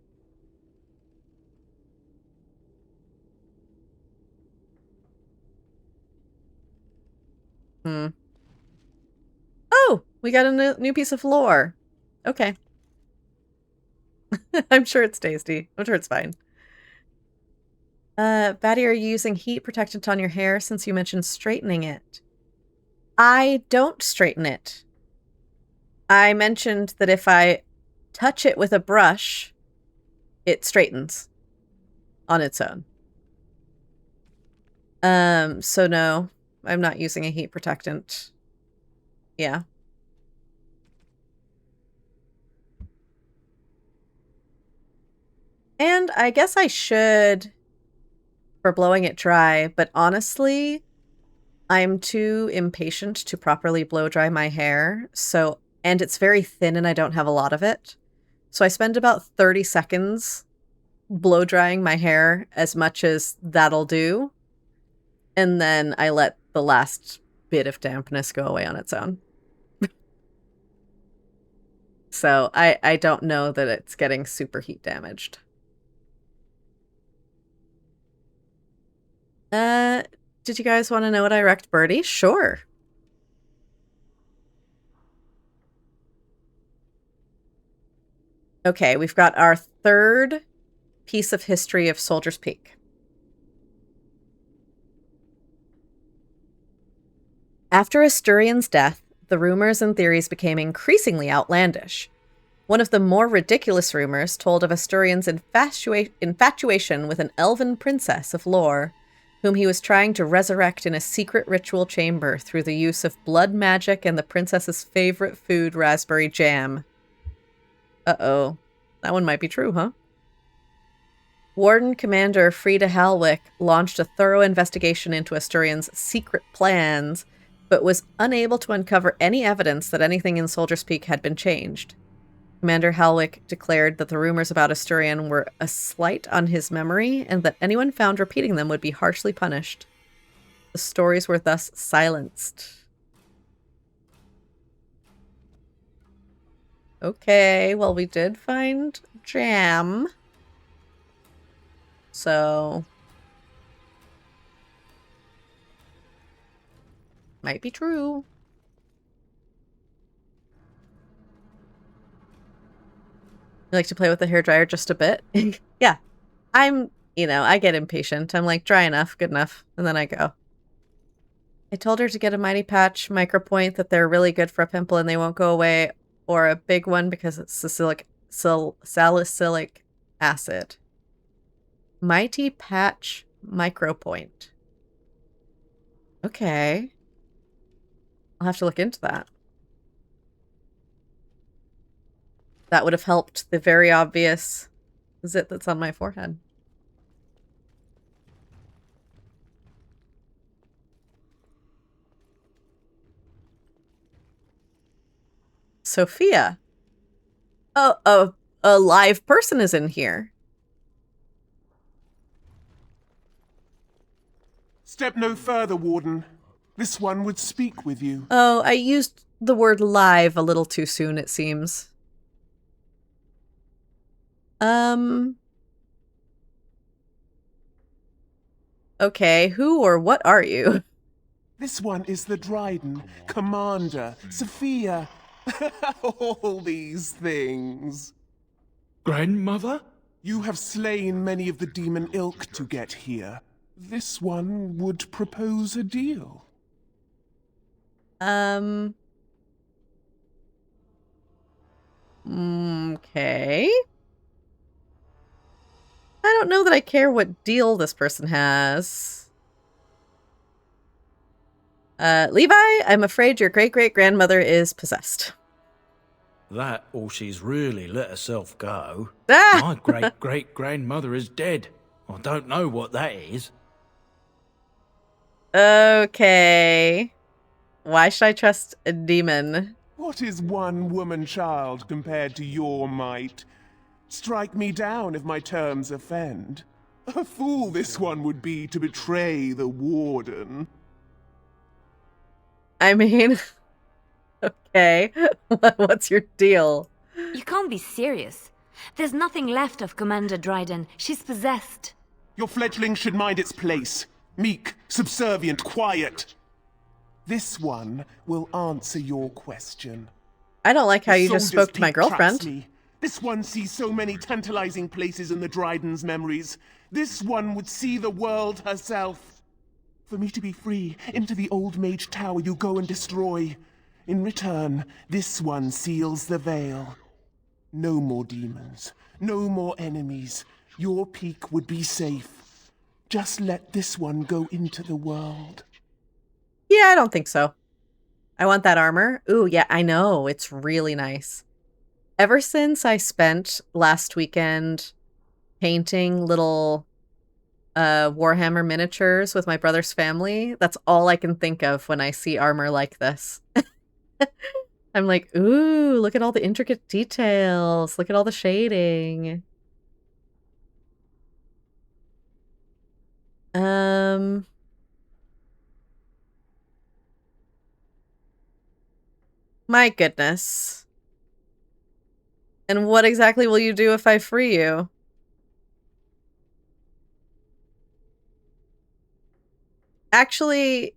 Oh, we got a new piece of lore. Okay. I'm sure it's tasty. I'm sure it's fine. Batty, are you using heat protectant on your hair since you mentioned straightening it? I don't straighten it. I mentioned that if I touch it with a brush, it straightens. on its own. So no, I'm not using a heat protectant. Yeah. And I guess I should for blowing it dry, but honestly, I'm too impatient to properly blow dry my hair. So, and it's very thin and I don't have a lot of it. So I spend about 30 seconds blow drying my hair as much as that'll do. And then I let the last bit of dampness go away on its own. So I don't know that it's getting super heat damaged. Did you guys want to know what I wrecked Birdie? Sure. Okay, we've got our third piece of history of Soldier's Peak. After Asturian's death, the rumors and theories became increasingly outlandish. One of the more ridiculous rumors told of Asturian's infatuation with an elven princess of lore, whom he was trying to resurrect in a secret ritual chamber through the use of blood magic and the princess's favorite food, raspberry jam. Uh-oh. That one might be true, huh? Warden Commander Frida Halwick launched a thorough investigation into Asturian's secret plans, but was unable to uncover any evidence that anything in Soldier's Peak had been changed. Commander Halwick declared that the rumors about Asturian were a slight on his memory, and that anyone found repeating them would be harshly punished. The stories were thus silenced. Okay, well, we did find jam. So might be true. You like to play with the hairdryer just a bit? Yeah. I get impatient. I'm like, dry enough, good enough. And then I go. I told her to get a Mighty Patch Micropoint, that they're really good for a pimple and they won't go away, or a big one because it's salicylic acid. Mighty Patch Micropoint. Okay. I'll have to look into that. That would have helped the very obvious zit that's on my forehead. Sophia. Oh, a live person is in here. Step no further, Warden. This one would speak with you. Oh, I used the word live a little too soon, it seems. Okay, who or what are you? This one is the Dryden, Commander, Sophia. All these things. Grandmother? You have slain many of the demon ilk to get here. This one would propose a deal. Okay. I don't know that I care what deal this person has. Levi, I'm afraid your great-great-grandmother is possessed. That, or she's really let herself go. Ah! My great-great-grandmother is dead. I don't know what that is. Okay. Why should I trust a demon? What is one woman child compared to your might? Strike me down if my terms offend. A fool this one would be to betray the Warden. I mean, okay. What's your deal? You can't be serious. There's nothing left of Commander Dryden. She's possessed. Your fledgling should mind its place. Meek, subservient, quiet. This one will answer your question. I don't like how you just spoke to my girlfriend. Me. This one sees so many tantalizing places in the Dryden's memories. This one would see the world herself. For me to be free, into the old mage tower you go and destroy. In return, this one seals the veil. No more demons, no more enemies, your peak would be safe. Just let this one go into the world. Yeah, I don't think so. I want that armor. Ooh, yeah, I know. It's really nice. Ever since I spent last weekend painting little Warhammer miniatures with my brother's family, that's all I can think of when I see armor like this. I'm like, ooh, look at all the intricate details. Look at all the shading. My goodness. And what exactly will you do if I free you? Actually,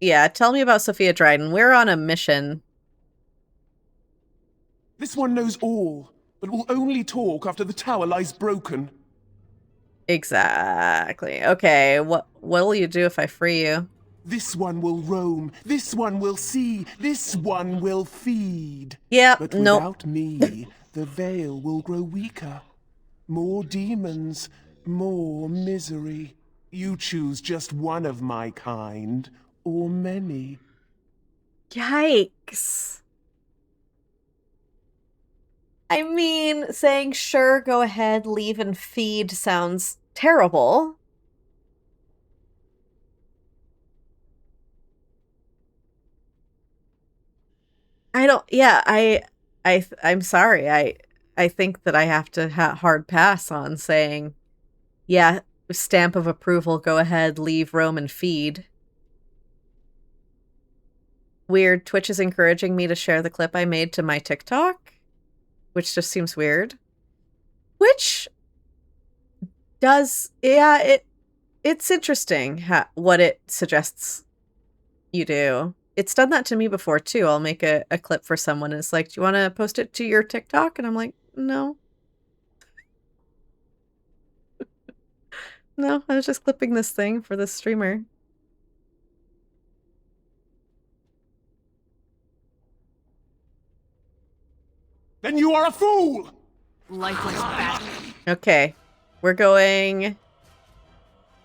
yeah, tell me about Sophia Dryden. We're on a mission. This one knows all, but will only talk after the tower lies broken. Exactly. Okay, what will you do if I free you? This one will roam, this one will see, this one will feed. Yep, but nope. without me, the veil will grow weaker. More demons, more misery. You choose just one of my kind, or many. Yikes. I mean, saying sure, go ahead, leave and feed sounds terrible. I don't, yeah, I'm sorry. I think that I have to hard pass on saying, yeah, stamp of approval, go ahead, leave, roam, and feed. Weird, Twitch is encouraging me to share the clip I made to my TikTok, which just seems weird. Which does, yeah, it's interesting what it suggests you do. It's done that to me before, too. I'll make a clip for someone, and it's like, do you want to post it to your TikTok? And I'm like, no. No, I was just clipping this thing for this streamer. Then you are a fool! Lifeless bat. Okay, we're going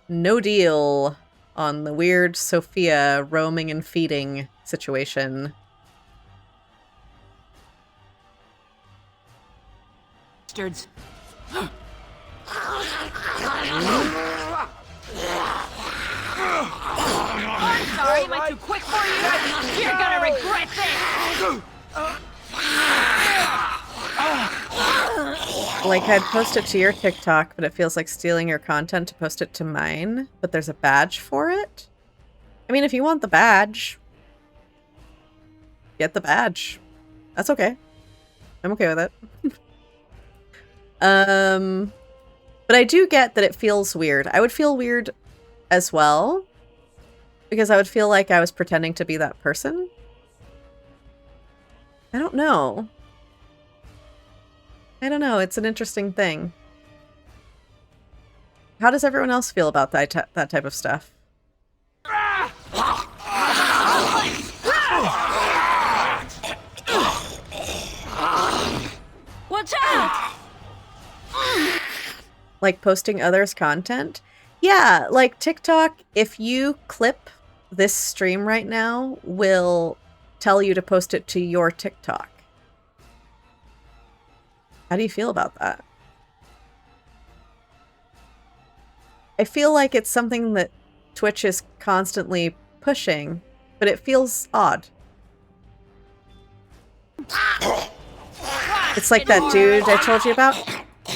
no deal on the weird Sophia roaming and feeding situation. Bastards. I'm sorry, am I too quick for you? You're gonna regret this! Like, I'd post it to your TikTok, but it feels like stealing your content to post it to mine, but there's a badge for it? I mean, if you want the badge, get the badge. That's okay. I'm okay with it. But I do get that it feels weird. I would feel weird as well, because I would feel like I was pretending to be that person. I don't know. I don't know. It's an interesting thing. How does everyone else feel about that type of stuff? Watch out! Like posting others' content? Yeah, like TikTok, if you clip this stream right now, will tell you to post it to your TikTok. How do you feel about that? I feel like it's something that Twitch is constantly pushing, but it feels odd. It's like that dude I told you about.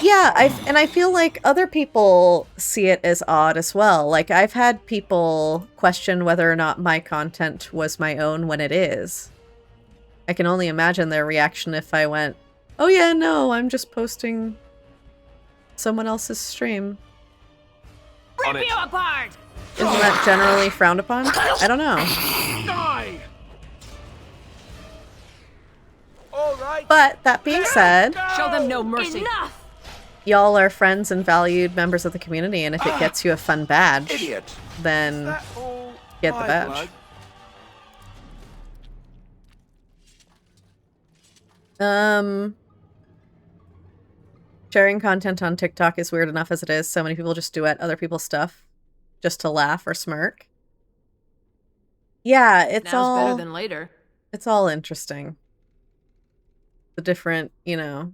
Yeah, I feel like other people see it as odd as well. Like, I've had people question whether or not my content was my own when it is. I can only imagine their reaction if I went, oh yeah, no, I'm just posting someone else's stream. Rip you apart! Isn't that generally frowned upon? I don't know. Die! But that being said, Show them no mercy. Enough! y'all are friends and valued members of the community, and if it gets you a fun badge, Idiot. then get the badge. Sharing content on TikTok is weird enough as it is. So many people just duet other people's stuff just to laugh or smirk. Yeah, it's Now's all better than later. It's all interesting. The different, you know.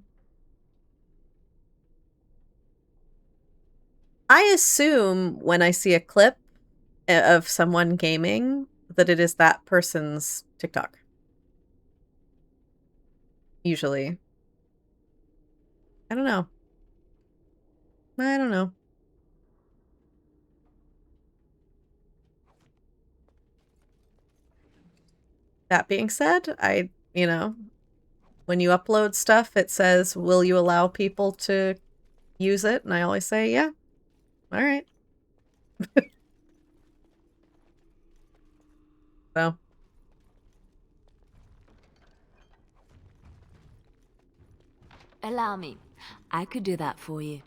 I assume when I see a clip of someone gaming that it is that person's TikTok. Usually. I don't know. I don't know. That being said, you know, when you upload stuff, it says, will you allow people to use it? And I always say, yeah. All right. So. Allow me. I could do that for you.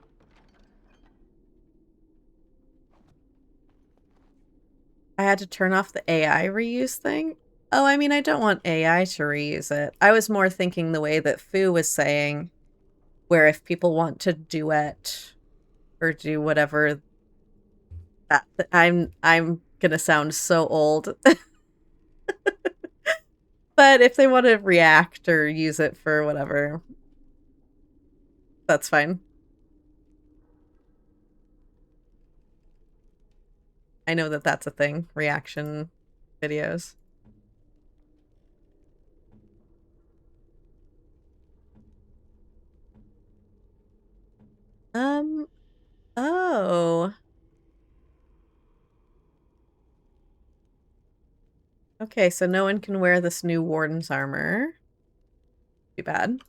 I had to turn off the AI reuse thing. Oh, I mean, I don't want AI to reuse it. I was more thinking the way that Fu was saying, where if people want to duet or do whatever, I'm gonna sound so old. But if they want to react or use it for whatever, that's fine. I know that that's a thing, reaction videos. Oh. Okay, so no one can wear this new Warden's armor. Too bad.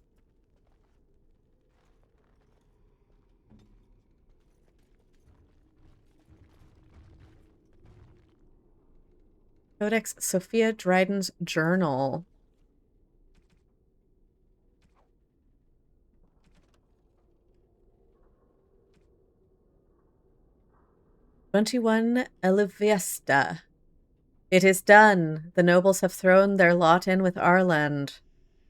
Codex Sophia Dryden's journal. "21 Eliviesta. It is done. The nobles have thrown their lot in with Arland.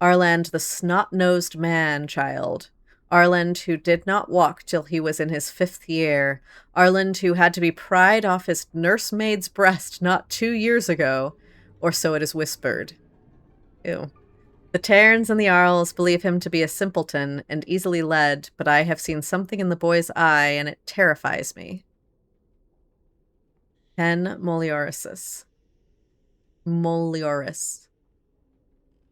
Arland the snot-nosed man-child. Arland who did not walk till he was in his 5th year. Arland who had to be pried off his nursemaid's breast not 2 years ago, or so it is whispered." Ew. "The Terns and the Arls believe him to be a simpleton and easily led, but I have seen something in the boy's eye, and it terrifies me." Ken Molioris.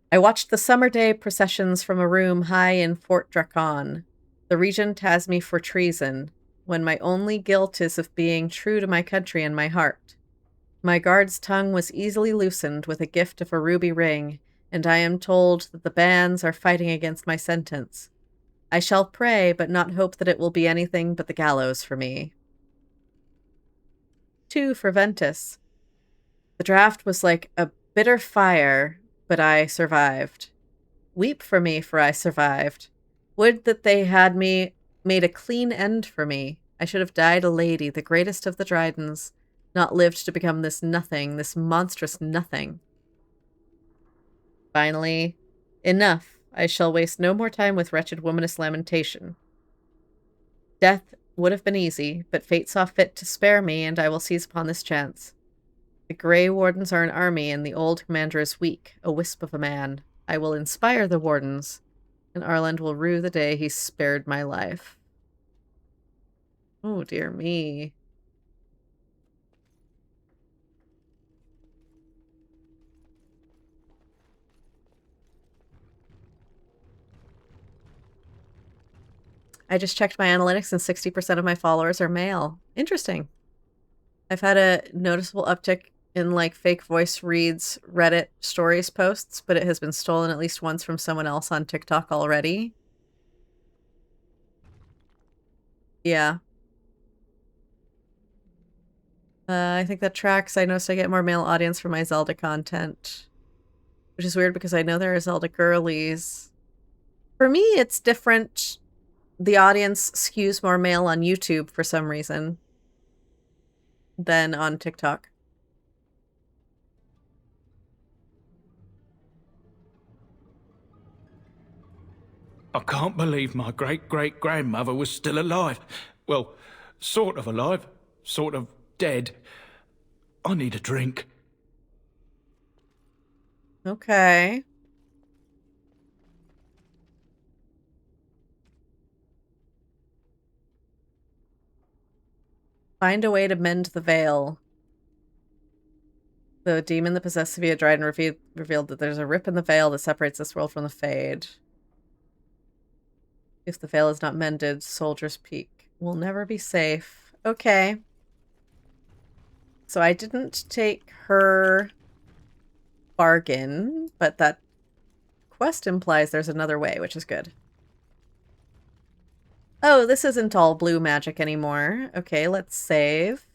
"I watched the summer day processions from a room high in Fort Dracon. The regent has me for treason, when my only guilt is of being true to my country and my heart. My guard's tongue was easily loosened with a gift of a ruby ring, and I am told that the bands are fighting against my sentence. I shall pray, but not hope that it will be anything but the gallows for me." 2 for Ventus. "The draft was like a bitter fire, but I survived. Weep for me, for I survived. Would that they had made a clean end for me. I should have died a lady, the greatest of the Drydens, not lived to become this nothing, this monstrous nothing. Finally, enough. I shall waste no more time with wretched womanous lamentation. Death would have been easy, but fate saw fit to spare me, and I will seize upon this chance. The Grey Wardens are an army, and the old commander is weak, a wisp of a man. I will inspire the Wardens, and Arland will rue the day he spared my life." Oh, dear me. "I just checked my analytics and 60% of my followers are male. Interesting. I've had a noticeable uptick in like fake voice reads Reddit stories posts, but it has been stolen at least once from someone else on TikTok already." Yeah. I think that tracks. I noticed I get more male audience for my Zelda content, which is weird because I know there are Zelda girlies. For me, it's different. The audience skews more male on YouTube for some reason than on TikTok. I can't believe my great-great-grandmother was still alive. Well, sort of alive, sort of dead. I need a drink. Okay. Find a way to mend the veil. The demon that possessed Sevilla Dryden revealed that there's a rip in the veil that separates this world from the Fade. If the veil is not mended, Soldier's Peak will never be safe. Okay. So I didn't take her bargain, but that quest implies there's another way, which is good. Oh, this isn't all blue magic anymore. Okay, let's save.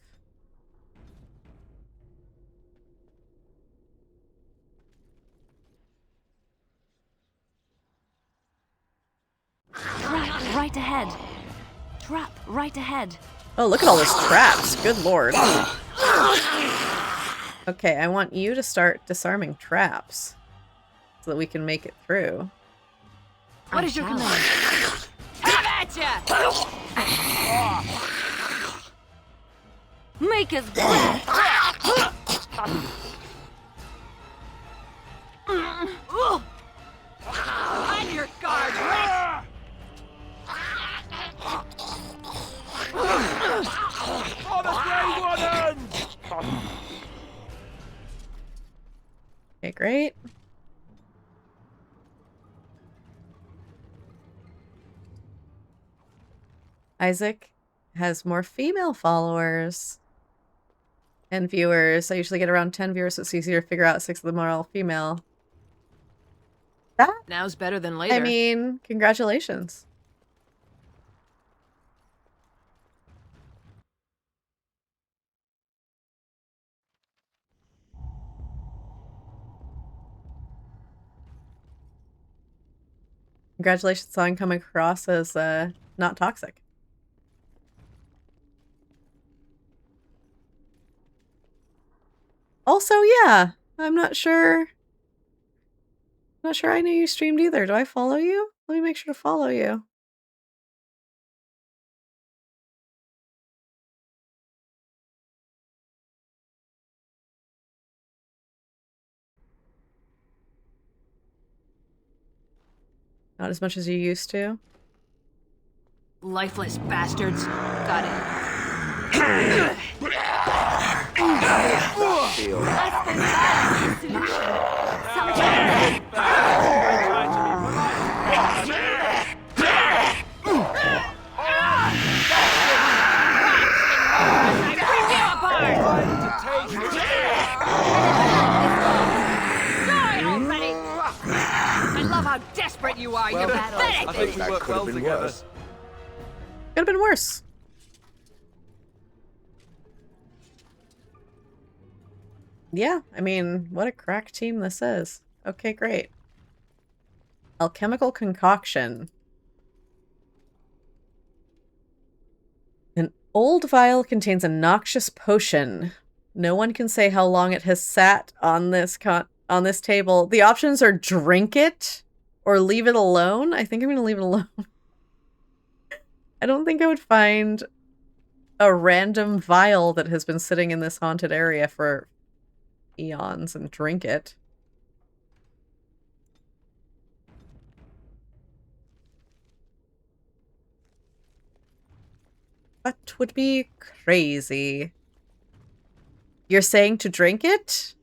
Trap right ahead. Trap right ahead. Oh, look at all those traps. Good lord. Okay, I want you to start disarming traps so that we can make it through. What is your command? Have at ya! Make us breath. On your guard, Rick! For the Grey Warden! Okay, great. Isaac has more female followers and viewers. I usually get around 10 viewers, so it's easier to figure out 6 of them are all female. That, Now's better than later. I mean, congratulations. Congratulations on coming across as not toxic. Also, yeah, I'm not sure. Not sure I knew you streamed either. Do I follow you? Let me make sure to follow you. Not as much as you used to. Lifeless bastards. Got it. I love how desperate you are. You're pathetic. I think we work well together. Could have been worse. Yeah, I mean, what a crack team this is. Okay, great. Alchemical concoction. An old vial contains a noxious potion. No one can say how long it has sat on this table. The options are drink it or leave it alone. I think I'm going to leave it alone. I don't think I would find a random vial that has been sitting in this haunted area for eons and drink it. That would be crazy. You're saying to drink it?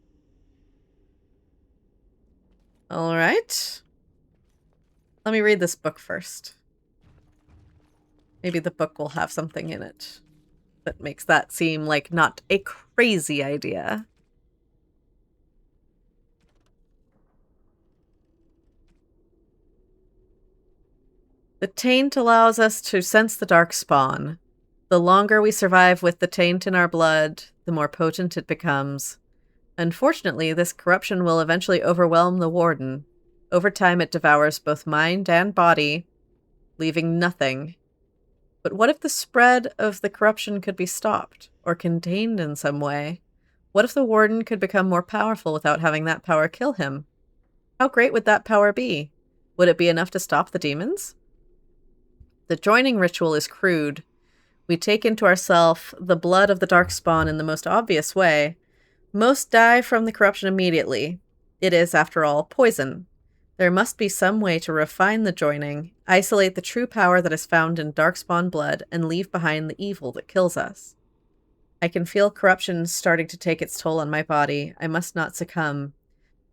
All right. Let me read this book first. Maybe the book will have something in it that makes that seem like not a crazy idea. The taint allows us to sense the dark spawn. The longer we survive with the taint in our blood, the more potent it becomes. Unfortunately, this corruption will eventually overwhelm the warden. Over time, it devours both mind and body, leaving nothing. But what if the spread of the corruption could be stopped, or contained in some way? What if the warden could become more powerful without having that power kill him? How great would that power be? Would it be enough to stop the demons? The joining ritual is crude. We take into ourselves the blood of the Darkspawn in the most obvious way. Most die from the corruption immediately. It is, after all, poison. There must be some way to refine the joining, isolate the true power that is found in Darkspawn blood, and leave behind the evil that kills us. I can feel corruption starting to take its toll on my body. I must not succumb.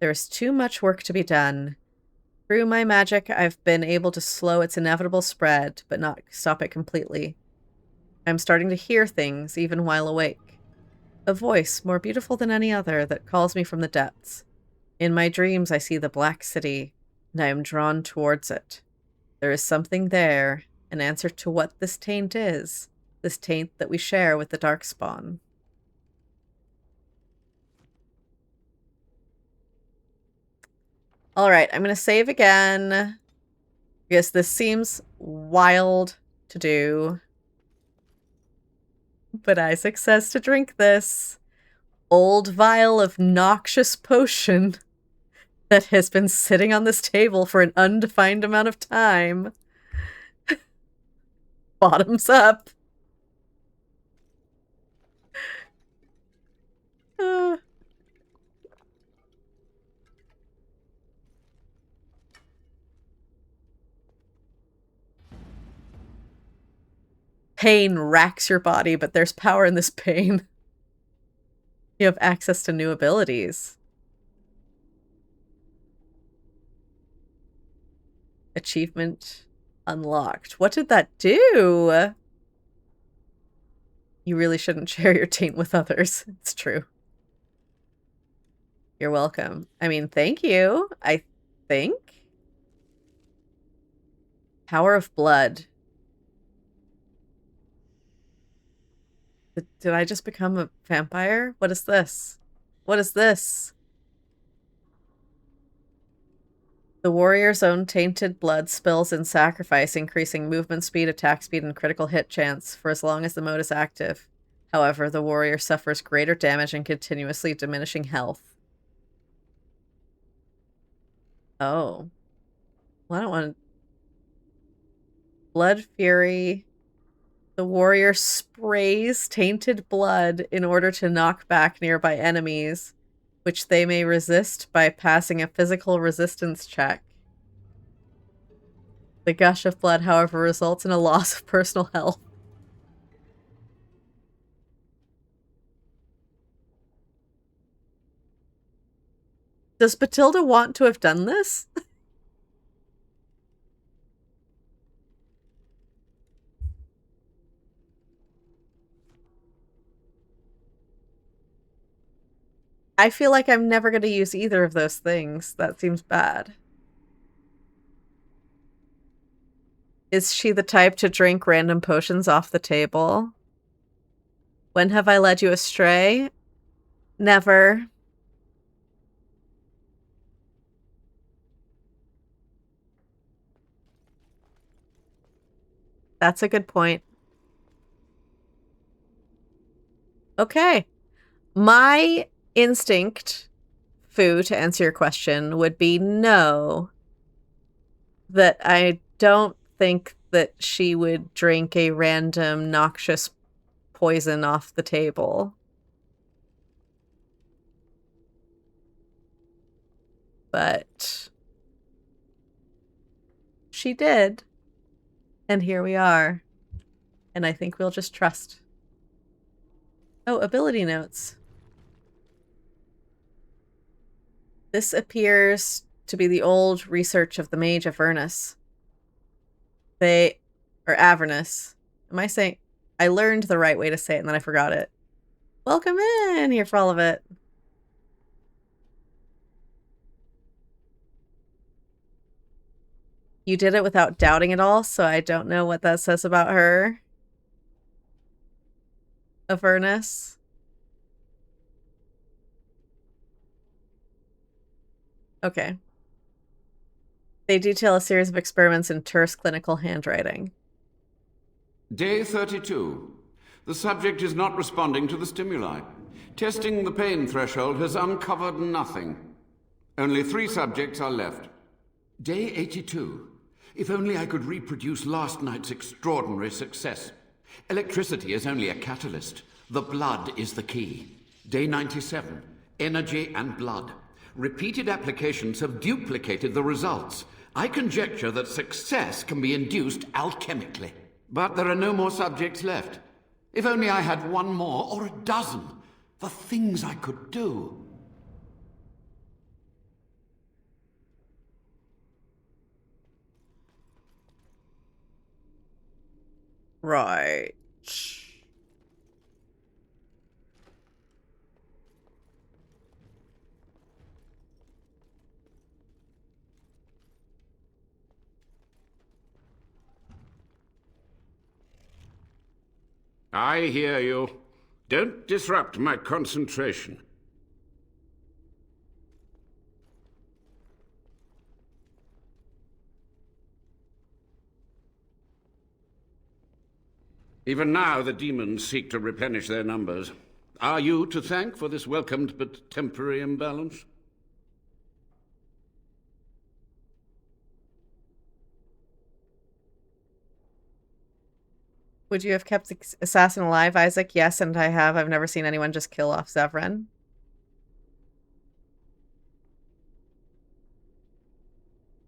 There is too much work to be done. Through my magic, I've been able to slow its inevitable spread, but not stop it completely. I'm starting to hear things, even while awake. A voice, more beautiful than any other, that calls me from the depths. In my dreams, I see the Black City, and I am drawn towards it. There is something there, an answer to what this taint is, this taint that we share with the Darkspawn. Alright, I'm going to save again, because this seems wild to do. But Isaac says to drink this old vial of noxious potion that has been sitting on this table for an undefined amount of time. Bottoms up. Pain racks your body, but there's power in this pain. You have access to new abilities. Achievement unlocked. What did that do? You really shouldn't share your taint with others. It's true. You're welcome. I mean, thank you, I think. Power of blood. Did I just become a vampire? What is this? What is this? The warrior's own tainted blood spills in sacrifice, increasing movement speed, attack speed, and critical hit chance for as long as the mode is active. However, the warrior suffers greater damage and continuously diminishing health. Oh. Well, I don't want... Blood Fury... The warrior sprays tainted blood in order to knock back nearby enemies, which they may resist by passing a physical resistance check. The gush of blood, however, results in a loss of personal health. Does Bathilde want to have done this? I feel like I'm never going to use either of those things. That seems bad. Is she the type to drink random potions off the table? When have I led you astray? Never. That's a good point. Okay. My instinct, Fu, to answer your question, would be no. That I don't think that she would drink a random noxious poison off the table. But she did. And here we are. And I think we'll just trust. Oh, ability notes. This appears to be the old research of the Mage Avernus. Avernus. Am I saying... I learned the right way to say it and then I forgot it. Welcome in here for all of it. You did it without doubting at all, so I don't know what that says about her. Avernus. Okay. They detail a series of experiments in terse clinical handwriting. Day 32. The subject is not responding to the stimuli. Testing the pain threshold has uncovered nothing. Only 3 subjects are left. Day 82. If only I could reproduce last night's extraordinary success. Electricity is only a catalyst. The blood is the key. Day 97. Energy and blood. Repeated applications have duplicated the results. I conjecture that success can be induced alchemically. But there are no more subjects left. If only I had one more, or a dozen. The things I could do. Right. I hear you. Don't disrupt my concentration. Even now, the demons seek to replenish their numbers. Are you to thank for this welcomed but temporary imbalance? Would you have kept the assassin alive, Isaac? Yes, and I have. I've never seen anyone just kill off Zathrian.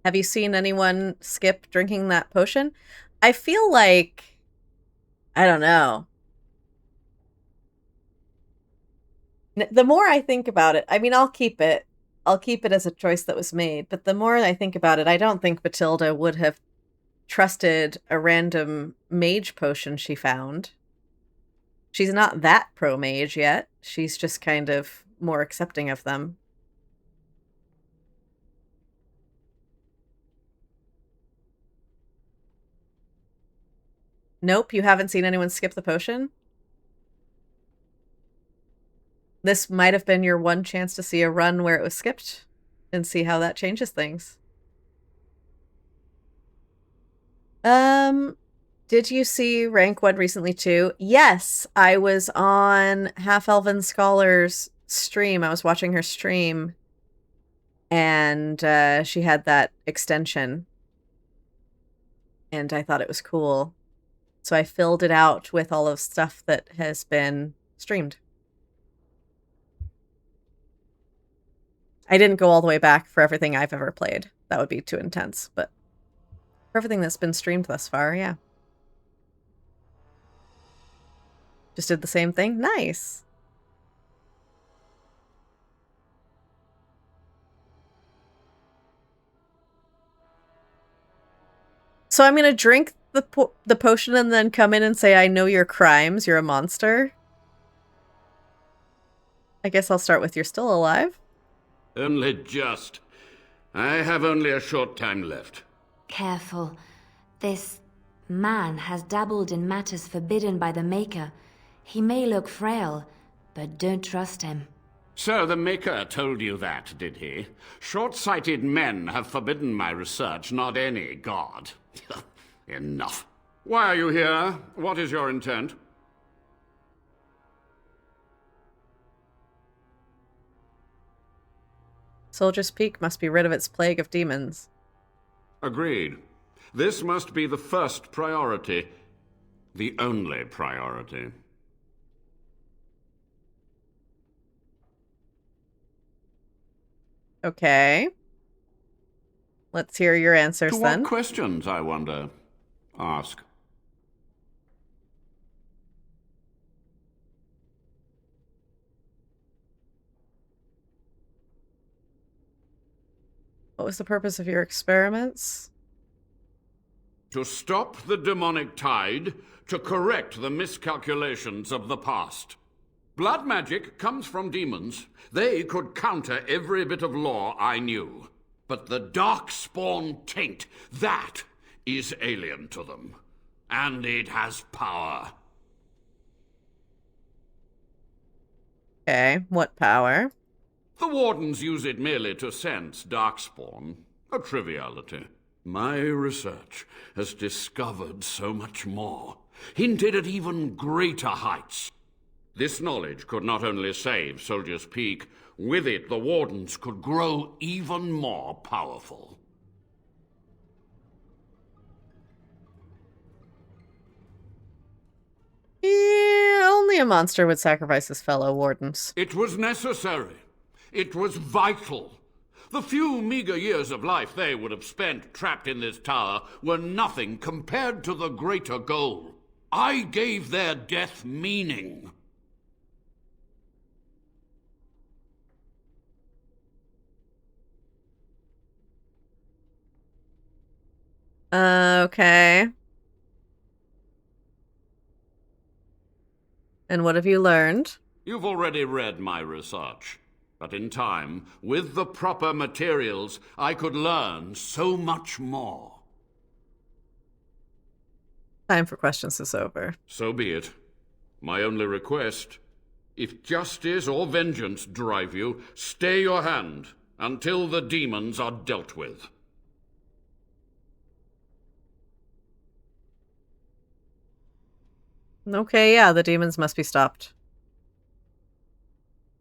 Have you seen anyone skip drinking that potion? I feel like... I don't know. The more I think about it, I mean, I'll keep it. I'll keep it as a choice that was made. But the more I think about it, I don't think Bathilde would have trusted a random mage potion she found. She's not that pro-mage yet. She's just kind of more accepting of them. Nope, you haven't seen anyone skip the potion? This might have been your one chance to see a run where it was skipped and see how that changes things. Did you see Rank 1 recently too? Yes, I was on Half Elven Scholar's stream. I was watching her stream, and she had that extension, and I thought it was cool. So I filled it out with all of stuff that has been streamed. I didn't go all the way back for everything I've ever played. That would be too intense, but for everything that's been streamed thus far, yeah. Just did the same thing? Nice. So I'm going to drink the potion and then come in and say, I know your crimes, you're a monster. I guess I'll start with you're still alive. Only just. I have only a short time left. Careful. This man has dabbled in matters forbidden by the Maker. He may look frail, but don't trust him. So the Maker told you that, did he? Short-sighted men have forbidden my research, not any god. Enough. Why are you here? What is your intent? Soldier's Peak must be rid of its plague of demons. Agreed. This must be the first priority. The only priority. Okay. Let's hear your answers then. What questions, I wonder? Ask. What was the purpose of your experiments? To stop the demonic tide, to correct the miscalculations of the past. Blood magic comes from demons. They could counter every bit of law I knew. But the darkspawn taint, that is alien to them. And it has power. Okay, what power? The Wardens use it merely to sense darkspawn. A triviality. My research has discovered so much more. Hinted at even greater heights. This knowledge could not only save Soldier's Peak, with it the Wardens could grow even more powerful. a monster would sacrifice his fellow wardens. It was necessary. It was vital. The few meager years of life they would have spent trapped in this tower were nothing compared to the greater goal. I gave their death meaning. Okay. And what have you learned? You've already read my research. But in time, with the proper materials, I could learn so much more. Time for questions is over. So be it. My only request, if justice or vengeance drive you, stay your hand until the demons are dealt with. Okay, yeah, the demons must be stopped.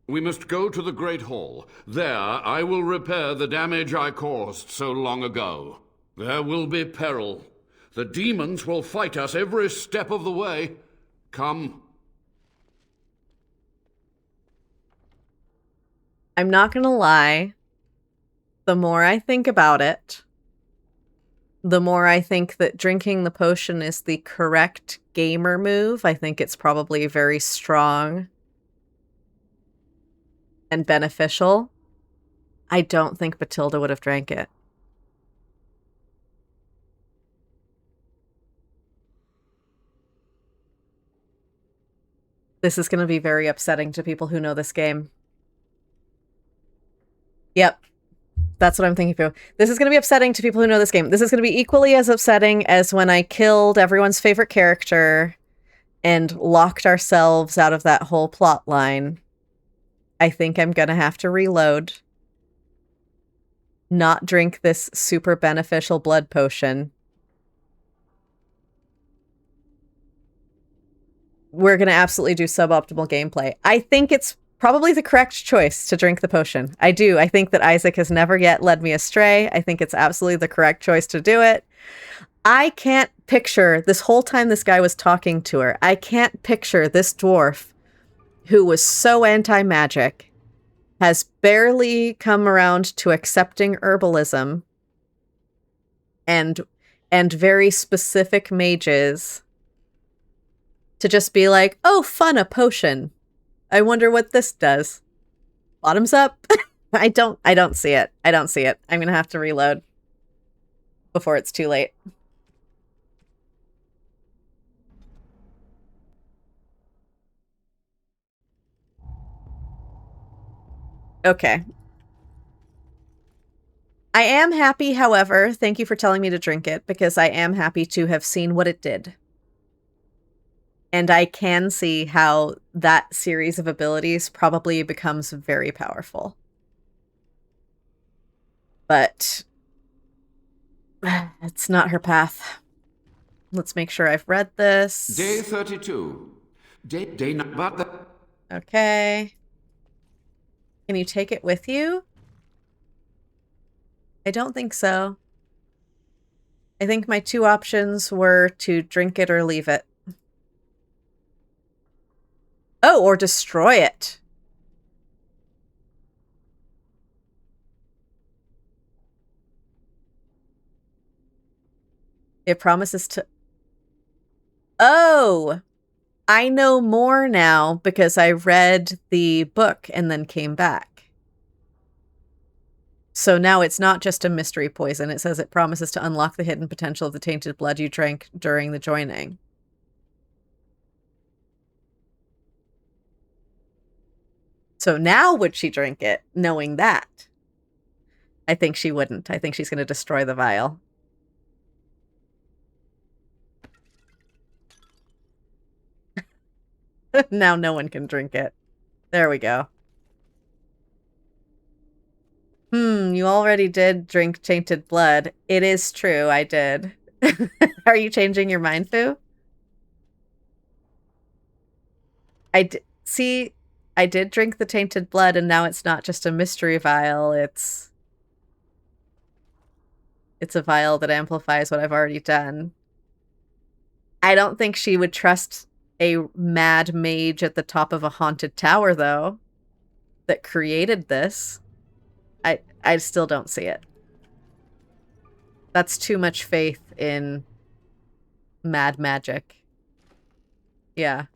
We must go to the Great Hall. There, I will repair the damage I caused so long ago. There will be peril. The demons will fight us every step of the way. Come. I'm not gonna lie. The more I think about it, the more I think that drinking the potion is the correct gamer move. I think it's probably very strong and beneficial. I don't think Bathilde would have drank it. This is going to be very upsetting to people who know this game. Yep. That's what I'm thinking of. This is going to be upsetting to people who know this game. This is going to be equally as upsetting as when I killed everyone's favorite character and locked ourselves out of that whole plot line. I think I'm going to have to reload. Not drink this super beneficial blood potion. We're going to absolutely do suboptimal gameplay. I think it's probably the correct choice to drink the potion. I do. I think that Isaac has never yet led me astray. I think it's absolutely the correct choice to do it. I can't picture, this whole time this guy was talking to her, I can't picture this dwarf who was so anti-magic, has barely come around to accepting herbalism and very specific mages, to just be like, oh, fun, a potion. I wonder what this does. Bottoms up. I don't see it. I don't see it. I'm going to have to reload before it's too late. Okay. I am happy, however, thank you for telling me to drink it, because I am happy to have seen what it did. And I can see how that series of abilities probably becomes very powerful. But it's not her path. Let's make sure I've read this. Day 32. Day not but the... Okay. Can you take it with you? I don't think so. I think my two options were to drink it or leave it. Oh, or destroy it. It promises to... Oh! I know more now because I read the book and then came back. So now it's not just a mystery poison. It says it promises to unlock the hidden potential of the tainted blood you drank during the joining. So now would she drink it, knowing that? I think she wouldn't. I think she's going to destroy the vial. Now no one can drink it. There we go. You already did drink tainted blood. It is true, I did. Are you changing your mind, Fu? See, I did drink the tainted blood, and now it's not just a mystery vial, it's a vial that amplifies what I've already done. I don't think she would trust a mad mage at the top of a haunted tower, though, that created this. I still don't see it. That's too much faith in mad magic. Yeah.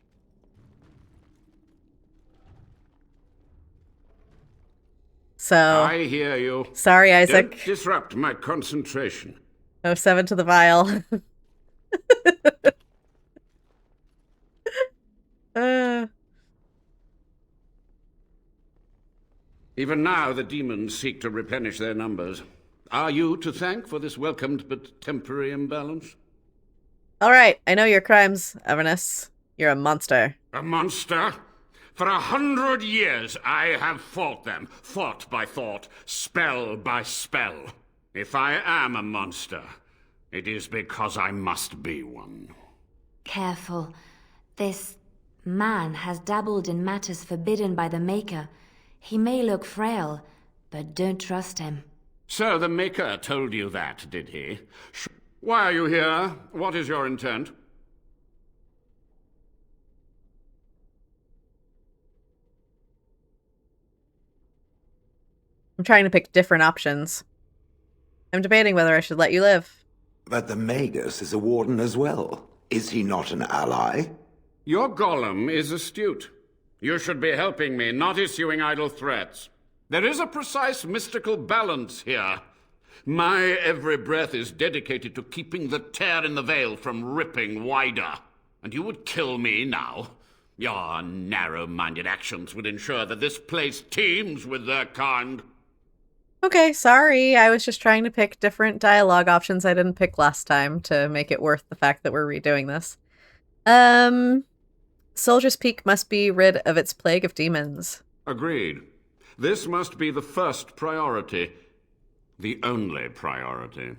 So... I hear you. Sorry, Isaac. Don't disrupt my concentration. 07 to the vial. Even now, the demons seek to replenish their numbers. Are you to thank for this welcomed but temporary imbalance? All right, I know your crimes, Avernus. You're a monster. A monster? For 100 years I have fought them, thought by thought, spell by spell. If I am a monster, it is because I must be one. Careful. This man has dabbled in matters forbidden by the Maker. He may look frail, but don't trust him. So the Maker told you that, did he? Why are you here? What is your intent? I'm trying to pick different options. I'm debating whether I should let you live. But the Magus is a warden as well. Is he not an ally? Your golem is astute. You should be helping me, not issuing idle threats. There is a precise mystical balance here. My every breath is dedicated to keeping the tear in the veil from ripping wider. And you would kill me now? Your narrow-minded actions would ensure that this place teems with their kind. Okay, sorry. I was just trying to pick different dialogue options I didn't pick last time to make it worth the fact that we're redoing this. Soldier's Peak must be rid of its plague of demons. Agreed. This must be the first priority. The only priority.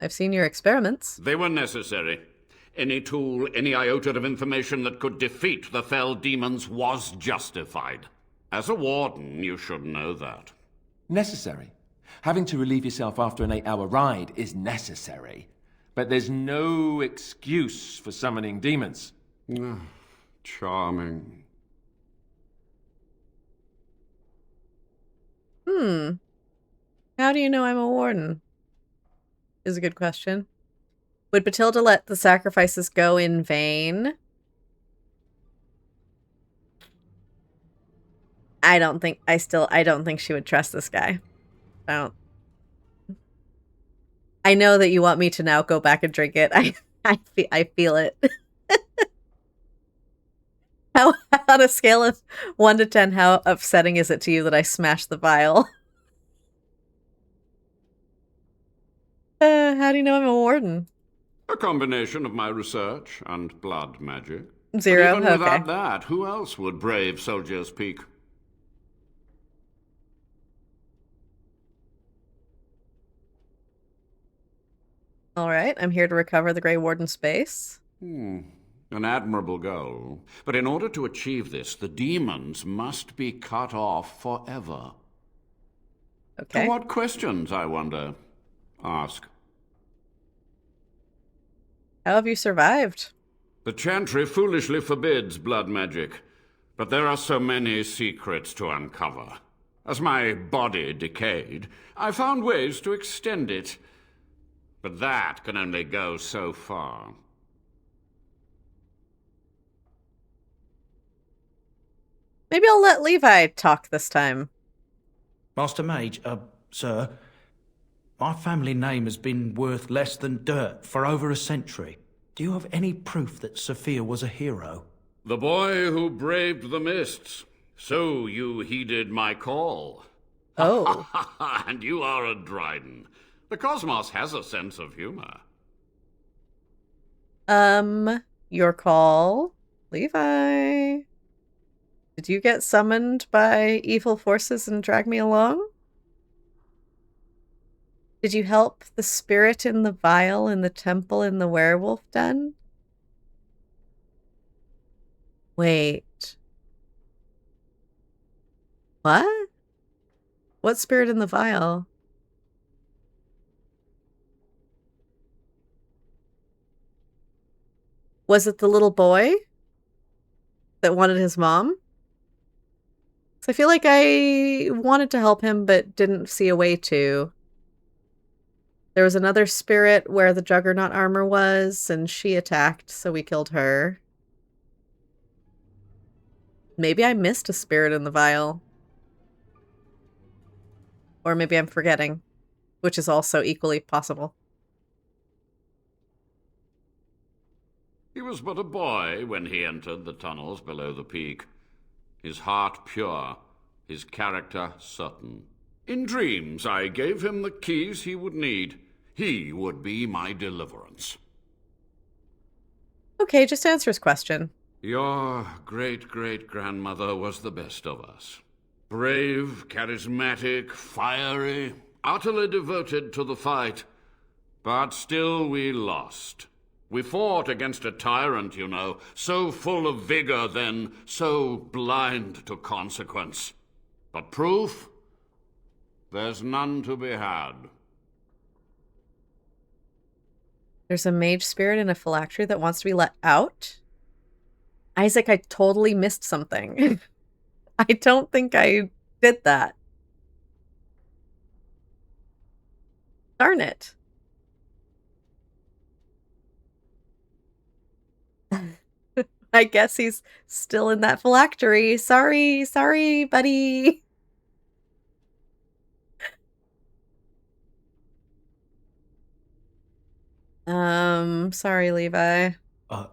I've seen your experiments. They were necessary. Any tool, any iota of information that could defeat the fell demons was justified. As a warden, you should know that. Necessary. Having to relieve yourself after an 8-hour ride is necessary. But there's no excuse for summoning demons. Charming. How do you know I'm a warden? Is a good question. Would Bathilde let the sacrifices go in vain? I don't think she would trust this guy. I know that you want me to now go back and drink it. I feel it. How, on a scale of 1 to 10, how upsetting is it to you that I smashed the vial? How do you know I'm a warden? A combination of my research and blood magic. 0, but even okay. without that, who else would brave Soldier's Peak? All right, I'm here to recover the Grey Warden's space. An admirable goal. But in order to achieve this, the demons must be cut off forever. Okay. What questions, I wonder? Ask. How have you survived? The Chantry foolishly forbids blood magic, but there are so many secrets to uncover. As my body decayed, I found ways to extend it. But that can only go so far. Maybe I'll let Levi talk this time. Master Mage, sir, my family name has been worth less than dirt for over a century. Do you have any proof that Sophia was a hero? The boy who braved the mists. So you heeded my call. Oh. And you are a Dryden. The cosmos has a sense of humor. Your call, Levi. Did you get summoned by evil forces and drag me along? Did you help the spirit in the vial in the temple in the werewolf den? Wait. What? What spirit in the vial? Was it the little boy that wanted his mom? So I feel like I wanted to help him, but didn't see a way to. There was another spirit where the Juggernaut armor was, and she attacked, so we killed her. Maybe I missed a spirit in the vial. Or maybe I'm forgetting, which is also equally possible. He was but a boy when he entered the tunnels below the peak. His heart pure, his character certain. In dreams, I gave him the keys he would need. He would be my deliverance. Okay, just answer his question. Your great-great-grandmother was the best of us. Brave, charismatic, fiery, utterly devoted to the fight. But still we lost. We fought against a tyrant, you know, so full of vigor then, so blind to consequence. But proof? There's none to be had. There's a mage spirit in a phylactery that wants to be let out? Isaac, I totally missed something. I don't think I did that. Darn it. I guess he's still in that phylactery. Sorry, buddy. Sorry, Levi. I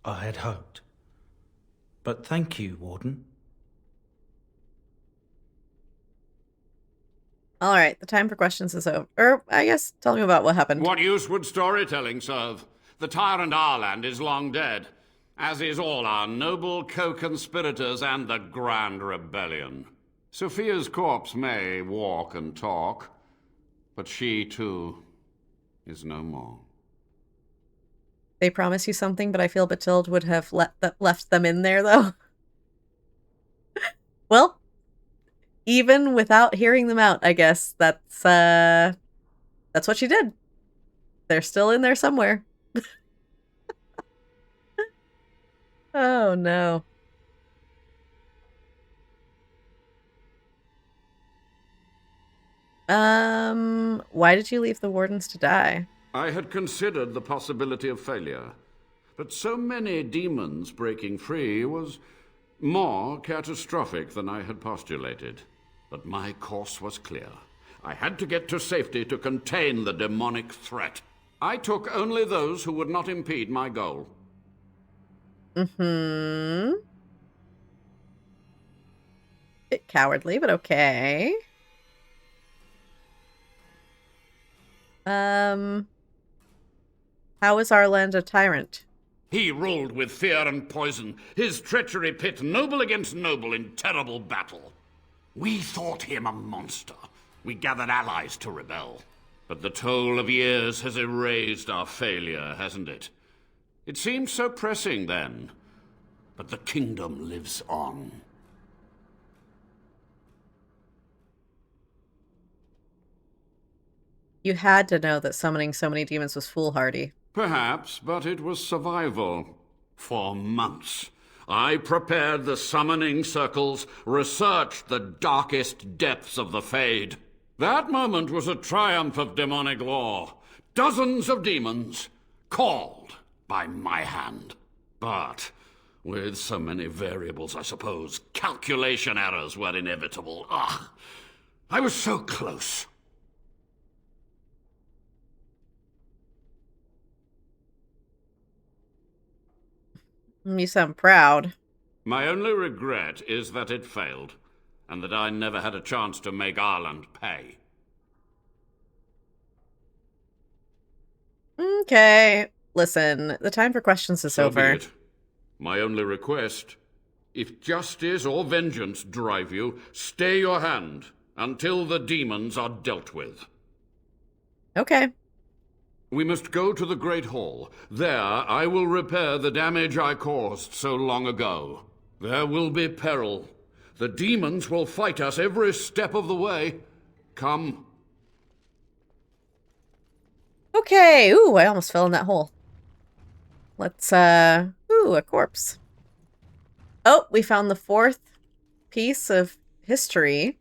had hoped. But thank you, Warden. All right, the time for questions is over. I guess tell me about what happened. What use would storytelling serve? The tyrant Arland is long dead, as is all our noble co-conspirators and the Grand Rebellion. Sophia's corpse may walk and talk, but she, too, is no more. They promise you something, but I feel Bathilde would have left them in there, though. Well, even without hearing them out, I guess that's what she did. They're still in there somewhere. Oh, no. Why did you leave the wardens to die? I had considered the possibility of failure, but so many demons breaking free was more catastrophic than I had postulated. But my course was clear. I had to get to safety to contain the demonic threat. I took only those who would not impede my goal. Mm-hmm. Bit cowardly, but okay. How is Arland a tyrant? He ruled with fear and poison, his treachery pit noble against noble in terrible battle. We thought him a monster. We gathered allies to rebel. But the toll of years has erased our failure, hasn't it? It seemed so pressing then, but the kingdom lives on. You had to know that summoning so many demons was foolhardy. Perhaps, but it was survival. For months, I prepared the summoning circles, researched the darkest depths of the Fade. That moment was a triumph of demonic law. Dozens of demons, called by my hand. But with so many variables, I suppose, calculation errors were inevitable. I was so close. You sound proud. My only regret is that it failed, and that I never had a chance to make Arland pay. Okay. Listen, the time for questions is So over. be it. My only request, if justice or vengeance drive you, stay your hand until the demons are dealt with. Okay. We must go to the Great Hall. There I will repair the damage I caused so long ago. There will be peril. The demons will fight us every step of the way. Come. Okay. Ooh, I almost fell in that hole. Let's, ooh, a corpse. Oh, we found the 4th piece of history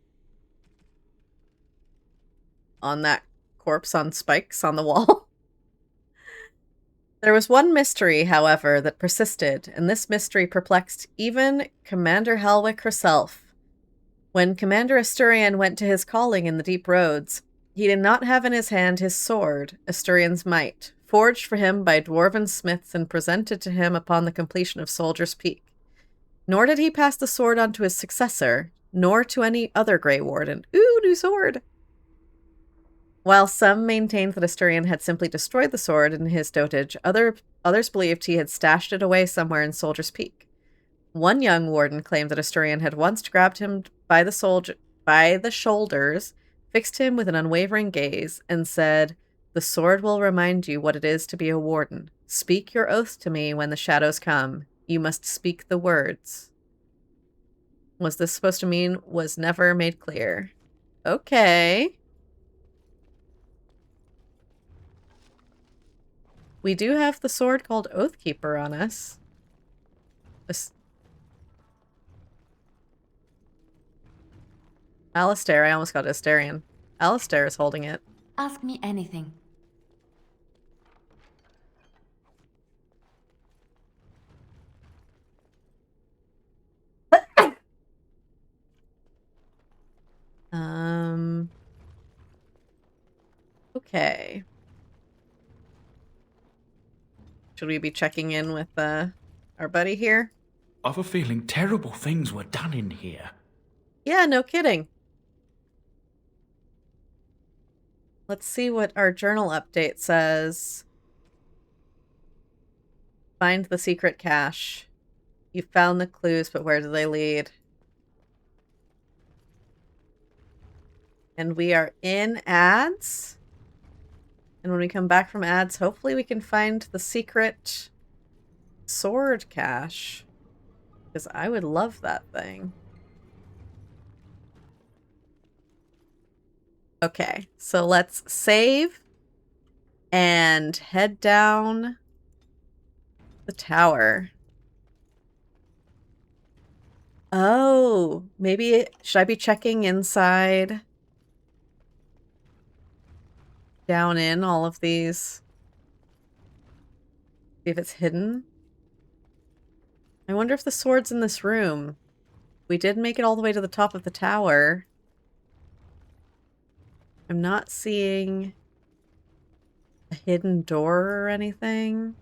on that corpse on spikes on the wall. There was one mystery, however, that persisted, and this mystery perplexed even Commander Helwick herself. When Commander Asturian went to his calling in the deep roads, he did not have in his hand his sword, Asturian's Might, forged for him by dwarven smiths and presented to him upon the completion of Soldier's Peak. Nor did he pass the sword on to his successor, nor to any other Grey Warden. Ooh, new sword! While some maintained that Asturian had simply destroyed the sword in his dotage, others believed he had stashed it away somewhere in Soldier's Peak. One young warden claimed that Asturian had once grabbed him by the shoulders, fixed him with an unwavering gaze, and said, "The sword will remind you what it is to be a warden. Speak your oath to me when the shadows come. You must speak the words." Was this supposed to mean was never made clear? Okay. We do have the sword called Oathkeeper on us. Alistair, I almost got Astarian. Alistair is holding it. Ask me anything. Okay. Should we be checking in with our buddy here? I've a feeling terrible things were done in here. Yeah, no kidding. Let's see what our journal update says. Find the secret cache. You found the clues, but where do they lead? And we are in ads. And when we come back from ads, hopefully we can find the secret sword cache. Because I would love that thing. Okay, so let's save and head down the tower. Oh, maybe should I be checking inside? Down in all of these. See if it's hidden. I wonder if the sword's in this room. We did make it all the way to the top of the tower. I'm not seeing a hidden door or anything.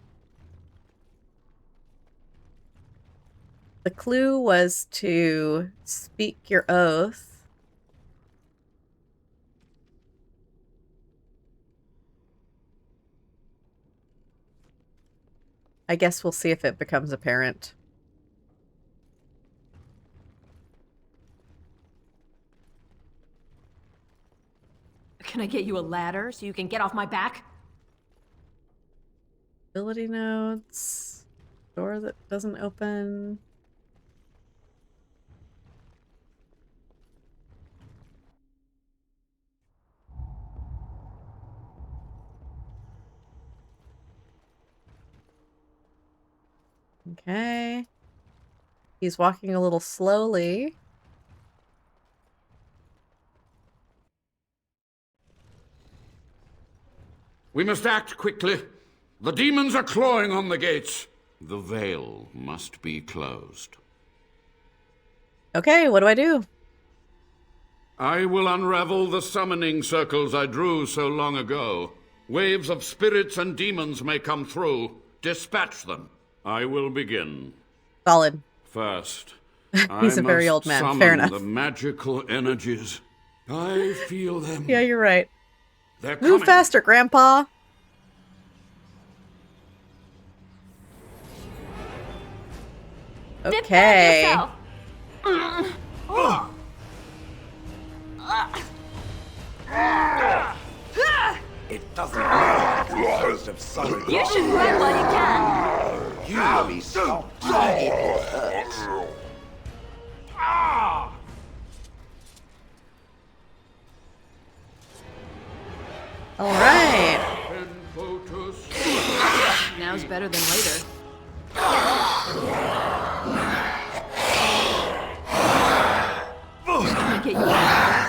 The clue was to speak your oath. I guess we'll see if it becomes apparent. Can I get you a ladder so you can get off my back? Ability notes. Door that doesn't open. Okay. He's walking a little slowly. We must act quickly. The demons are clawing on the gates. The veil must be closed. Okay, what do I do? I will unravel the summoning circles I drew so long ago. Waves of spirits and demons may come through. Dispatch them. I will begin. Solid. First, He's a very old man. Fair enough. The magical energies. I feel them. Yeah, you're right. They're Move coming. faster, Grandpa. Okay. It doesn't look like the ghost of solid. You should run while you can. You will be stopped if it hurts. All right. Now Now's better than later.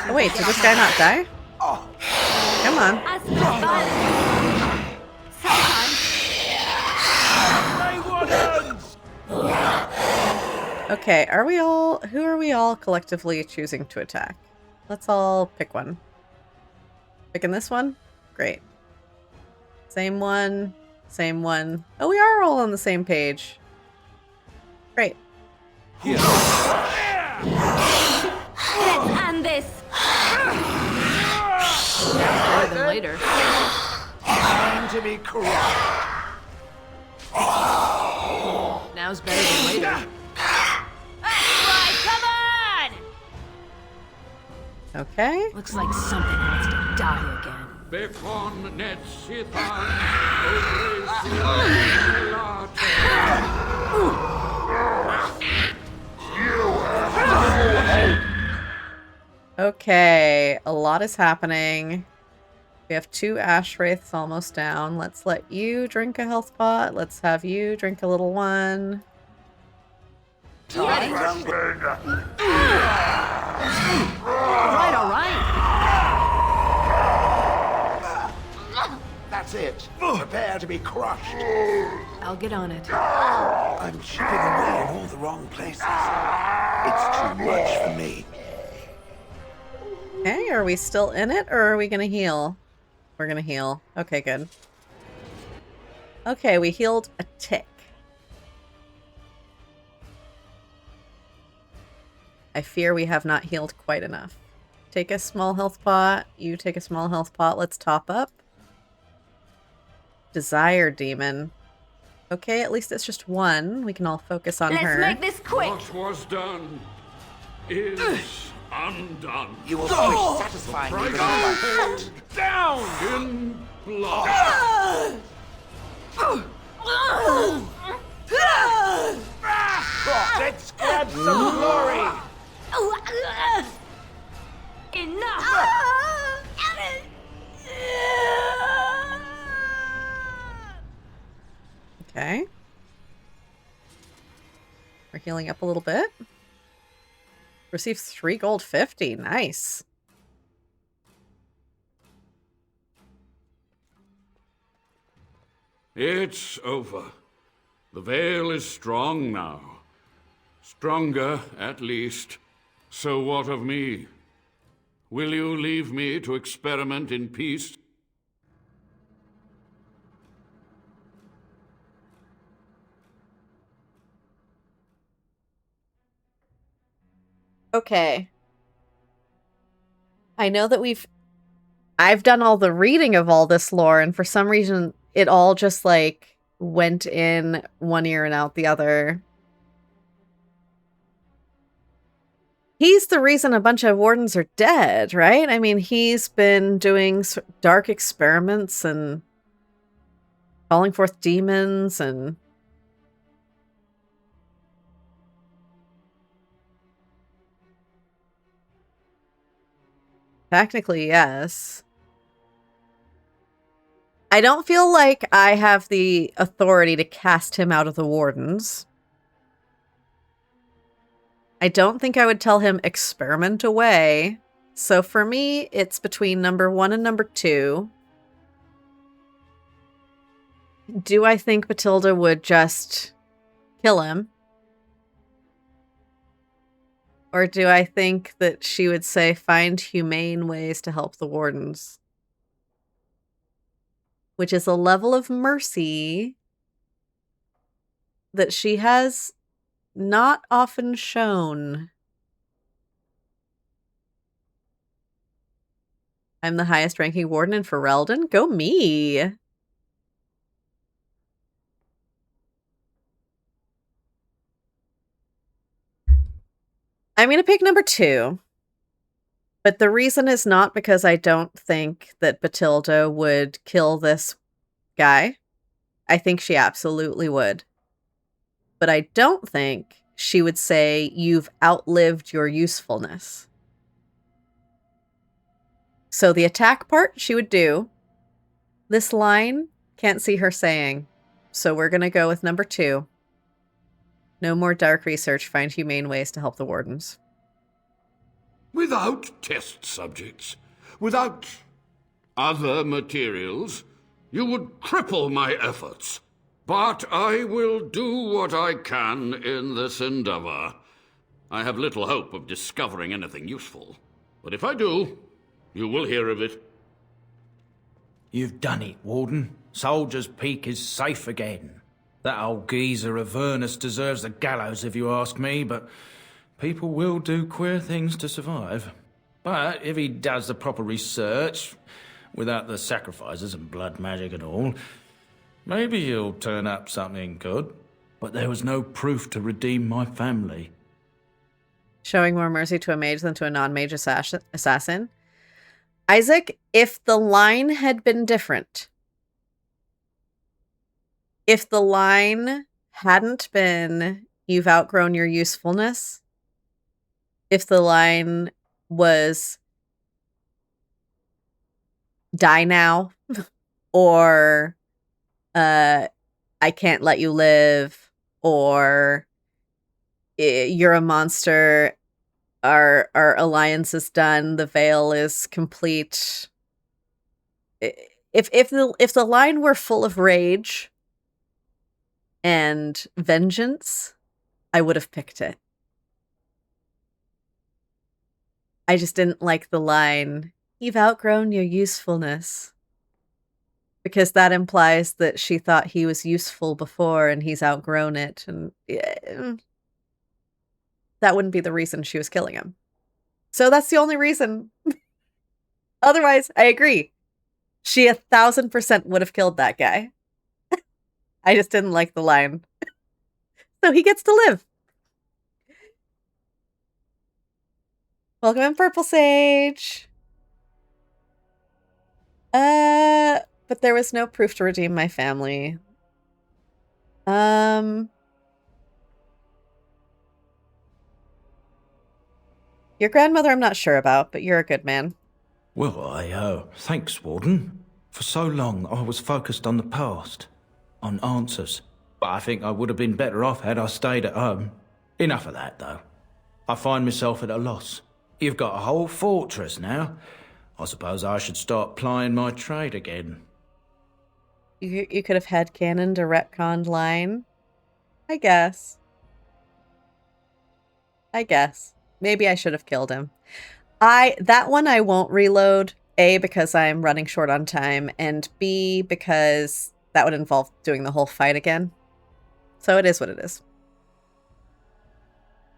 Oh wait, did this guy not die? Come on. Okay, who are we all collectively choosing to attack? Let's all pick one. Picking this one? Great. Same one, same one. Oh, we are all on the same page. Great. Yeah. Let's end this. Better than later. Time to be crushed. Now's better than later. Okay. Looks like something wants to die again. Okay, a lot is happening. We have 2 ash wraiths almost down. Let's let you drink a health pot. Let's have you drink a little one. Alright, alright. That's it. Prepare to be crushed. I'll get on it. I'm chipping away in all the wrong places. It's too much for me. Okay, are we still in it, or are we gonna heal? We're gonna heal. Okay, good. Okay, we healed a tick. I fear we have not healed quite enough. Take a small health pot. You take a small health pot. Let's top up. Desire Demon. Okay, at least it's just one. We can all focus on her. Let's make this quick. What was done is undone. You will finish satisfying me with my foot. Down in blood. Let's grab some glory. Enough. Okay. We're healing up a little bit. Receive 3 gold 50. Nice. It's over. The veil is strong now. Stronger, at least. So what of me? Will you leave me to experiment in peace? Okay. I know that I've done all the reading of all this lore, and for some reason it all just like went in one ear and out the other. He's the reason a bunch of wardens are dead, right? I mean, he's been doing dark experiments and calling forth demons and... Technically, yes. I don't feel like I have the authority to cast him out of the wardens. I don't think I would tell him experiment away. So for me, it's between number 1 and number 2. Do I think Bathilde would just kill him? Or do I think that she would say, find humane ways to help the wardens? Which is a level of mercy that she has not often shown. I'm the highest ranking warden in Ferelden. Go me! I'm going to pick number 2. But the reason is not because I don't think that Bathilde would kill this guy. I think she absolutely would. But I don't think she would say, you've outlived your usefulness. So the attack part, she would do. This line, can't see her saying. So we're going to go with number 2. No more dark research. Find humane ways to help the wardens. Without test subjects, without other materials, you would cripple my efforts. But I will do what I can in this endeavor. I have little hope of discovering anything useful. But if I do, you will hear of it. You've done it, Warden. Soldier's Peak is safe again. That old geezer of Avernus deserves the gallows if you ask me, but people will do queer things to survive. But if he does the proper research, without the sacrifices and blood magic and all, maybe he'll turn up something good. But there was no proof to redeem my family. Showing more mercy to a mage than to a non-mage assassin. Isaac, if the line had been different, if the line hadn't been, you've outgrown your usefulness, if the line was, die now, or I can't let you live, or you're a monster, our alliance is done, the veil is complete. If the line were full of rage and vengeance, I would have picked it. I just didn't like the line, you've outgrown your usefulness. Because that implies that she thought he was useful before and he's outgrown it. And that wouldn't be the reason she was killing him. So that's the only reason. Otherwise, I agree. She 1,000% would have killed that guy. I just didn't like the line. So he gets to live. Welcome in, Purple Sage. But there was no proof to redeem my family. Your grandmother I'm not sure about, but you're a good man. Well, thanks, Warden. For so long, I was focused on the past, on answers. But I think I would have been better off had I stayed at home. Enough of that, though. I find myself at a loss. You've got a whole fortress now. I suppose I should start plying my trade again. You could have headcanoned a retconned line. I guess. Maybe I should have killed him. That one I won't reload. A, because I'm running short on time, and B, because that would involve doing the whole fight again. So it is what it is.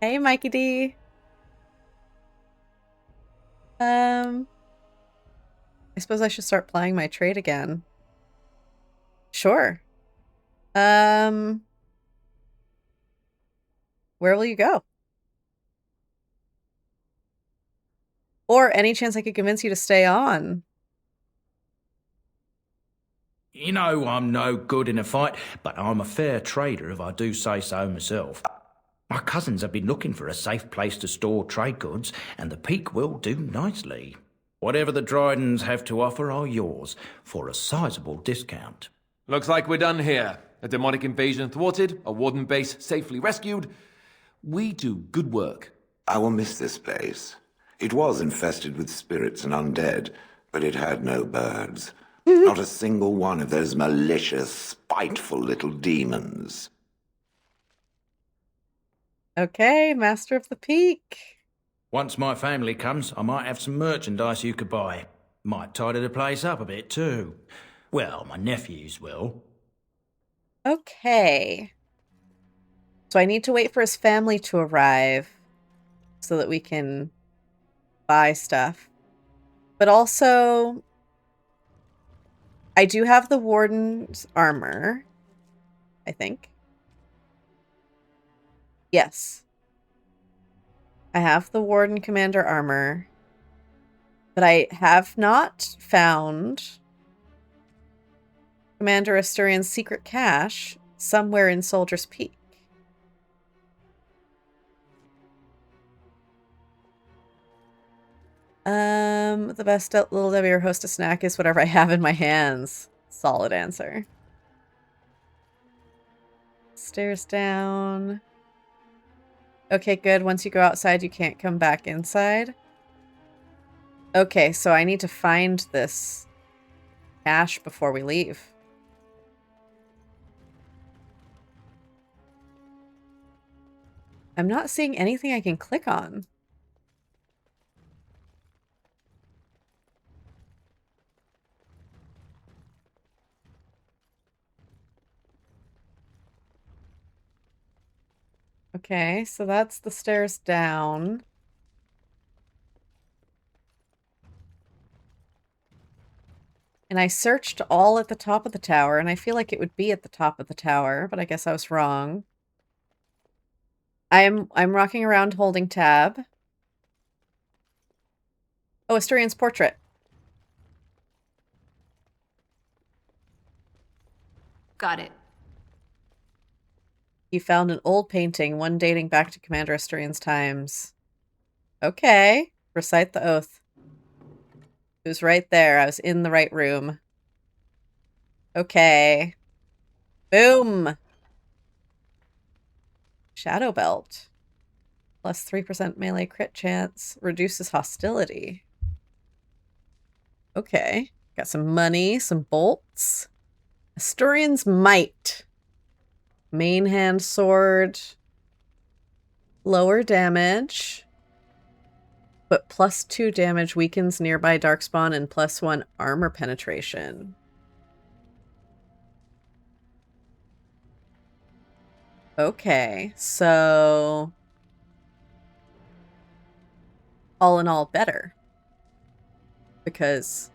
Hey, Mikey D. I suppose I should start plying my trade again. Sure. Where will you go? Or any chance I could convince you to stay on? You know I'm no good in a fight, but I'm a fair trader if I do say so myself. My cousins have been looking for a safe place to store trade goods, and the Peak will do nicely. Whatever the Drydens have to offer are yours, for a sizable discount. Looks like we're done here. A demonic invasion thwarted, a warden base safely rescued. We do good work. I will miss this place. It was infested with spirits and undead, but it had no birds. Not a single one of those malicious, spiteful little demons. Okay, Master of the Peak. Once my family comes, I might have some merchandise you could buy. Might tidy the place up a bit too. Well, my nephews will. Okay. So I need to wait for his family to arrive so that we can buy stuff. But also, I do have the Warden's armor, I think. Yes. I have the Warden Commander armor, but I have not found Commander Asturian's secret cache somewhere in Soldier's Peak. The best little Debbie or hostess snack is whatever I have in my hands. Solid answer. Stairs down. Okay, good. Once you go outside, you can't come back inside. Okay, so I need to find this cache before we leave. I'm not seeing anything I can click on. Okay, so that's the stairs down. And I searched all at the top of the tower, and I feel like it would be at the top of the tower, but I guess I was wrong. I'm rocking around holding tab. Oh, Asturian's portrait. Got it. You found an old painting, one dating back to Commander Asturian's times. Okay. Recite the oath. It was right there. I was in the right room. Okay. Boom! Shadow Belt. Plus 3% melee crit chance. Reduces hostility. Okay. Got some money, some bolts. Asturian's Might. Main hand sword. Lower damage. But plus 2 damage weakens nearby darkspawn and plus 1 armor penetration. Okay, so all in all better. Because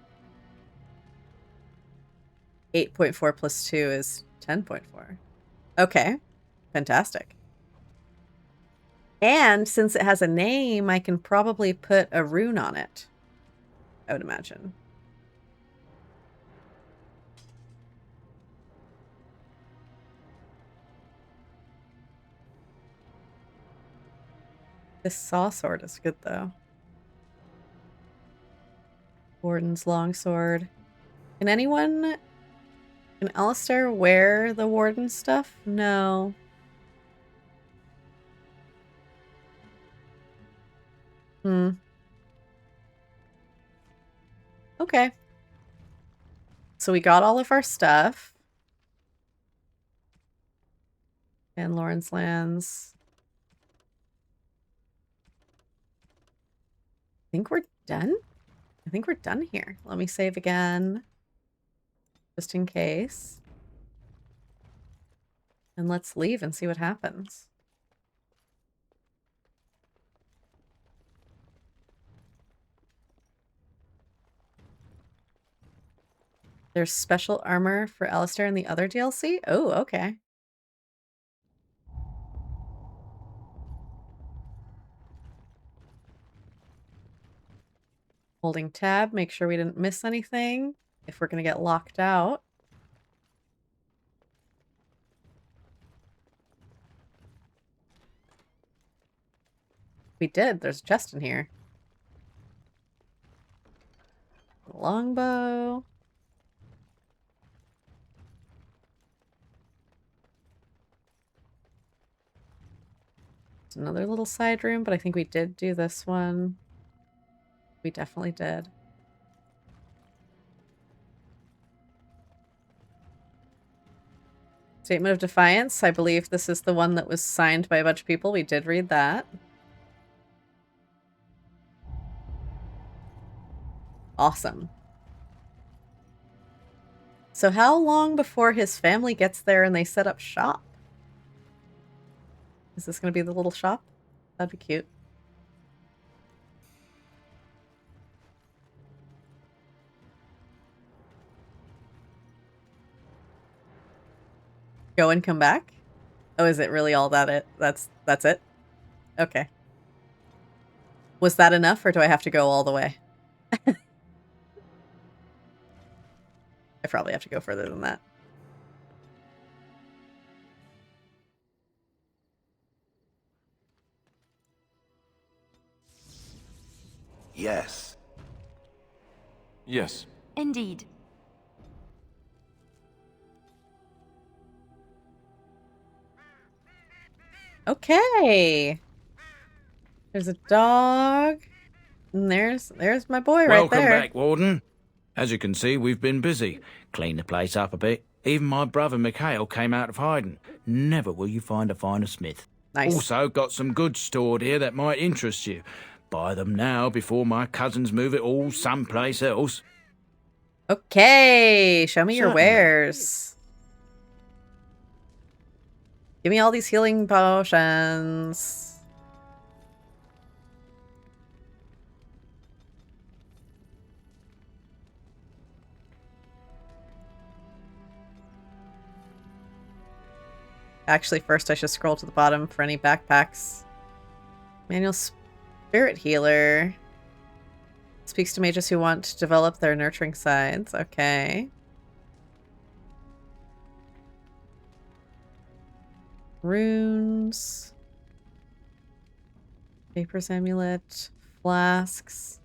8.4 plus 2 is 10.4. Okay, fantastic. And since it has a name, I can probably put a rune on it, I would imagine. This saw sword is good, though. Warden's longsword. Can anyone... Can Alistair wear the Warden stuff? No. Okay. So we got all of our stuff. And Lawrence lands. I think we're done. I think we're done here. Let me save again. Just in case. And let's leave and see what happens. There's special armor for Alistair in the other DLC? Oh, okay. Holding tab, make sure we didn't miss anything if we're going to get locked out. We did. There's a chest in here. Longbow. It's another little side room, but I think we did do this one. We definitely did. Statement of Defiance. I believe this is the one that was signed by a bunch of people. We did read that. Awesome. So how long before his family gets there and they set up shop? Is this going to be the little shop? That'd be cute. Go and come back? Oh, is it really all that that's it? Okay. Was that enough, or do I have to go all the way? I probably have to go further than that. Yes. Yes. Indeed. Okay. There's a dog. And there's my boy right there. Welcome back, Warden. As you can see, we've been busy. Cleaned the place up a bit. Even my brother Mikhail came out of hiding. Never will you find a finer smith. Nice. Also got some goods stored here that might interest you. Buy them now before my cousins move it all someplace else. Okay, show me your Certainly. wares. Give me all these healing potions. Actually, first I should scroll to the bottom for any backpacks. Manual Spirit Healer. Speaks to mages who want to develop their nurturing sides. Okay. Runes. Vapor's Amulet. Flasks.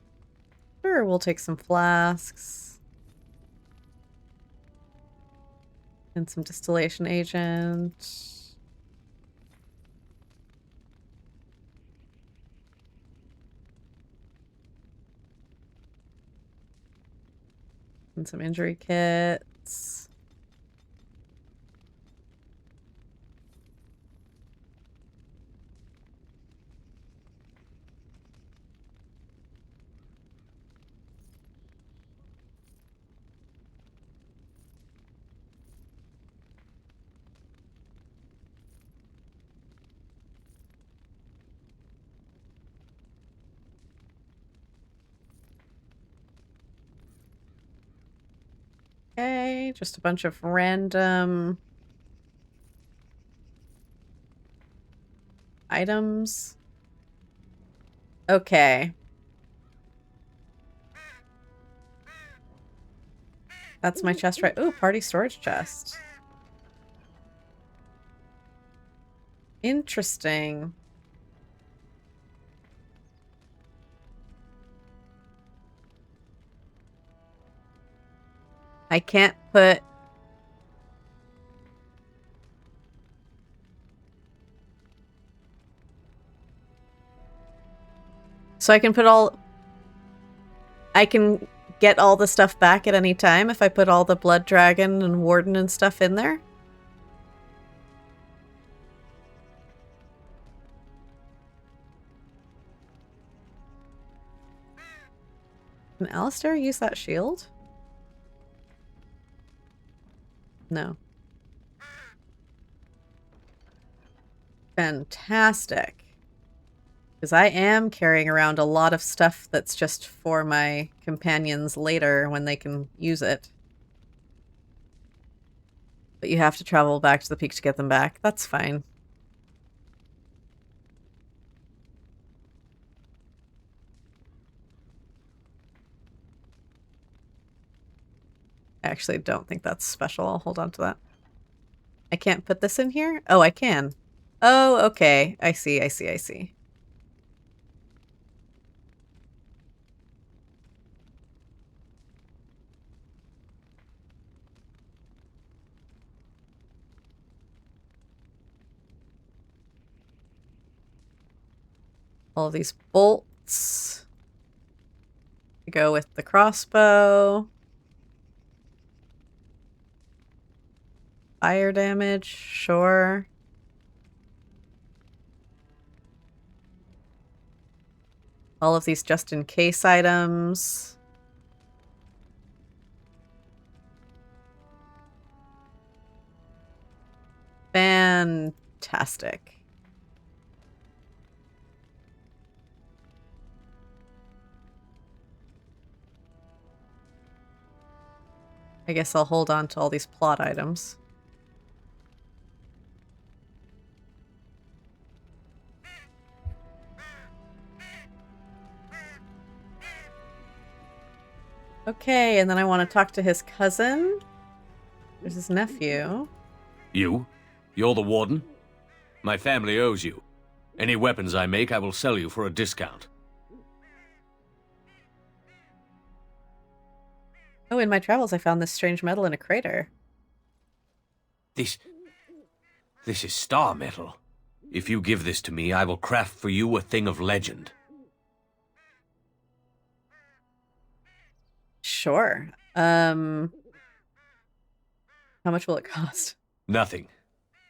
Sure, we'll take some flasks. And some distillation agent. And some injury kits. Okay, just a bunch of random items. Okay. That's my chest, right? Ooh, party storage chest. Interesting. I can't put... So I can put all... I can get all the stuff back at any time if I put all the Blood Dragon and Warden and stuff in there? Can Alistair use that shield? No. Fantastic. Because I am carrying around a lot of stuff that's just for my companions later when they can use it. But you have to travel back to the peak to get them back. That's fine. I actually don't think that's special. I'll hold on to that. I can't put this in here? Oh, I can. Oh, okay. I see, I see, I see. All of these bolts to go with the crossbow. Fire damage, sure. All of these just in case items. Fantastic. I guess I'll hold on to all these plot items. Okay, and then I want to talk to his cousin. There's his nephew. You? You're the warden? My family owes you. Any weapons I make, I will sell you for a discount. Oh, in my travels I found this strange metal in a crater. This is star metal. If you give this to me, I will craft for you a thing of legend. Sure. How much will it cost? Nothing.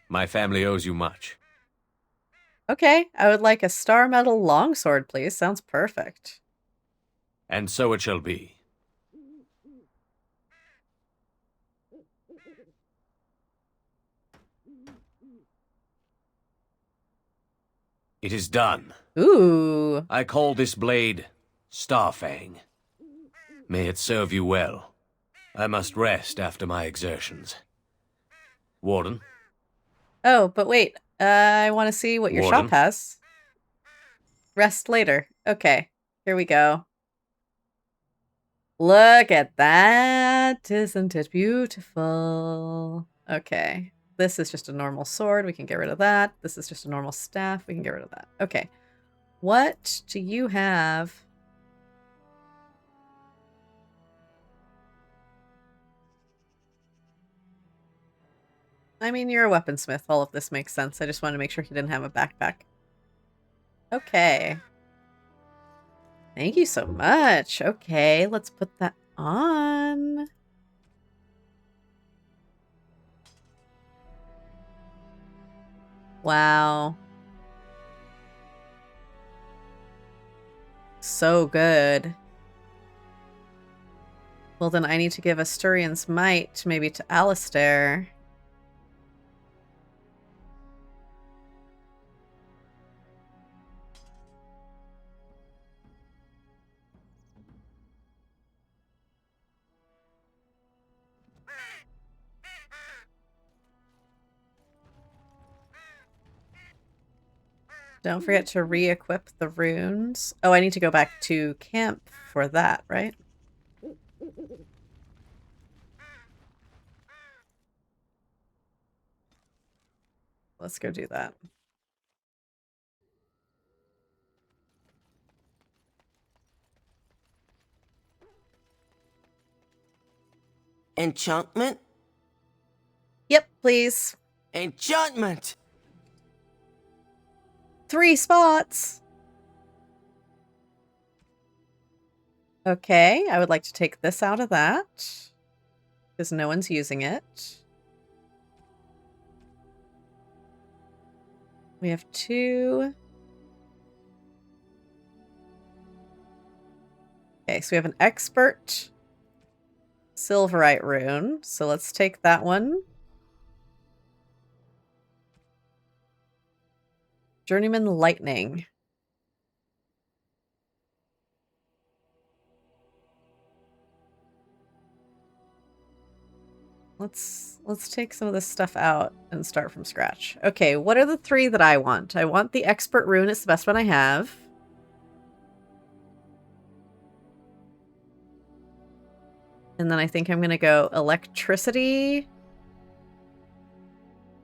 My family owes you much. Okay, I would like a star metal longsword, please. Sounds perfect. And so it shall be. It is done. Ooh. I call this blade Starfang. May it serve you well. I must rest after my exertions. Warden? Oh, but wait. I want to see what your Warden? shop has. Rest later. Okay, here we go. Look at that. Isn't it beautiful? Okay. This is just a normal sword. We can get rid of that. This is just a normal staff. We can get rid of that. Okay. What do you have? I mean, you're a weaponsmith. All of this makes sense. I just wanted to make sure he didn't have a backpack. Okay. Thank you so much. Okay, let's put that on. Wow. So good. Well, then I need to give Asturian's Might maybe to Alistair. Don't forget to re-equip the runes. Oh, I need to go back to camp for that, right? Let's go do that. Enchantment? Yep, please. Enchantment! 3 spots. Okay, I would like to take this out of that because no one's using it. We have 2. Okay, so we have an expert silverite rune. So let's take that one. Journeyman lightning. Let's take some of this stuff out and start from scratch. Okay, what are the 3 that I want? I want the expert rune. It's the best one I have. And then I think I'm going to go electricity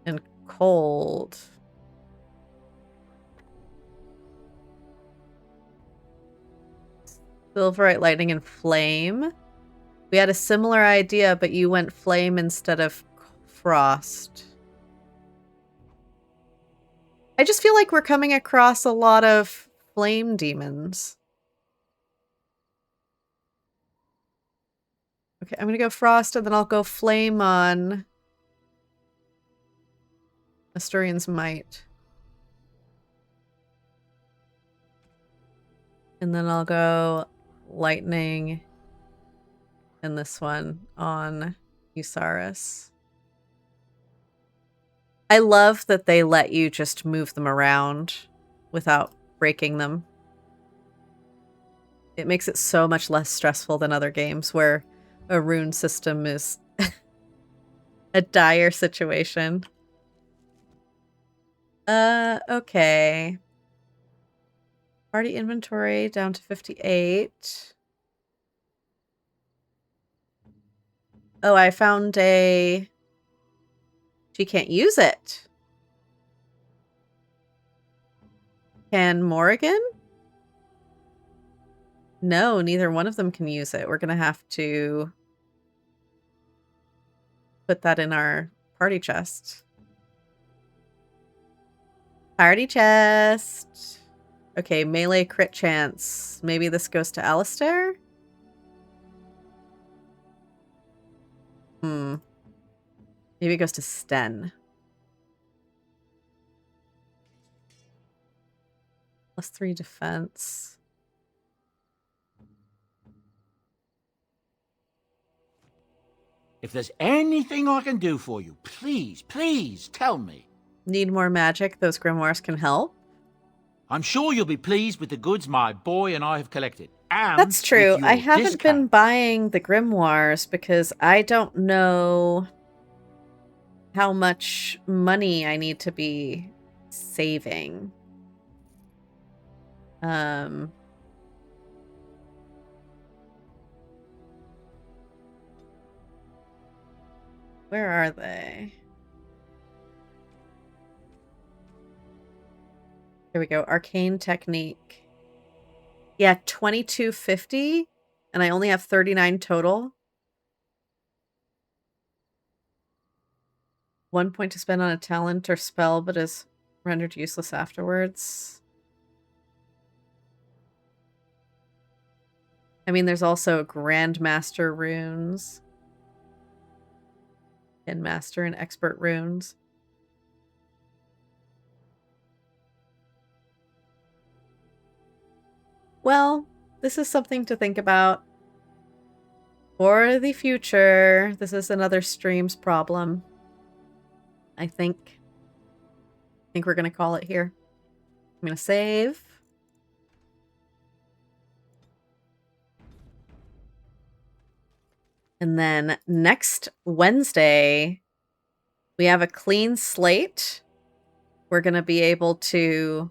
and cold. Silverite lightning and flame. We had a similar idea, but you went flame instead of frost. I just feel like we're coming across a lot of flame demons. Okay, I'm going to go frost, and then I'll go flame on Asturian's Might. And then I'll go lightning and this one on Usaris. I love that they let you just move them around without breaking them. It makes it so much less stressful than other games where a rune system is a dire situation. Okay. Party inventory down to 58. Oh, I found a... She can't use it. Can Morrigan? No, neither one of them can use it. We're going to have to put that in our party chest. Party chest. Okay, melee crit chance. Maybe this goes to Alistair? Maybe it goes to Sten. +3 defense. If there's anything I can do for you, please, please tell me. Need more magic? Those grimoires can help? I'm sure you'll be pleased with the goods my boy and I have collected. And That's true. with I your haven't discount. been buying the grimoires because I don't know how much money I need to be saving. Where are they? Here we go. Arcane technique. Yeah, 2250, and I only have 39 total. 1 point to spend on a talent or spell, but is rendered useless afterwards. I mean, there's also Grandmaster runes. And Master and Expert runes. Well, this is something to think about. For the future, this is another streams problem. I think we're going to call it here. I'm going to save. And then next Wednesday, we have a clean slate. We're going to be able to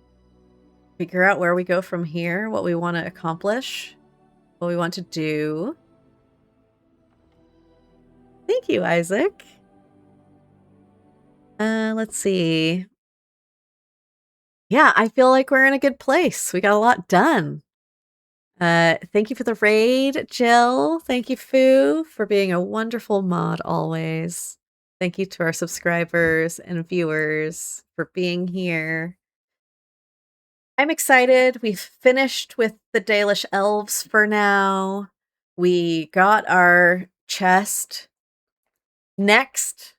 figure out where we go from here, what we want to accomplish, what we want to do. Thank you, Isaac. Let's see. Yeah, I feel like we're in a good place. We got a lot done. Thank you for the raid, Jill. Thank you, Foo, for being a wonderful mod always. Thank you to our subscribers and viewers for being here. I'm excited. We've finished with the Dalish elves for now. We got our chest. Next,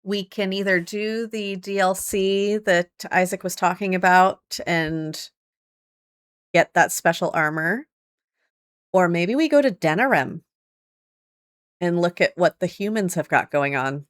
we can either do the DLC that Isaac was talking about and get that special armor, or maybe we go to Denerim and look at what the humans have got going on.